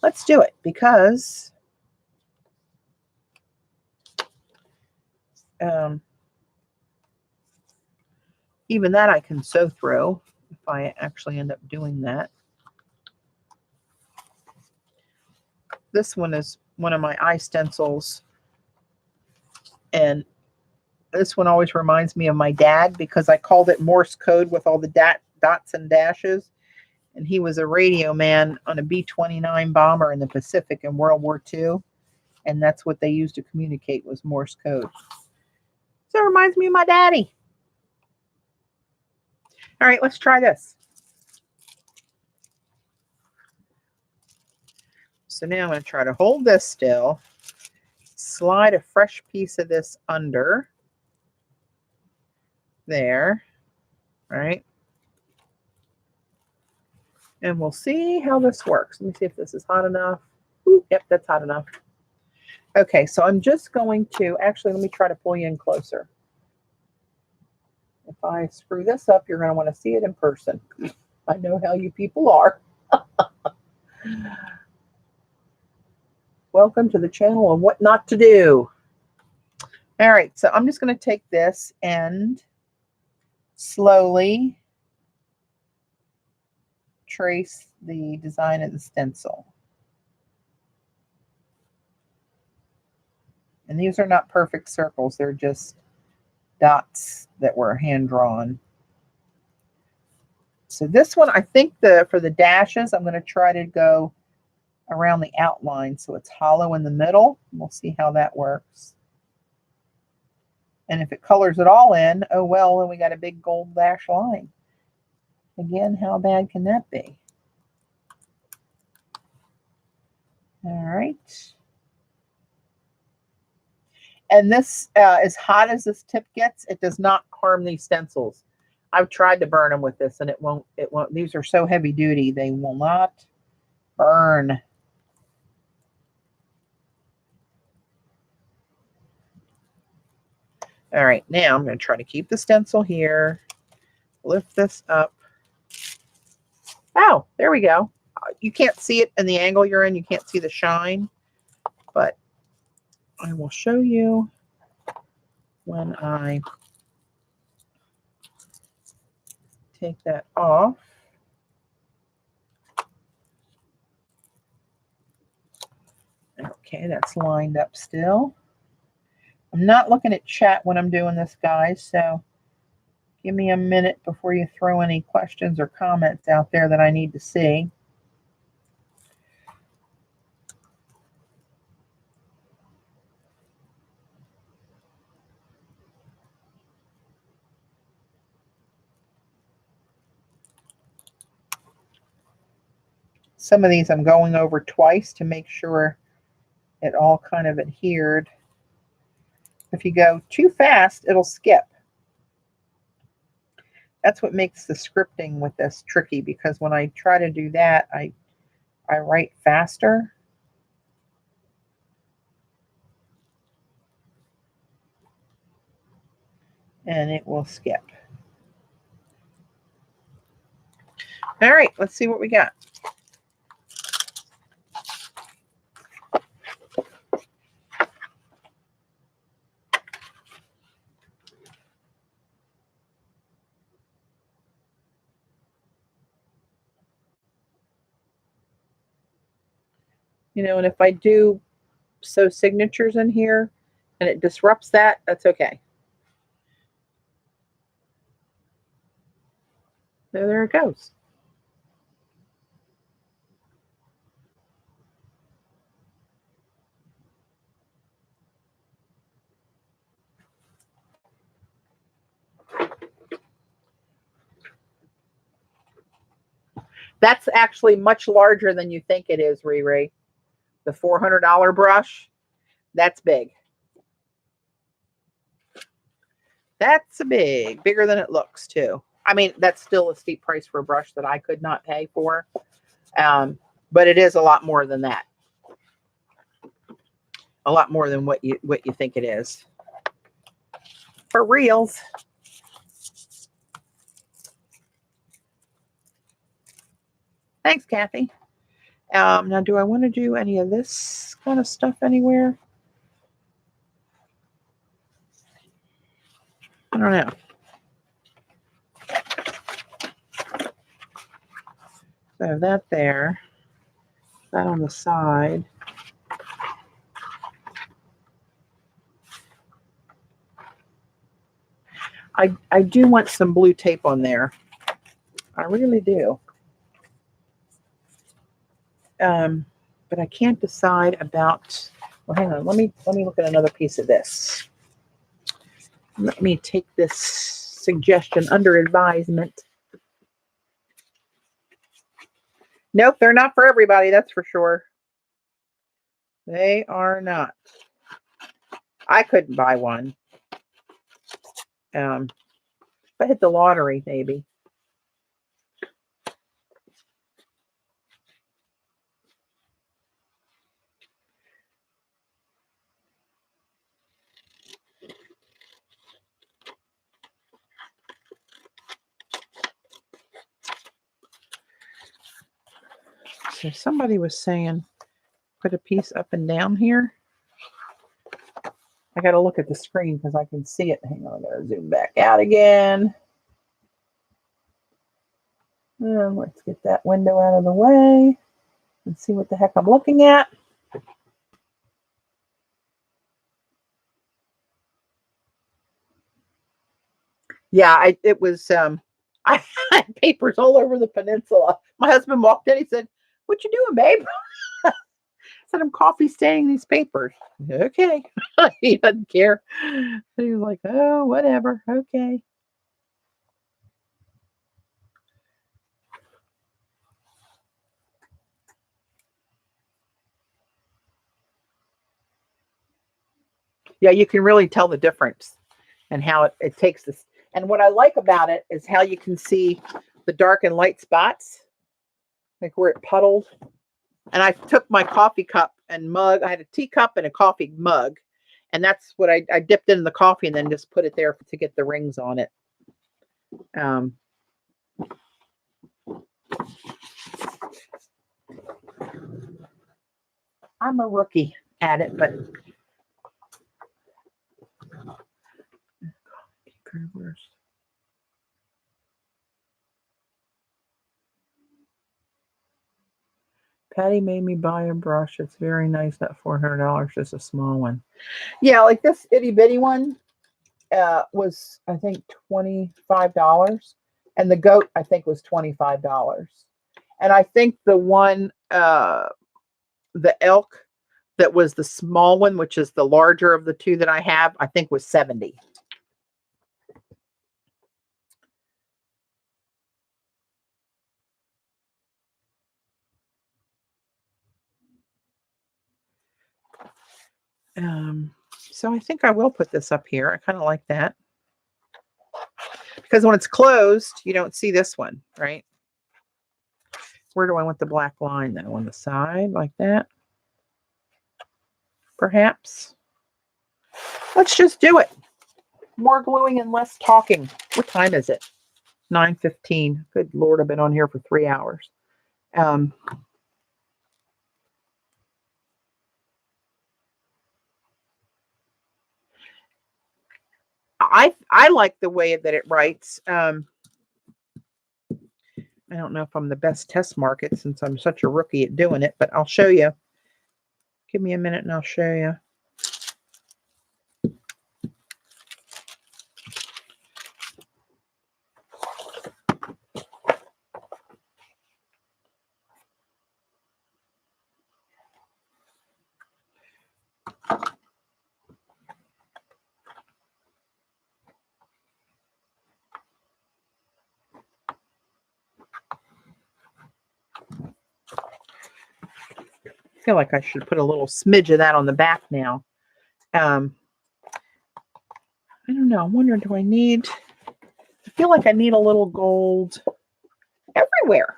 Let's do it because even that I can sew through if I actually end up doing that. This one is one of my eye stencils, and this one always reminds me of my dad because I called it Morse code with all the dots and dashes, and he was a radio man on a B-29 bomber in the Pacific in World War II, and that's what they used to communicate was Morse code. So it reminds me of my daddy. All right, let's try this. So now I'm going to try to hold this still, slide a fresh piece of this under there, right? And we'll see how this works. Let me see if this is hot enough. Ooh, yep, that's hot enough. Okay, so I'm just going to, actually, let me try to pull you in closer. If I screw this up, you're going to want to see it in person. I know how you people are. Welcome to the channel of what not to do. All right, so I'm just going to take this and slowly trace the design of the stencil. And these are not perfect circles. They're just dots that were hand drawn. So this one, I think for the dashes, I'm going to try to go around the outline so it's hollow in the middle. We'll see how that works. And if it colors it all in, oh well, then we got a big gold dash line. Again, how bad can that be? right. And this, as hot as this tip gets, it does not harm these stencils. I've tried to burn them with this, and it won't. These are so heavy duty, they will not burn. All right, now I'm going to try to keep the stencil here. Lift this up. Oh, there we go. You can't see it in the angle you're in. You can't see the shine, but I will show you when I take that off. Okay, that's lined up still. I'm not looking at chat when I'm doing this, guys, so give me a minute before you throw any questions or comments out there that I need to see. Some of these I'm going over twice to make sure it all kind of adhered. If you go too fast, it'll skip. That's what makes the scripting with this tricky, because when I try to do that, I write faster. And it will skip. All right, let's see what we got. You know, and if I do sew signatures in here and it disrupts that, that's okay. So there it goes. That's actually much larger than you think it is, Riri. The $400 brush, that's big. That's bigger than it looks too. I mean, that's still a steep price for a brush that I could not pay for. But it is a lot more than that. A lot more than what you think it is. For reals. Thanks, Kathy. Now, do I want to do any of this kind of stuff anywhere? I don't know. So that there, that on the side. I do want some blue tape on there. I really do. But I can't decide about, well, hang on, let me look at another piece of this. Let me take this suggestion under advisement. Nope, they're not for everybody, that's for sure. They are not. I couldn't buy one. If I hit the lottery, maybe. So somebody was saying, put a piece up and down here. I got to look at the screen because I can see it. Hang on, I got to zoom back out again. Let's get that window out of the way and see what the heck I'm looking at. Yeah, it was, I had papers all over the peninsula. My husband walked in, he said, "What you doing, babe?" I said, "I'm coffee staining these papers." Okay. He doesn't care. He was like, "Oh, whatever. Okay." Yeah, you can really tell the difference and how it takes this. And what I like about it is how you can see the dark and light spots, like where it puddled. And I took my coffee cup and mug. I had a teacup and a coffee mug. And that's what I dipped in the coffee and then just put it there to get the rings on it. I'm a rookie at it, but Patty made me buy a brush. It's very nice. That $400, just a small one. Yeah, like this itty bitty one was, I think, $25. And the goat, I think, was $25. And I think the one, the elk that was the small one, which is the larger of the two that I have, I think was 70. So I think I will put this up here. I kind of like that. Because when it's closed, you don't see this one, right? Where do I want the black line though? On the side, like that? Perhaps. Let's just do it. More gluing and less talking. What time is it? 9:15. Good Lord, I've been on here for 3 hours. I like the way that it writes. I don't know if I'm the best test market since I'm such a rookie at doing it, but I'll show you. Give me a minute and I'll show you. I feel like I should put a little smidge of that on the back now. I don't know. I'm wondering, do I need... I feel like I need a little gold everywhere.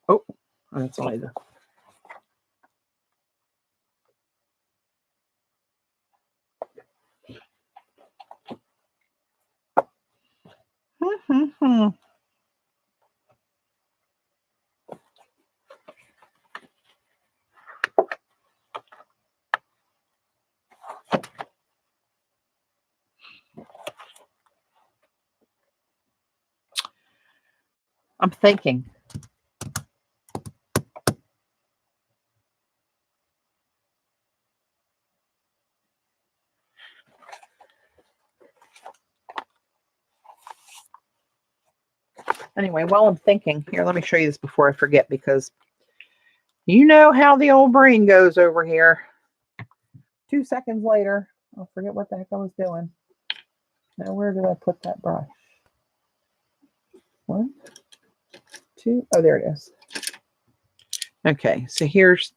Oh, that's only the... I'm thinking. Anyway, while I'm thinking, here, let me show you this before I forget, because you know how the old brain goes over here. 2 seconds later, I'll forget what the heck I was doing. Now, where did I put that brush? 1, 2, oh, there it is. Okay, so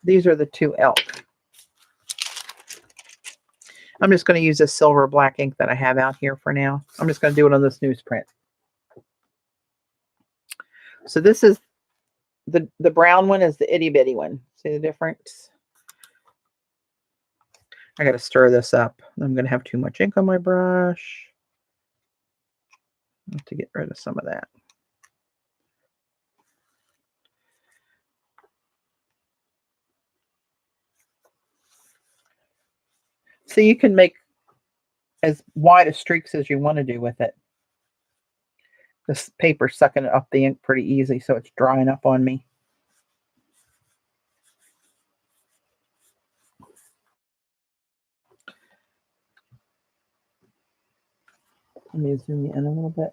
these are the 2 elk. I'm just going to use this silver black ink that I have out here for now. I'm just going to do it on this newsprint. So this is the brown one is the itty bitty one. See the difference? I got to stir this up. I'm going to have too much ink on my brush. I have to get rid of some of that. So you can make as wide a streaks as you want to do with it. This paper's sucking up the ink pretty easy, so it's drying up on me. Let me zoom you in a little bit.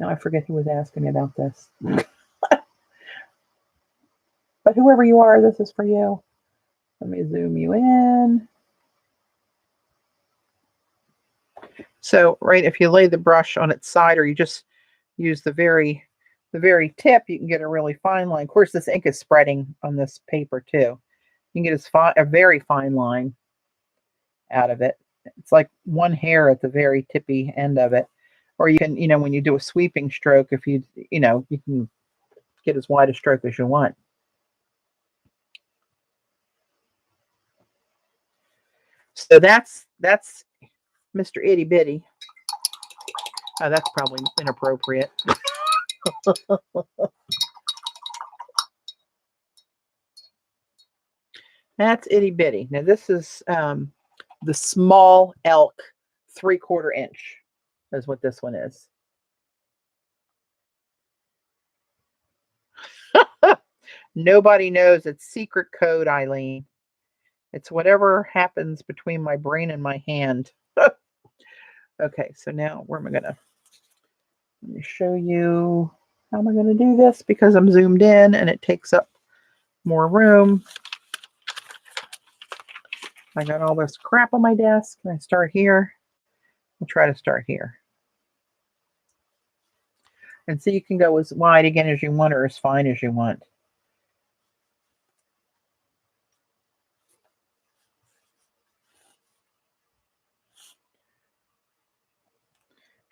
Now I forget who was asking me about this. But whoever you are, this is for you. Let me zoom you in. So, right, if you lay the brush on its side, or you just use the very the very tip, you can get a really fine line. Of course, this ink is spreading on this paper too. You can get a very fine line out of it. It's like one hair at the very tippy end of it. Or you can, when you do a sweeping stroke, if you can get as wide a stroke as you want. So that's Mr. Itty Bitty. Oh, that's probably inappropriate. That's Itty Bitty. Now this is the small elk 3/4 inch is what this one is. Nobody knows. It's secret code, Eileen. It's whatever happens between my brain and my hand. Okay, so now where am I gonna? Let me show you how am I gonna do this because I'm zoomed in and it takes up more room. I got all this crap on my desk. Can I start here? I'll try to start here. And so you can go as wide again as you want or as fine as you want.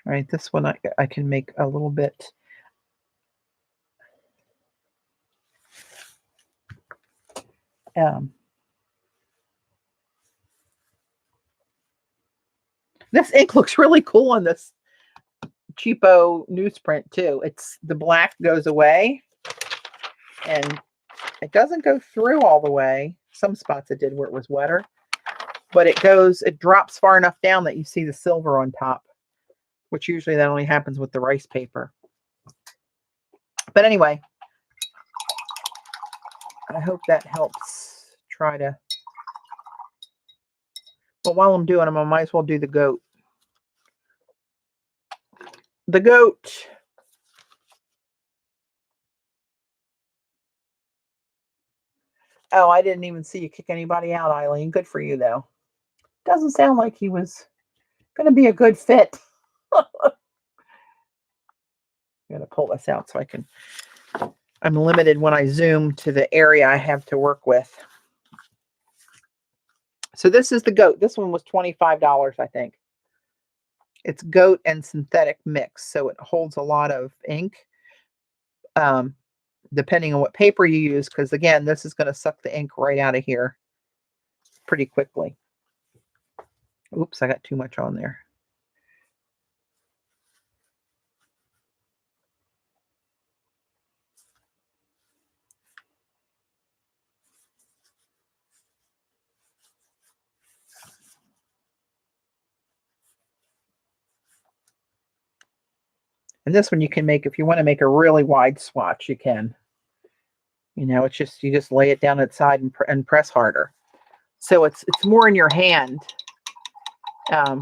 All right, this one I can make a little bit. This ink looks really cool on this cheapo newsprint too. It's the black goes away and it doesn't go through all the way. Some spots it did where it was wetter, but it drops far enough down that you see the silver on top, which usually that only happens with the rice paper. But anyway, I hope that helps try to, but while I'm doing them, I might as well do the goat. The goat. Oh, I didn't even see you kick anybody out, Eileen. Good for you, though. Doesn't sound like he was going to be a good fit. I'm going to pull this out so I can. I'm limited when I zoom to the area I have to work with. So this is the goat. This one was $25, I think. It's goat and synthetic mix, so it holds a lot of ink. Depending on what paper you use, because again, this is going to suck the ink right out of here pretty quickly. Oops, I got too much on there. And this one you can make, if you want to make a really wide swatch, you can. It's just, you just lay it down its side and press harder. So it's more in your hand. I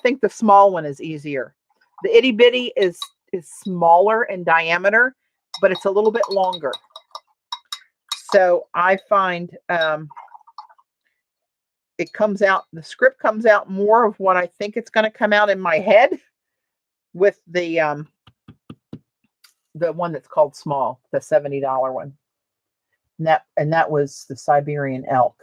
think the small one is easier. The Itty Bitty is smaller in diameter, but it's a little bit longer. So I find it comes out, the script comes out more of what I think it's going to come out in my head with the one that's called small, the $70 one. And that was the Siberian elk.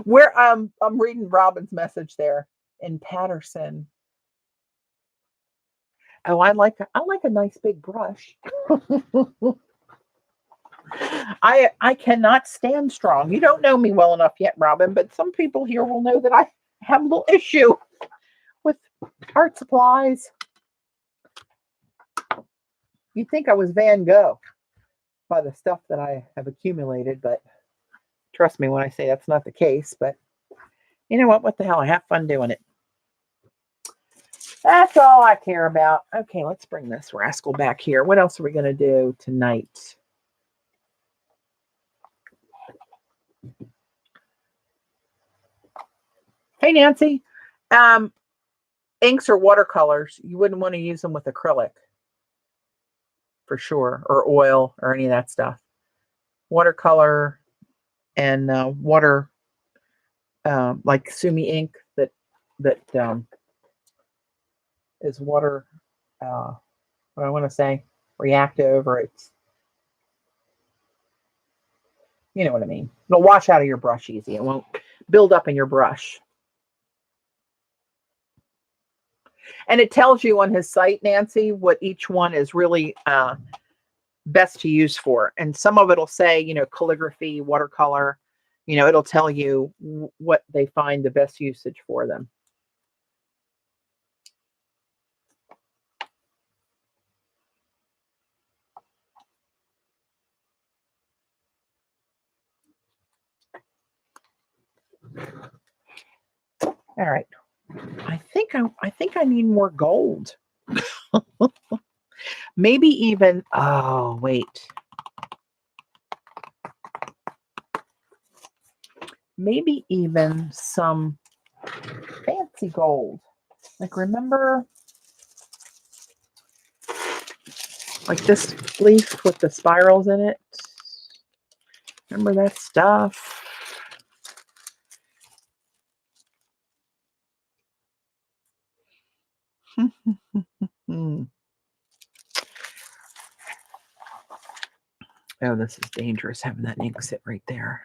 Where I'm reading Robin's message there in Patterson. Oh, I like a nice big brush. I cannot stand strong. You don't know me well enough yet, Robin, but some people here will know that I have a little issue with art supplies. You'd think I was Van Gogh by the stuff that I have accumulated, but trust me when I say that's not the case. But you know what? What the hell? I have fun doing it. That's all I care about. Okay, let's bring this rascal back here. What else are we going to do tonight? Hey, Nancy. inks or watercolors, you wouldn't want to use them with acrylic for sure, or oil or any of that stuff. Watercolor and water, like Sumi ink that is water. What I want to say, reactive, or it's, you know what I mean. It'll wash out of your brush easy. It won't build up in your brush. And it tells you on his site, Nancy, what each one is really best to use for. And some of it'll say, you know, calligraphy, watercolor, you know, it'll tell you what they find the best usage for them. All right. I think I need more gold. Maybe even, oh, wait. Maybe even some fancy gold. Like, remember, like this leaf with the spirals in it? Remember that stuff? Oh, this is dangerous, having that ink sit right there.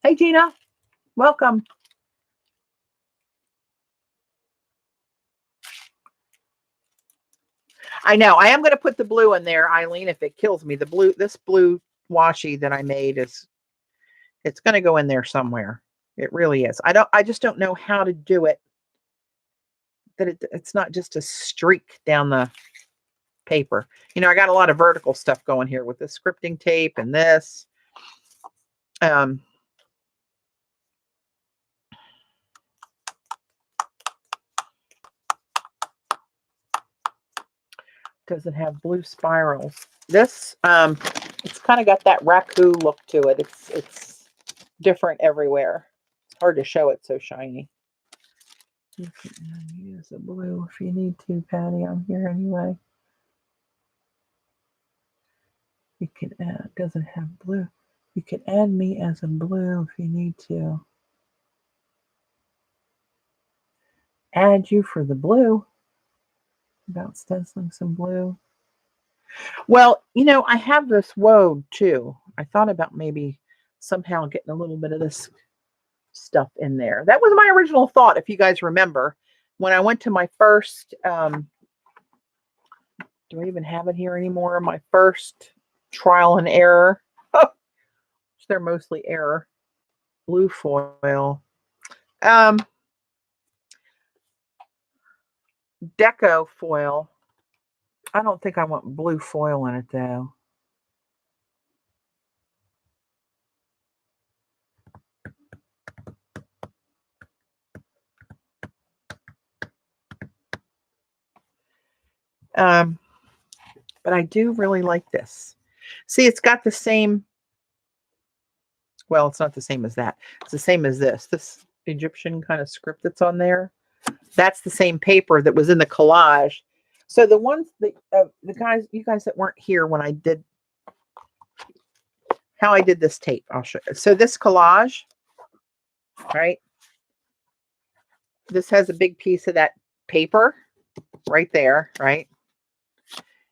Hey, Gina. Welcome. I know. I am going to put the blue in there, Eileen, if it kills me. The blue, this blue washi that I made it's going to go in there somewhere. It really is. I just don't know how to do it. That it's not just a streak down the paper. You know, I got a lot of vertical stuff going here with the scripting tape and this. Doesn't have blue spirals. This it's kind of got that raku look to it. It's different everywhere. It's hard to show it so shiny. You can use a blue if you need to, Patty. I'm here anyway. You can add, doesn't have blue. You can add me as a blue if you need to. Add you for the blue. About stenciling some blue. Well, you know, I have this woad too. I thought about maybe somehow getting a little bit of this stuff in there. That was my original thought, if you guys remember. When I went to my first, do I even have it here anymore? My first trial and error. They're mostly error. Blue foil. Deco foil. I don't think I want blue foil in it though. But I do really like this. See, it's got the same, well, it's not the same as that. It's the same as this Egyptian kind of script that's on there. That's the same paper that was in the collage. So the ones that, you guys that weren't here when I did, how I did this tape, I'll show you. So this collage, right? This has a big piece of that paper right there, right?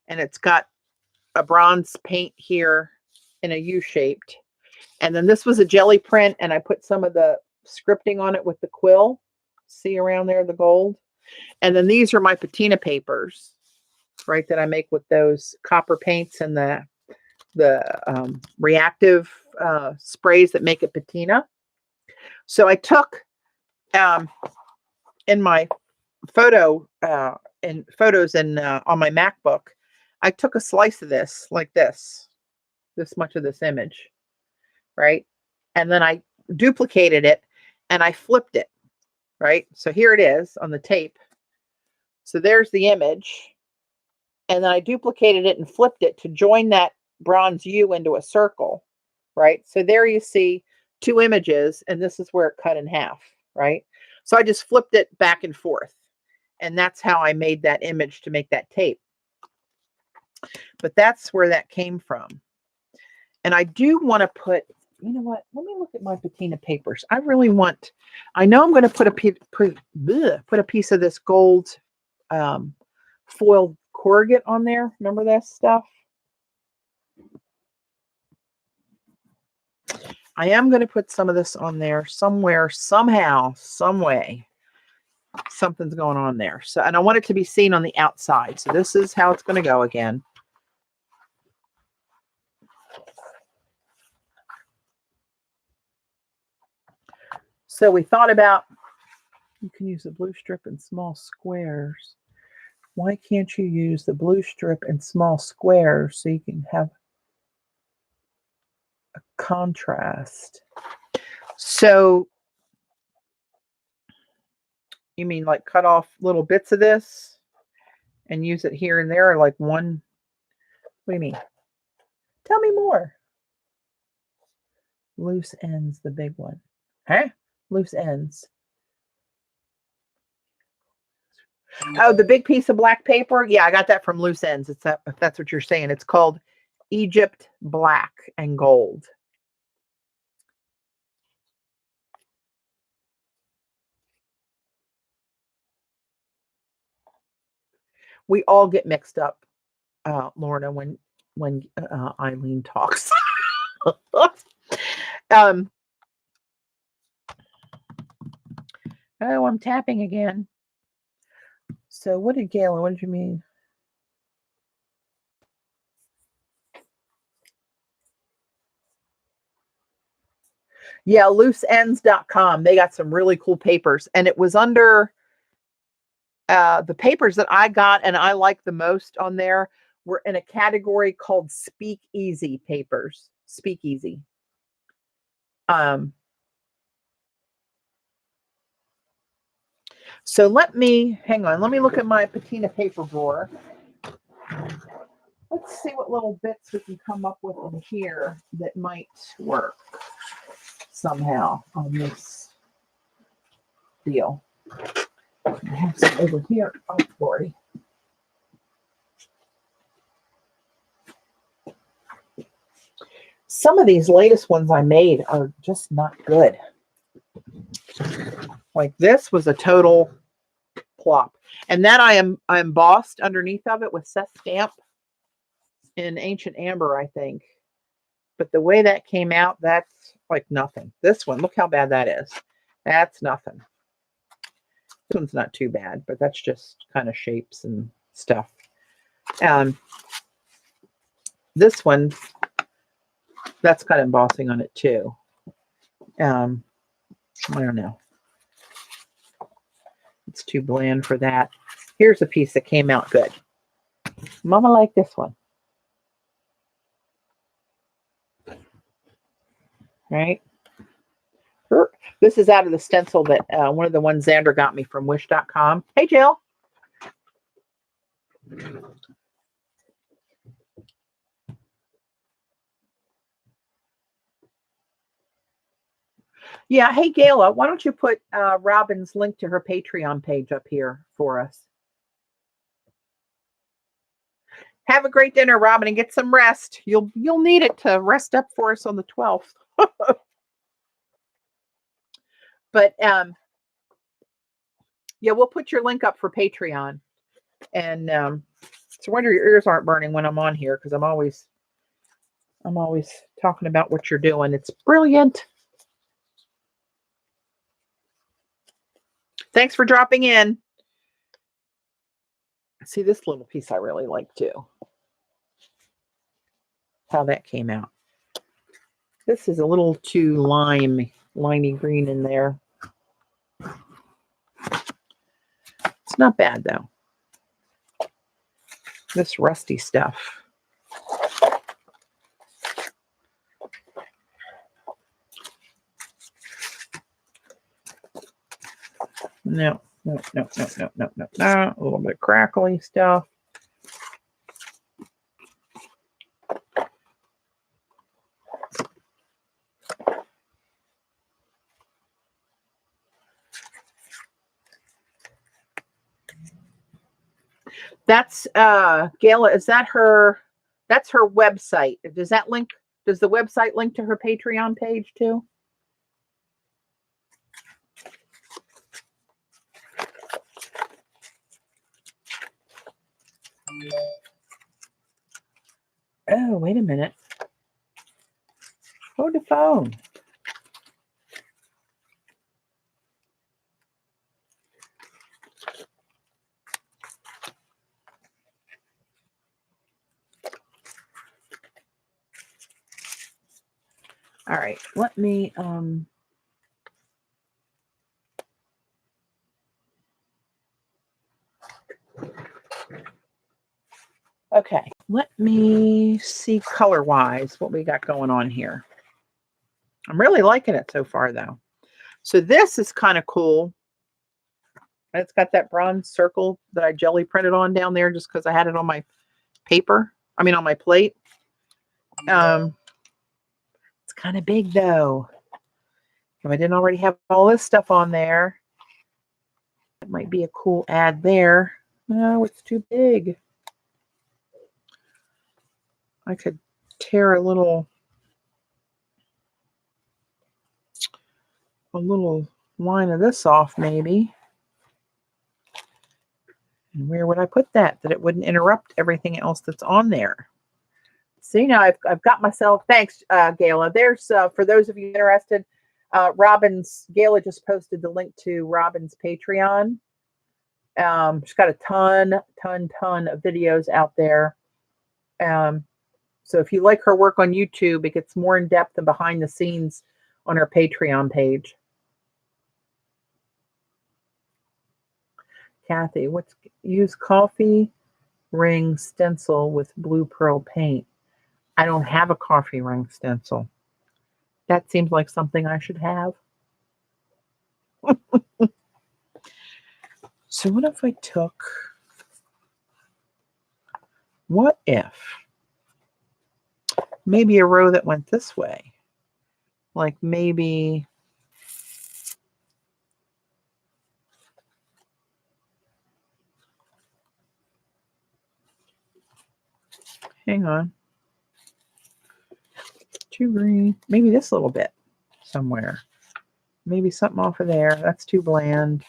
And it's got a bronze paint here in a U-shaped. And then this was a jelly print, and I put some of the scripting on it with the quill. See around there, the gold. And then these are my patina papers, right, that I make with those copper paints and the reactive sprays that make it patina. So I took in my photos on my MacBook, I took a slice of this, like this much of this image, right? And then I duplicated it and I flipped it, right? So here it is on the tape. So there's the image. And then I duplicated it and flipped it to join that bronze U into a circle, right? So there you see two images, and this is where it cut in half, right? So I just flipped it back and forth, and that's how I made that image to make that tape. But that's where that came from. And I do want to put, you know what? Let me look at my patina papers. I really want, I know I'm going to put a piece of this gold foil corrugate on there. Remember that stuff? I am going to put some of this on there somewhere, somehow, some way. Something's going on there. So, and I want it to be seen on the outside. So this is how it's going to go again. So we thought about, you can use the blue strip in small squares. Why can't you use the blue strip in small squares so you can have a contrast? So you mean like cut off little bits of this and use it here and there, like one? What do you mean? Tell me more. Loose ends, the big one. Huh? Loose ends. Oh, the big piece of black paper? Yeah, I got that from Loose Ends. It's that, if that's what you're saying. It's called Egypt Black and Gold. We all get mixed up, Lorna, when Eileen talks. Oh, I'm tapping again. So what did Galen, what did you mean? Yeah, looseends.com. They got some really cool papers. And it was under the papers that I got and I like the most on there were in a category called Speakeasy papers. Speakeasy. So let me, hang on, let me look at my patina paper drawer. Let's see what little bits we can come up with in here that might work somehow on this deal. I have some over here. Oh, Lordy. Some of these latest ones I made are just not good. Like this was a total plop. And that I embossed underneath of it with Seth Stamp in Ancient Amber, I think. But the way that came out, that's like nothing. This one, look how bad that is. That's nothing. This one's not too bad, but that's just kind of shapes and stuff. This one, that's got embossing on it too. I don't know. It's too bland for that. Here's a piece that came out good. Mama liked this one. Right? This is out of the stencil that one of the ones Xander got me from wish.com. Hey, Jill. Yeah. Hey, Gayla, why don't you put Robin's link to her Patreon page up here for us? Have a great dinner, Robin, and get some rest. You'll need it to rest up for us on the 12th. But yeah, we'll put your link up for Patreon. And so wonder your ears aren't burning when I'm on here, because I'm always talking about what you're doing. It's brilliant. Thanks for dropping in. See, this little piece I really like too. How that came out. This is a little too limey green in there. It's not bad though. This rusty stuff. No. A little bit of crackly stuff. That's Gayla, is that her, that's her website. Does that link, does the website link to her Patreon page too? Oh, wait a minute. Hold the phone. All right, let me okay, let me see color-wise what we got going on here. I'm really liking it so far, though. So this is kind of cool. It's got that bronze circle that I jelly printed on down there just because I had it on my paper. I mean, on my plate. It's kind of big, though. If I didn't already have all this stuff on there, it might be a cool add there. No, it's too big. I could tear a little line of this off, maybe. And where would I put that it wouldn't interrupt everything else that's on there? See, now I've got myself. Thanks, Gayla. There's for those of you interested, Gayla just posted the link to Robin's Patreon. She's got a ton of videos out there. So if you like her work on YouTube, it gets more in depth and behind the scenes on her Patreon page. Kathy, use coffee ring stencil with blue pearl paint. I don't have a coffee ring stencil. That seems like something I should have. So what if I took, what if maybe a row that went this way? Like maybe, hang on, too green, maybe this little bit somewhere. Maybe something off of there. That's too bland.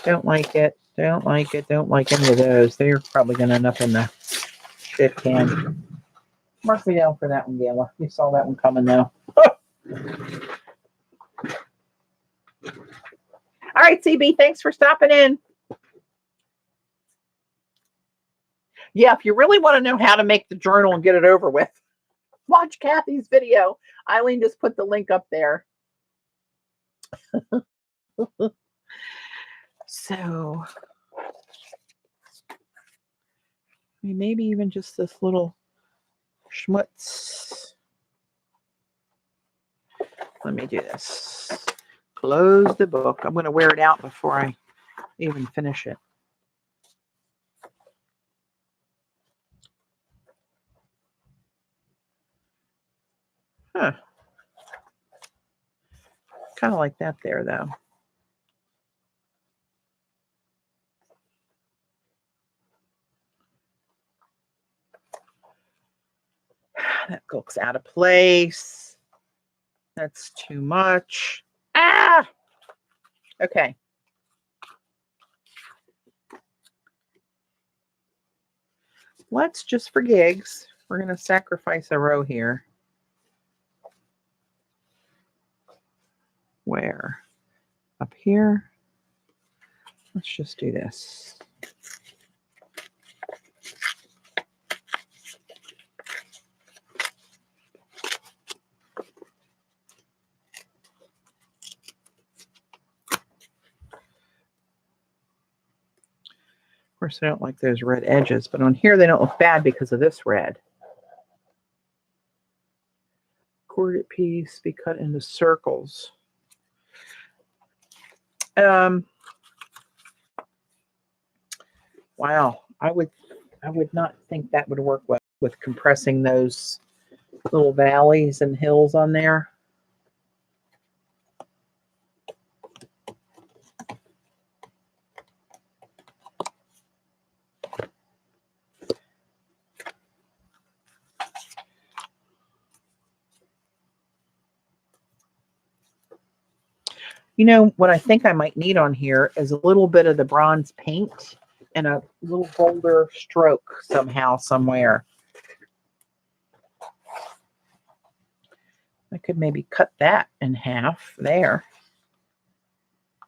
Don't like it. Don't like it. Don't like any of those. They're probably going to end up in the shit can. Mark me down for that one, Gayla. You saw that one coming, though. All right, CB, thanks for stopping in. Yeah, if you really want to know how to make the journal and get it over with, watch Kathy's video. Eileen just put the link up there. So maybe even just this little schmutz. Let me do this. Close the book. I'm going to wear it out before I even finish it. Huh. Kind of like that there, though. That looks out of place. That's too much. Ah! Okay. Let's just, for gigs, we're going to sacrifice a row here. Where? Up here. Let's just do this. Of course, I don't like those red edges, but on here they don't look bad because of this red. Corded piece be cut into circles. Wow, I would not think that would work well with compressing those little valleys and hills on there. You know, what I think I might need on here is a little bit of the bronze paint and a little bolder stroke somehow, somewhere. I could maybe cut that in half there.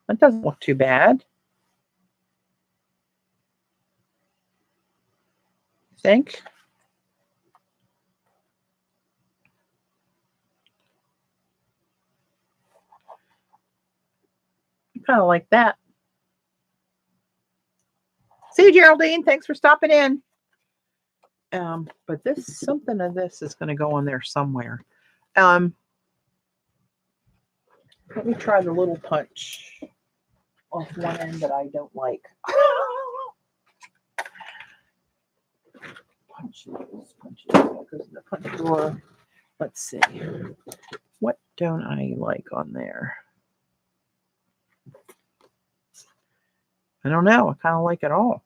That doesn't look too bad. Think? Kind of like that. See you, Geraldine. Thanks for stopping in. But this, something of this is going to go on there somewhere. Let me try the little punch off one end that I don't like. Punches. That goes in the punch drawer. Let's see. What don't I like on there? I don't know. I kind of like it all.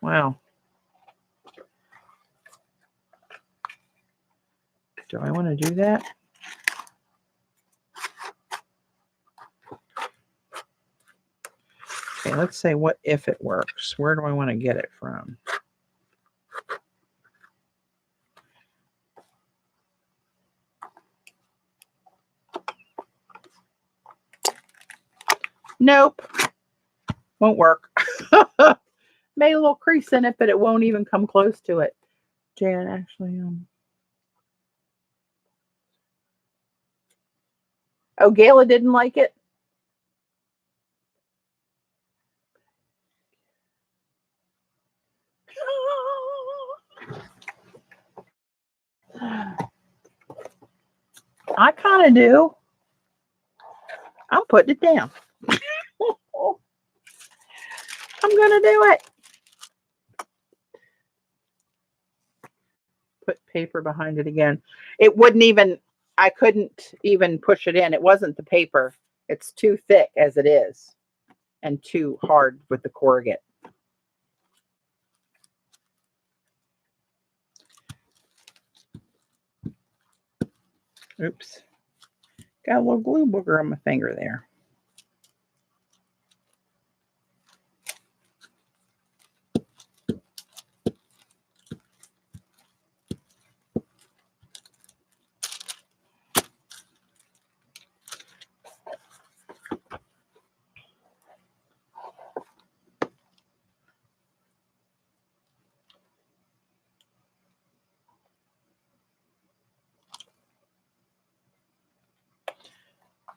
Wow. Do I want to do that? Okay, let's say what if it works. Where do I want to get it from? Nope. Won't work. Made a little crease in it, but it won't even come close to it. Jan, actually, oh, Gayla didn't like it? I kind of do. I'm putting it down. I'm going to do it. Put paper behind it again. It wouldn't even, I couldn't even push it in. It wasn't the paper. It's too thick as it is and too hard with the corrugate. Oops. Got a little glue booger on my finger there.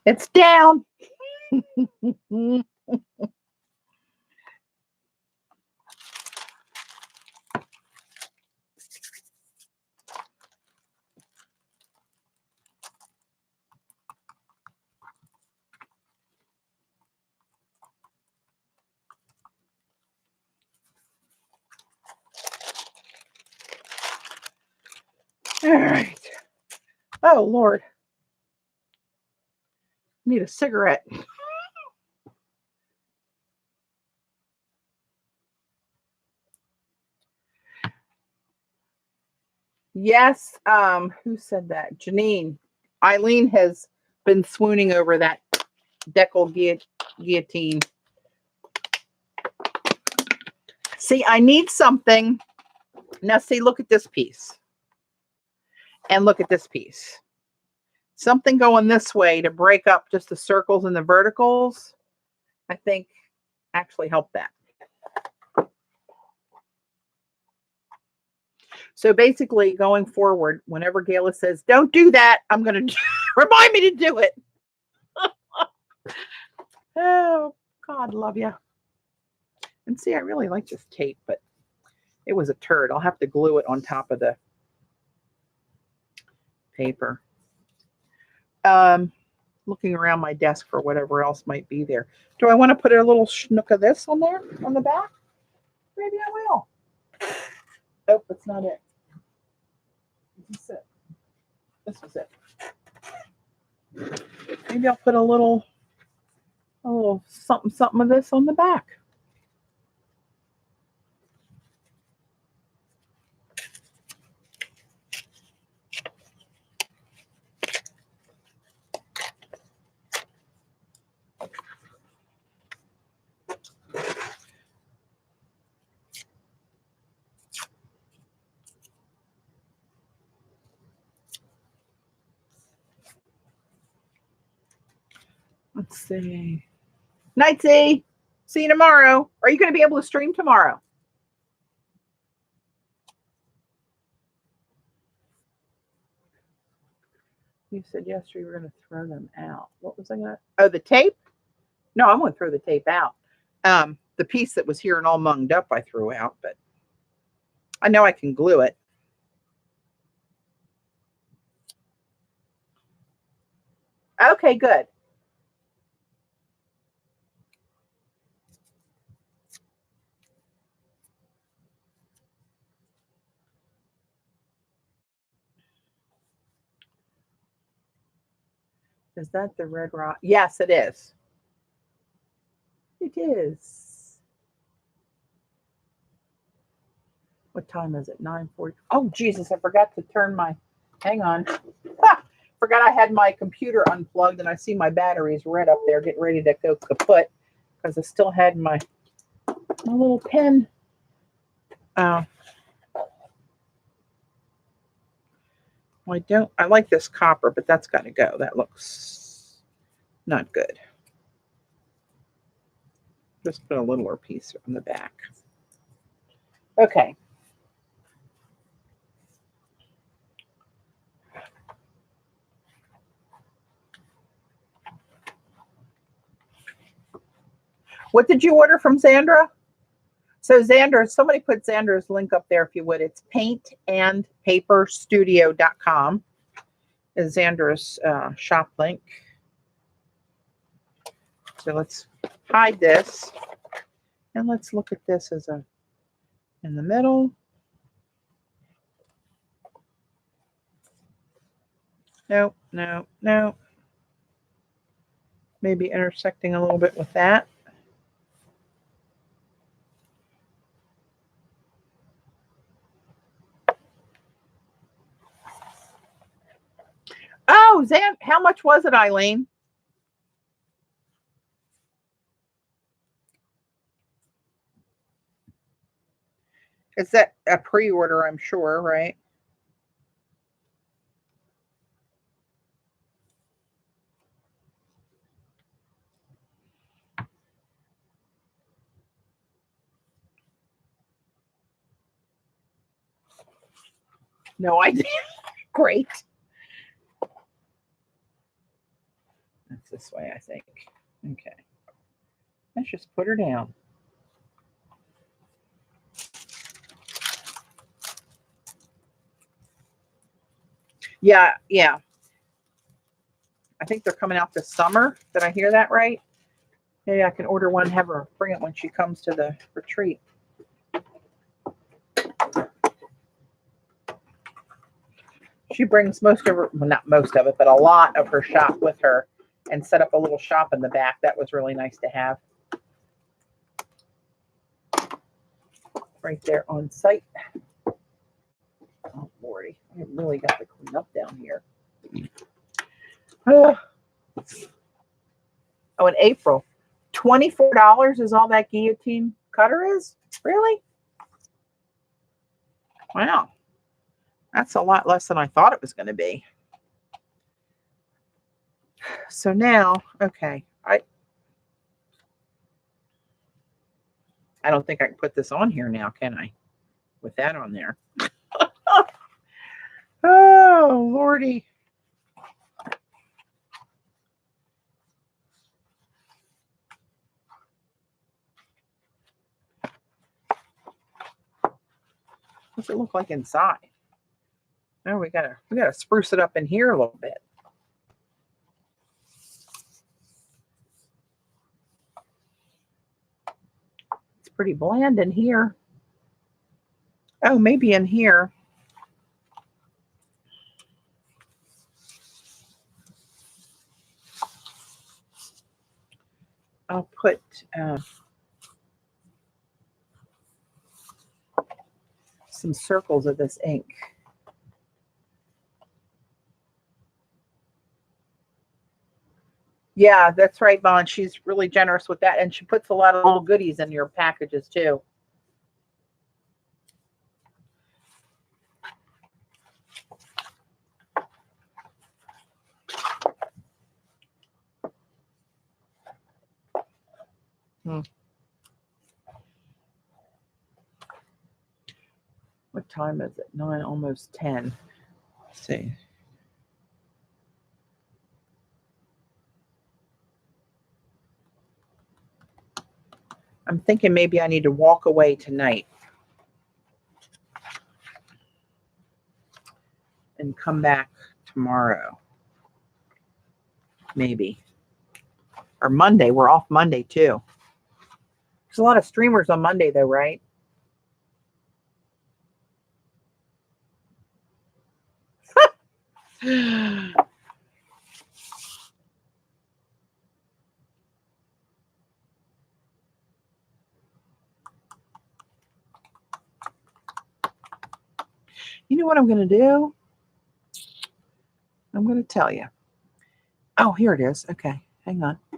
It's down. All right. Oh, Lord. Need a cigarette. Yes. Who said that? Janine. Eileen has been swooning over that guillotine. See, I need something. Now, see, look at this piece. And look at this piece. Something going this way to break up just the circles and the verticals, I think actually help that. So basically, going forward, whenever Gayla says, don't do that, I'm going to remind me to do it. Oh, God, love you. And see, I really like this tape, but it was a turd. I'll have to glue it on top of the paper. Looking around my desk for whatever else might be there. Do I want to put a little schnook of this on there on the back? Maybe I will. Nope, that's not it. This is it. This was it. Maybe I'll put a little something of this on the back. Let's see. Night, Z. See you tomorrow. Are you going to be able to stream tomorrow? You said yesterday you were going to throw them out. What was I going to? Oh, the tape? No, I'm going to throw the tape out. The piece that was here and all munged up, I threw out, but I know I can glue it. Okay, good. Is that the red rock? Yes, it is. It is. What time is it? 9:40. Oh, Jesus, I forgot to turn my, hang on. Forgot I had my computer unplugged and I see my batteries red up there getting ready to go kaput because I still had my little pen. Well, I like this copper, but that's got to go. That looks not good. Just put a littler piece on the back. Okay. What did you order from Xandra? So Xander, somebody put Xander's link up there if you would. It's paintandpaperstudio.com is Xander's shop link. So let's hide this. And let's look at this as a in the middle. Nope, no, no. Maybe intersecting a little bit with that. Oh, Zan, how much was it, Eileen? Is that a pre-order, I'm sure, right? No idea. Great. That's this way, I think. Okay. Let's just put her down. Yeah, yeah. I think they're coming out this summer. Did I hear that right? Maybe I can order one, have her bring it when she comes to the retreat. She brings most of her, well, not most of it, but a lot of her shop with her and set up a little shop in the back. That was really nice to have. Right there on site. Oh, Lordy. I really got to clean up down here. Oh, in April. $24 is all that guillotine cutter is? Really? Wow. That's a lot less than I thought it was going to be. So now, okay, I don't think I can put this on here now, can I? With that on there. Oh, Lordy. What's it look like inside? Oh, we gotta spruce it up in here a little bit. It's pretty bland in here. Oh, maybe in here. I'll put some circles of this ink. Yeah, that's right, Vaughn. She's really generous with that. And she puts a lot of little goodies in your packages, too. What time is it? 9, almost 10. Let's see. I'm thinking maybe I need to walk away tonight and come back tomorrow. Maybe. Or Monday. We're off Monday too. There's a lot of streamers on Monday though, right? You know what I'm going to do? I'm going to tell you. Oh, here it is. Okay, hang on. I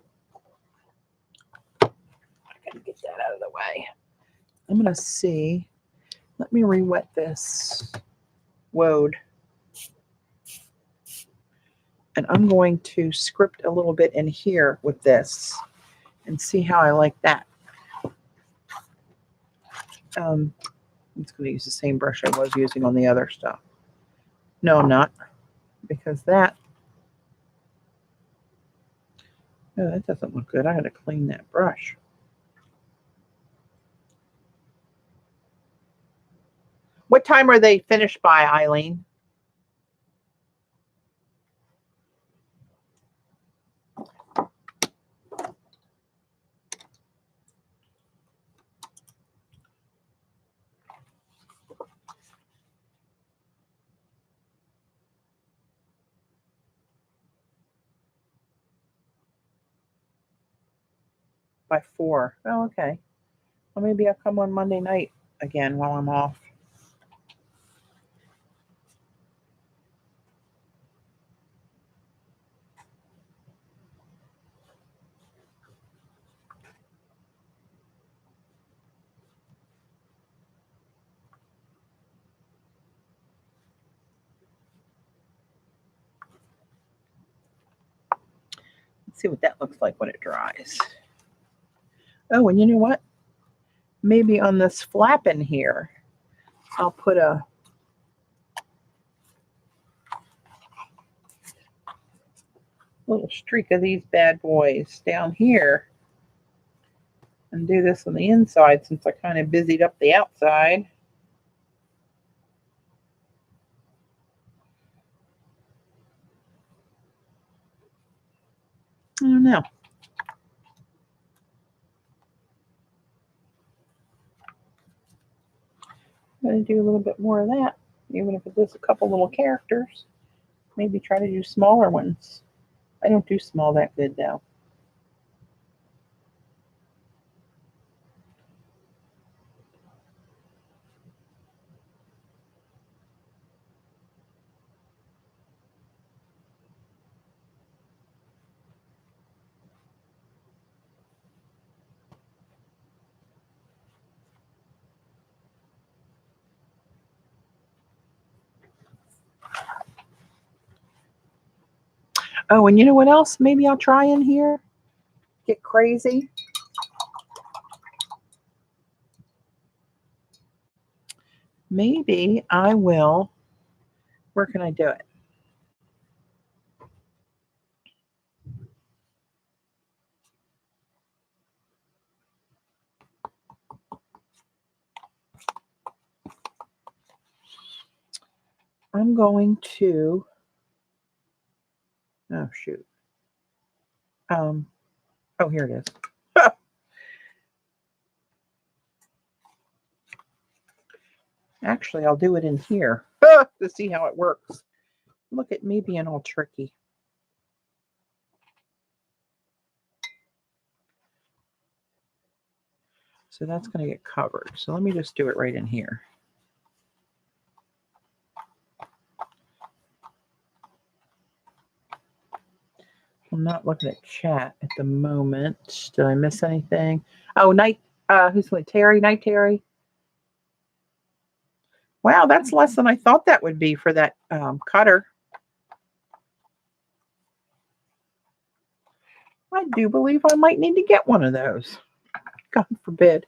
got to get that out of the way. I'm going to see. Let me re-wet this woad. And I'm going to script a little bit in here with this and see how I like that. I'm just going to use the same brush I was using on the other stuff. No, I'm not. Because that, no, that doesn't look good. I got to clean that brush. What time are they finished by, Eileen? By 4. Oh, okay. Well, maybe I'll come on Monday night again while I'm off. Let's see what that looks like when it dries. Oh, and you know what? Maybe on this flap in here, I'll put a little streak of these bad boys down here and do this on the inside since I kind of busied up the outside. I don't know. I'm going to do a little bit more of that, even if it's just a couple little characters. Maybe try to do smaller ones. I don't do small that good though. Oh, and you know what else? Maybe I'll try in here. Get crazy. Maybe I will. Where can I do it? I'm going to, oh shoot. Oh, here it is. Actually, I'll do it in here to see how it works. Look at me being all tricky. So that's going to get covered. So let me just do it right in here. I'm not looking at chat at the moment. Did I miss anything? Oh, night. Who's like Terry? Night, Terry. Wow, that's less than I thought that would be for that cutter. I do believe I might need to get one of those. God forbid.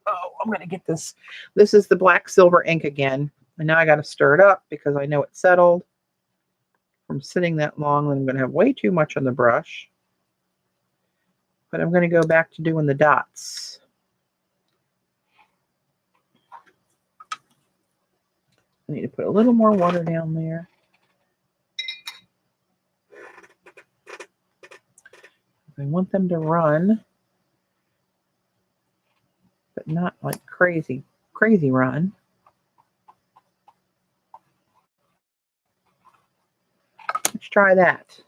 Oh, I'm going to get this. This is the black silver ink again. And now I got to stir it up because I know it's settled from sitting that long. And I'm going to have way too much on the brush. But I'm going to go back to doing the dots. I need to put a little more water down there. I want them to run, but not like crazy run. Let's try that.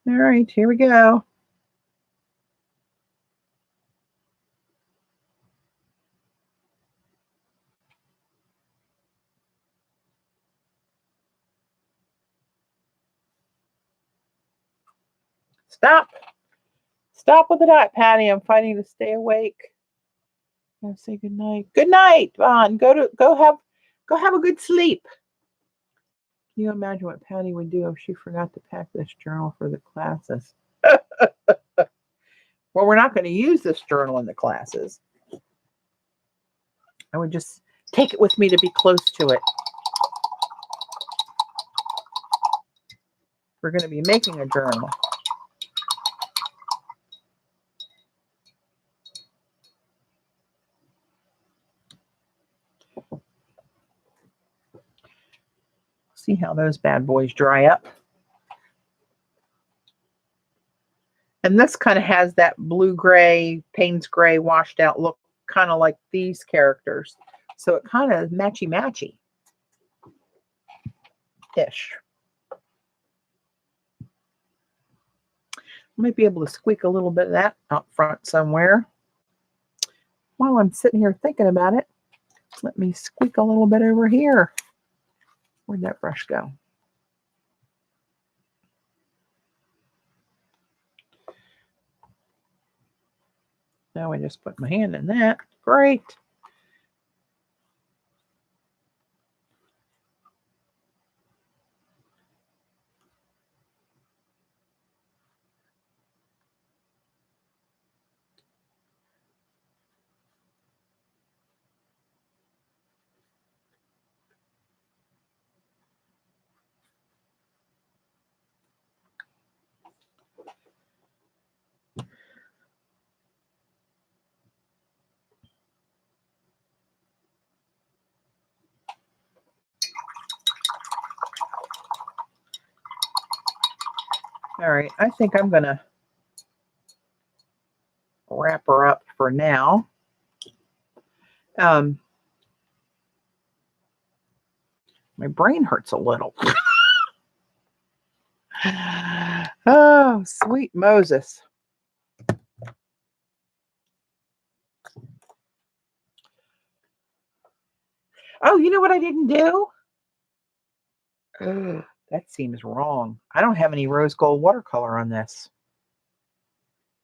All right, here we go. Stop. Stop with the dot, Patty. I'm fighting to stay awake. I'll say good night. Good night, Vaughn. Go have a good sleep. Can you imagine what Patty would do if she forgot to pack this journal for the classes? Well, we're not going to use this journal in the classes. I would just take it with me to be close to it. We're going to be making a journal. See how those bad boys dry up. And this kind of has that blue-gray, Payne's gray washed out look, kind of like these characters. So it kind of matchy-matchy-ish. Might be able to squeak a little bit of that out front somewhere. While I'm sitting here thinking about it, let me squeak a little bit over here. Where'd that brush go? Now I just put my hand in that. Great. All right, I think I'm going to wrap her up for now. My brain hurts a little. Oh, sweet Moses. Oh, you know what I didn't do? That seems wrong. I don't have any rose gold watercolor on this.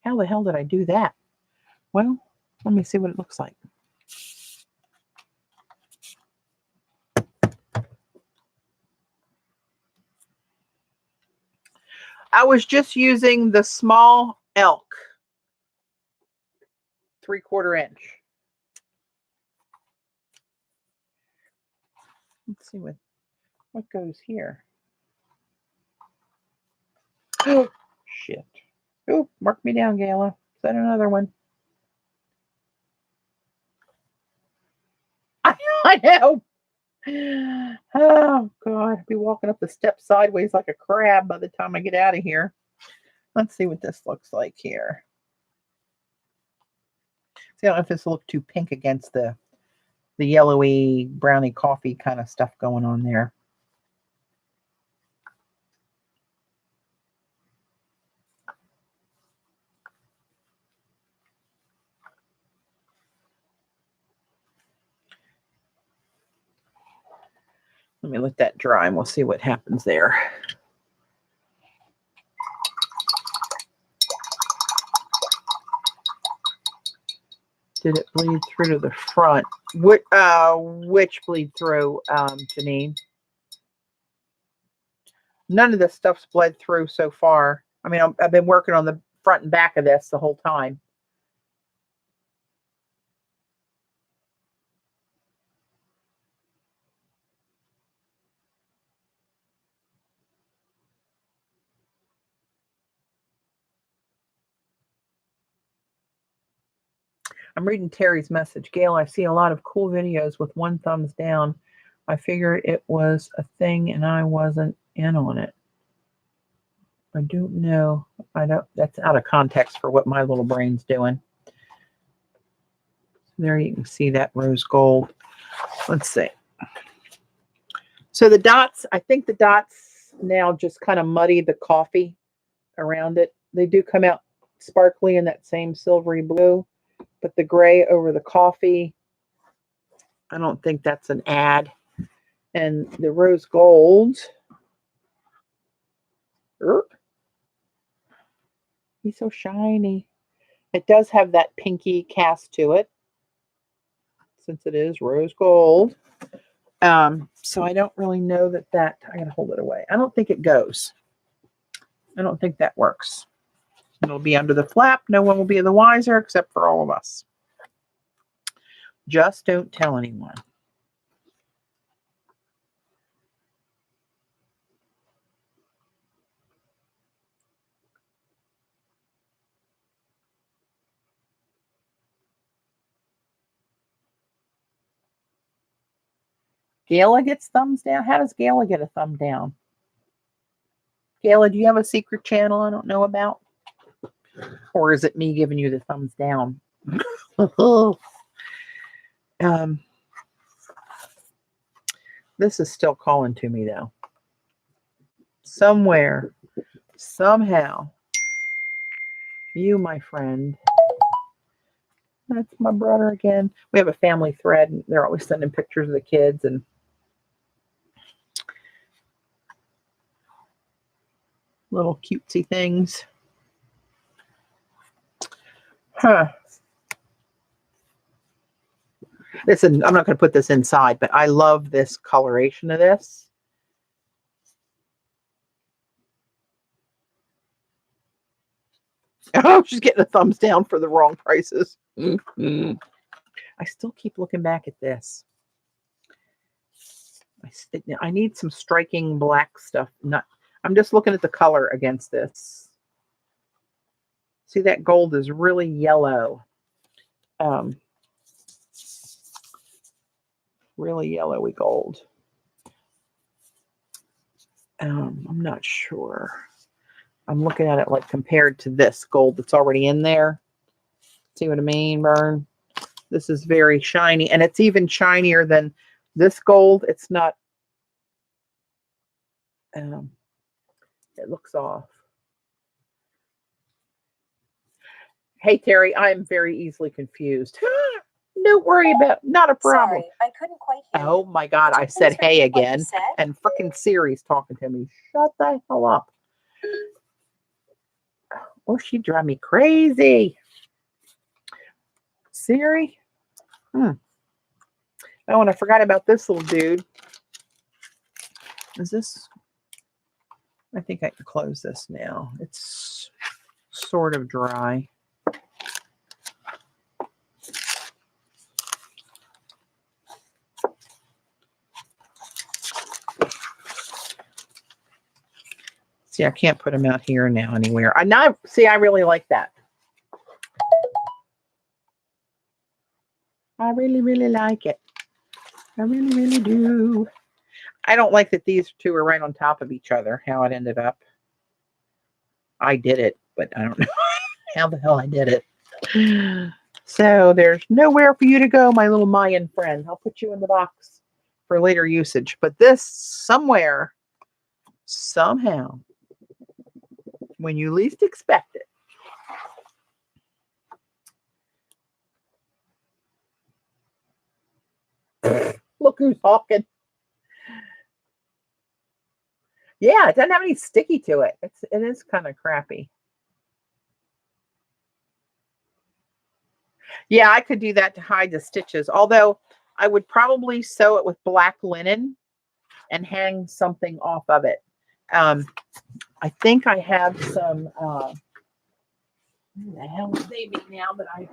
How the hell did I do that? Well, let me see what it looks like. I was just using the small elk, 3/4 inch. Let's see what goes here. Oh, shit. Oh, mark me down, Gala. Set another one. I know. Oh, God. I'll be walking up the steps sideways like a crab by the time I get out of here. Let's see what this looks like here. See, I don't know if this will look too pink against the yellowy, browny coffee kind of stuff going on there. Let me let that dry and we'll see what happens there. Did it bleed through to the front? Which bleed through, Janine? None of this stuff's bled through so far. I mean, I've been working on the front and back of this the whole time. I'm reading Terry's message. Gail, I see a lot of cool videos with one thumbs down. I figured it was a thing and I wasn't in on it. I don't know. That's out of context for what my little brain's doing. There you can see that rose gold. Let's see. So the dots, I think the dots now just kind of muddy the coffee around it. They do come out sparkly in that same silvery blue, but the gray over the coffee, I don't think that's an ad. And the rose gold, he's so shiny. It does have that pinky cast to it, since it is rose gold. So I don't really know that I gotta hold it away. I don't think it goes. I don't think that works. It'll be under the flap. No one will be the wiser except for all of us. Just don't tell anyone. Gayla gets thumbs down. How does Gayla get a thumb down? Gayla, do you have a secret channel I don't know about? Or is it me giving you the thumbs down? This is still calling to me, though. Somewhere, somehow, you, my friend. That's my brother again. We have a family thread, and they're always sending pictures of the kids and little cutesy things. Huh. Listen, I'm not going to put this inside, but I love this coloration of this. Oh, she's getting a thumbs down for the wrong prices. I still keep looking back at this. I need some striking black stuff. I'm just looking at the color against this. See, that gold is really yellow. Really yellowy gold. I'm not sure. I'm looking at it like compared to this gold that's already in there. See what I mean, Vern? This is very shiny, and it's even shinier than this gold. It's not, it looks off. Hey, Terry, I'm very easily confused. Don't worry about it. Not a problem. Sorry, I couldn't quite hear Oh, my God. I said hey again, and frickin' Siri's talking to me. Shut the hell up. Oh, she drive me crazy. Siri? Oh, and I forgot about this little dude. Is this? I think I can close this now. It's sort of dry. See, I can't put them out here now anywhere. See, I really like that. I really, really like it. I really, really do. I don't like that these two are right on top of each other, how it ended up. I did it, but I don't know how the hell I did it. So there's nowhere for you to go, my little Mayan friend. I'll put you in the box for later usage. But this, somewhere, somehow, when you least expect it. Look who's talking. Yeah, it doesn't have any sticky to it. It is kind of crappy. Yeah, I could do that to hide the stitches. Although I would probably sew it with black linen and hang something off of it. I think I have some. Where the hell is baby now that I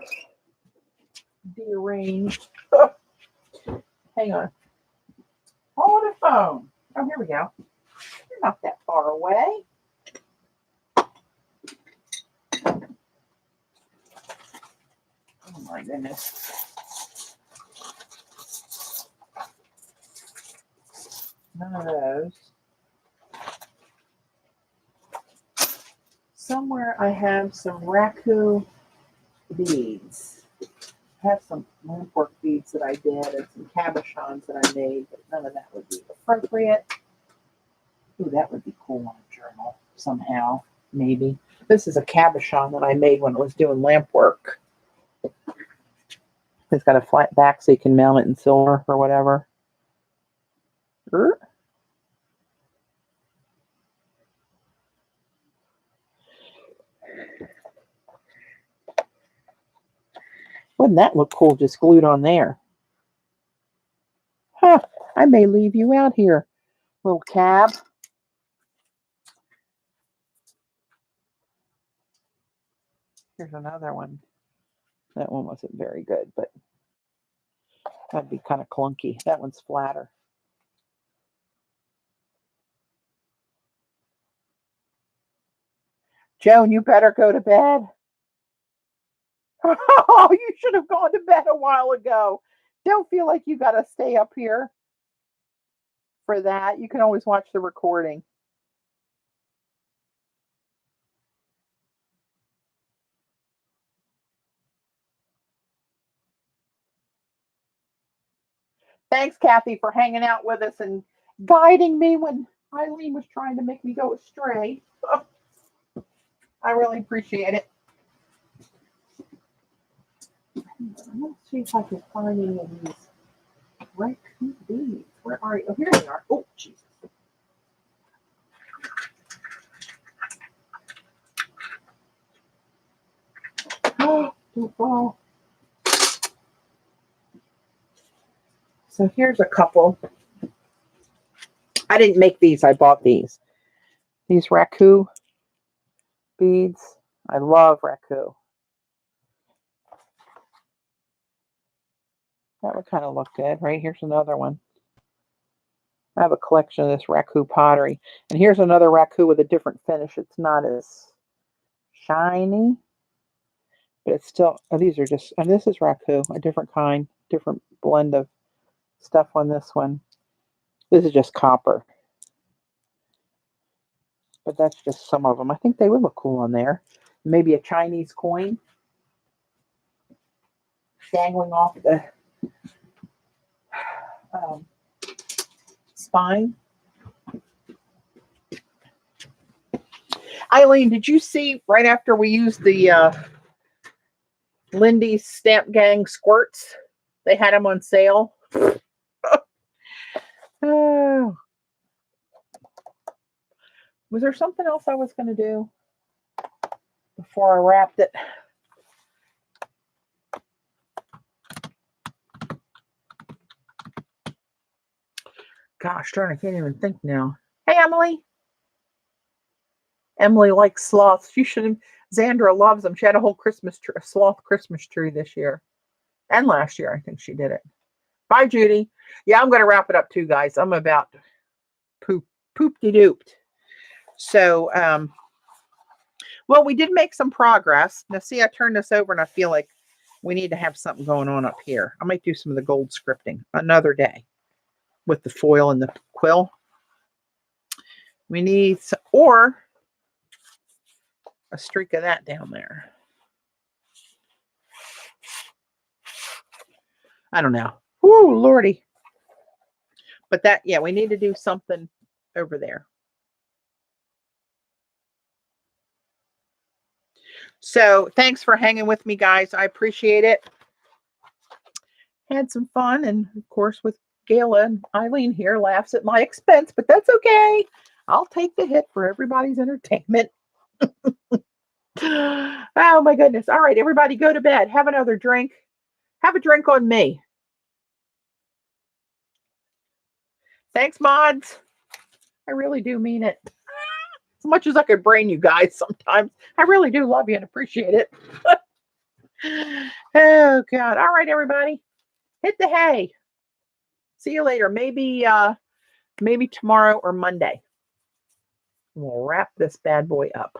dearranged? Oh, hang on. Hold the phone. Oh, here we go. You're not that far away. Oh my goodness. None of those. Somewhere I have some raku beads. I have some lampwork beads that I did and some cabochons that I made, but none of that would be appropriate. Ooh, that would be cool on a journal somehow, maybe. This is a cabochon that I made when I was doing lamp work. It's got a flat back so you can mount it in silver or whatever. Wouldn't that look cool just glued on there? Huh, I may leave you out here, little cab. Here's another one. That one wasn't very good, but that'd be kind of clunky. That one's flatter. Joan, you better go to bed. Oh, you should have gone to bed a while ago. Don't feel like you got to stay up here for that. You can always watch the recording. Thanks, Kathy, for hanging out with us and guiding me when Eileen was trying to make me go astray. I really appreciate it. Let's see if I can find any of these raccoon beads. Where are you? Oh, here they are. Oh, Jesus. Oh, don't fall. So here's a couple. I didn't make these. I bought these. These raku beads. I love raku. That would kind of look good, right? Here's another one. I have a collection of this raku pottery. And here's another raku with a different finish. It's not as shiny, but it's still, oh, these are just, and this is raku, a different kind, different blend of stuff on this one. This is just copper. But that's just some of them. I think they would look cool on there. Maybe a Chinese coin dangling off the spine. Eileen, did you see right after we used the Lindy's Stamp Gang squirts? They had them on sale. Oh. Was there something else I was going to do before I wrapped it? Gosh darn, I can't even think now. Hey, Emily. Emily likes sloths. You should. Xandra loves them. She had a whole Christmas tree, a sloth Christmas tree this year. And last year, I think she did it. Bye, Judy. Yeah, I'm going to wrap it up too, guys. I'm about poop-de-dooped. So, well, we did make some progress. Now, see, I turned this over and I feel like we need to have something going on up here. I might do some of the gold scripting another day with the foil and the quill. We need, or a streak of that down there. I don't know. Woo, Lordy. But that, yeah, we need to do something over there. So thanks for hanging with me, guys. I appreciate it. Had some fun. And of course, with Gayla and Eileen here, laughs at my expense, but that's okay. I'll take the hit for everybody's entertainment. Oh, my goodness. All right, everybody go to bed. Have another drink. Have a drink on me. Thanks, mods. I really do mean it. As much as I could brain you guys sometimes. I really do love you and appreciate it. Oh, God. All right, everybody. Hit the hay. See you later. Maybe tomorrow or Monday. We'll wrap this bad boy up.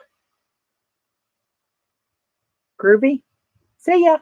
Groovy. See ya.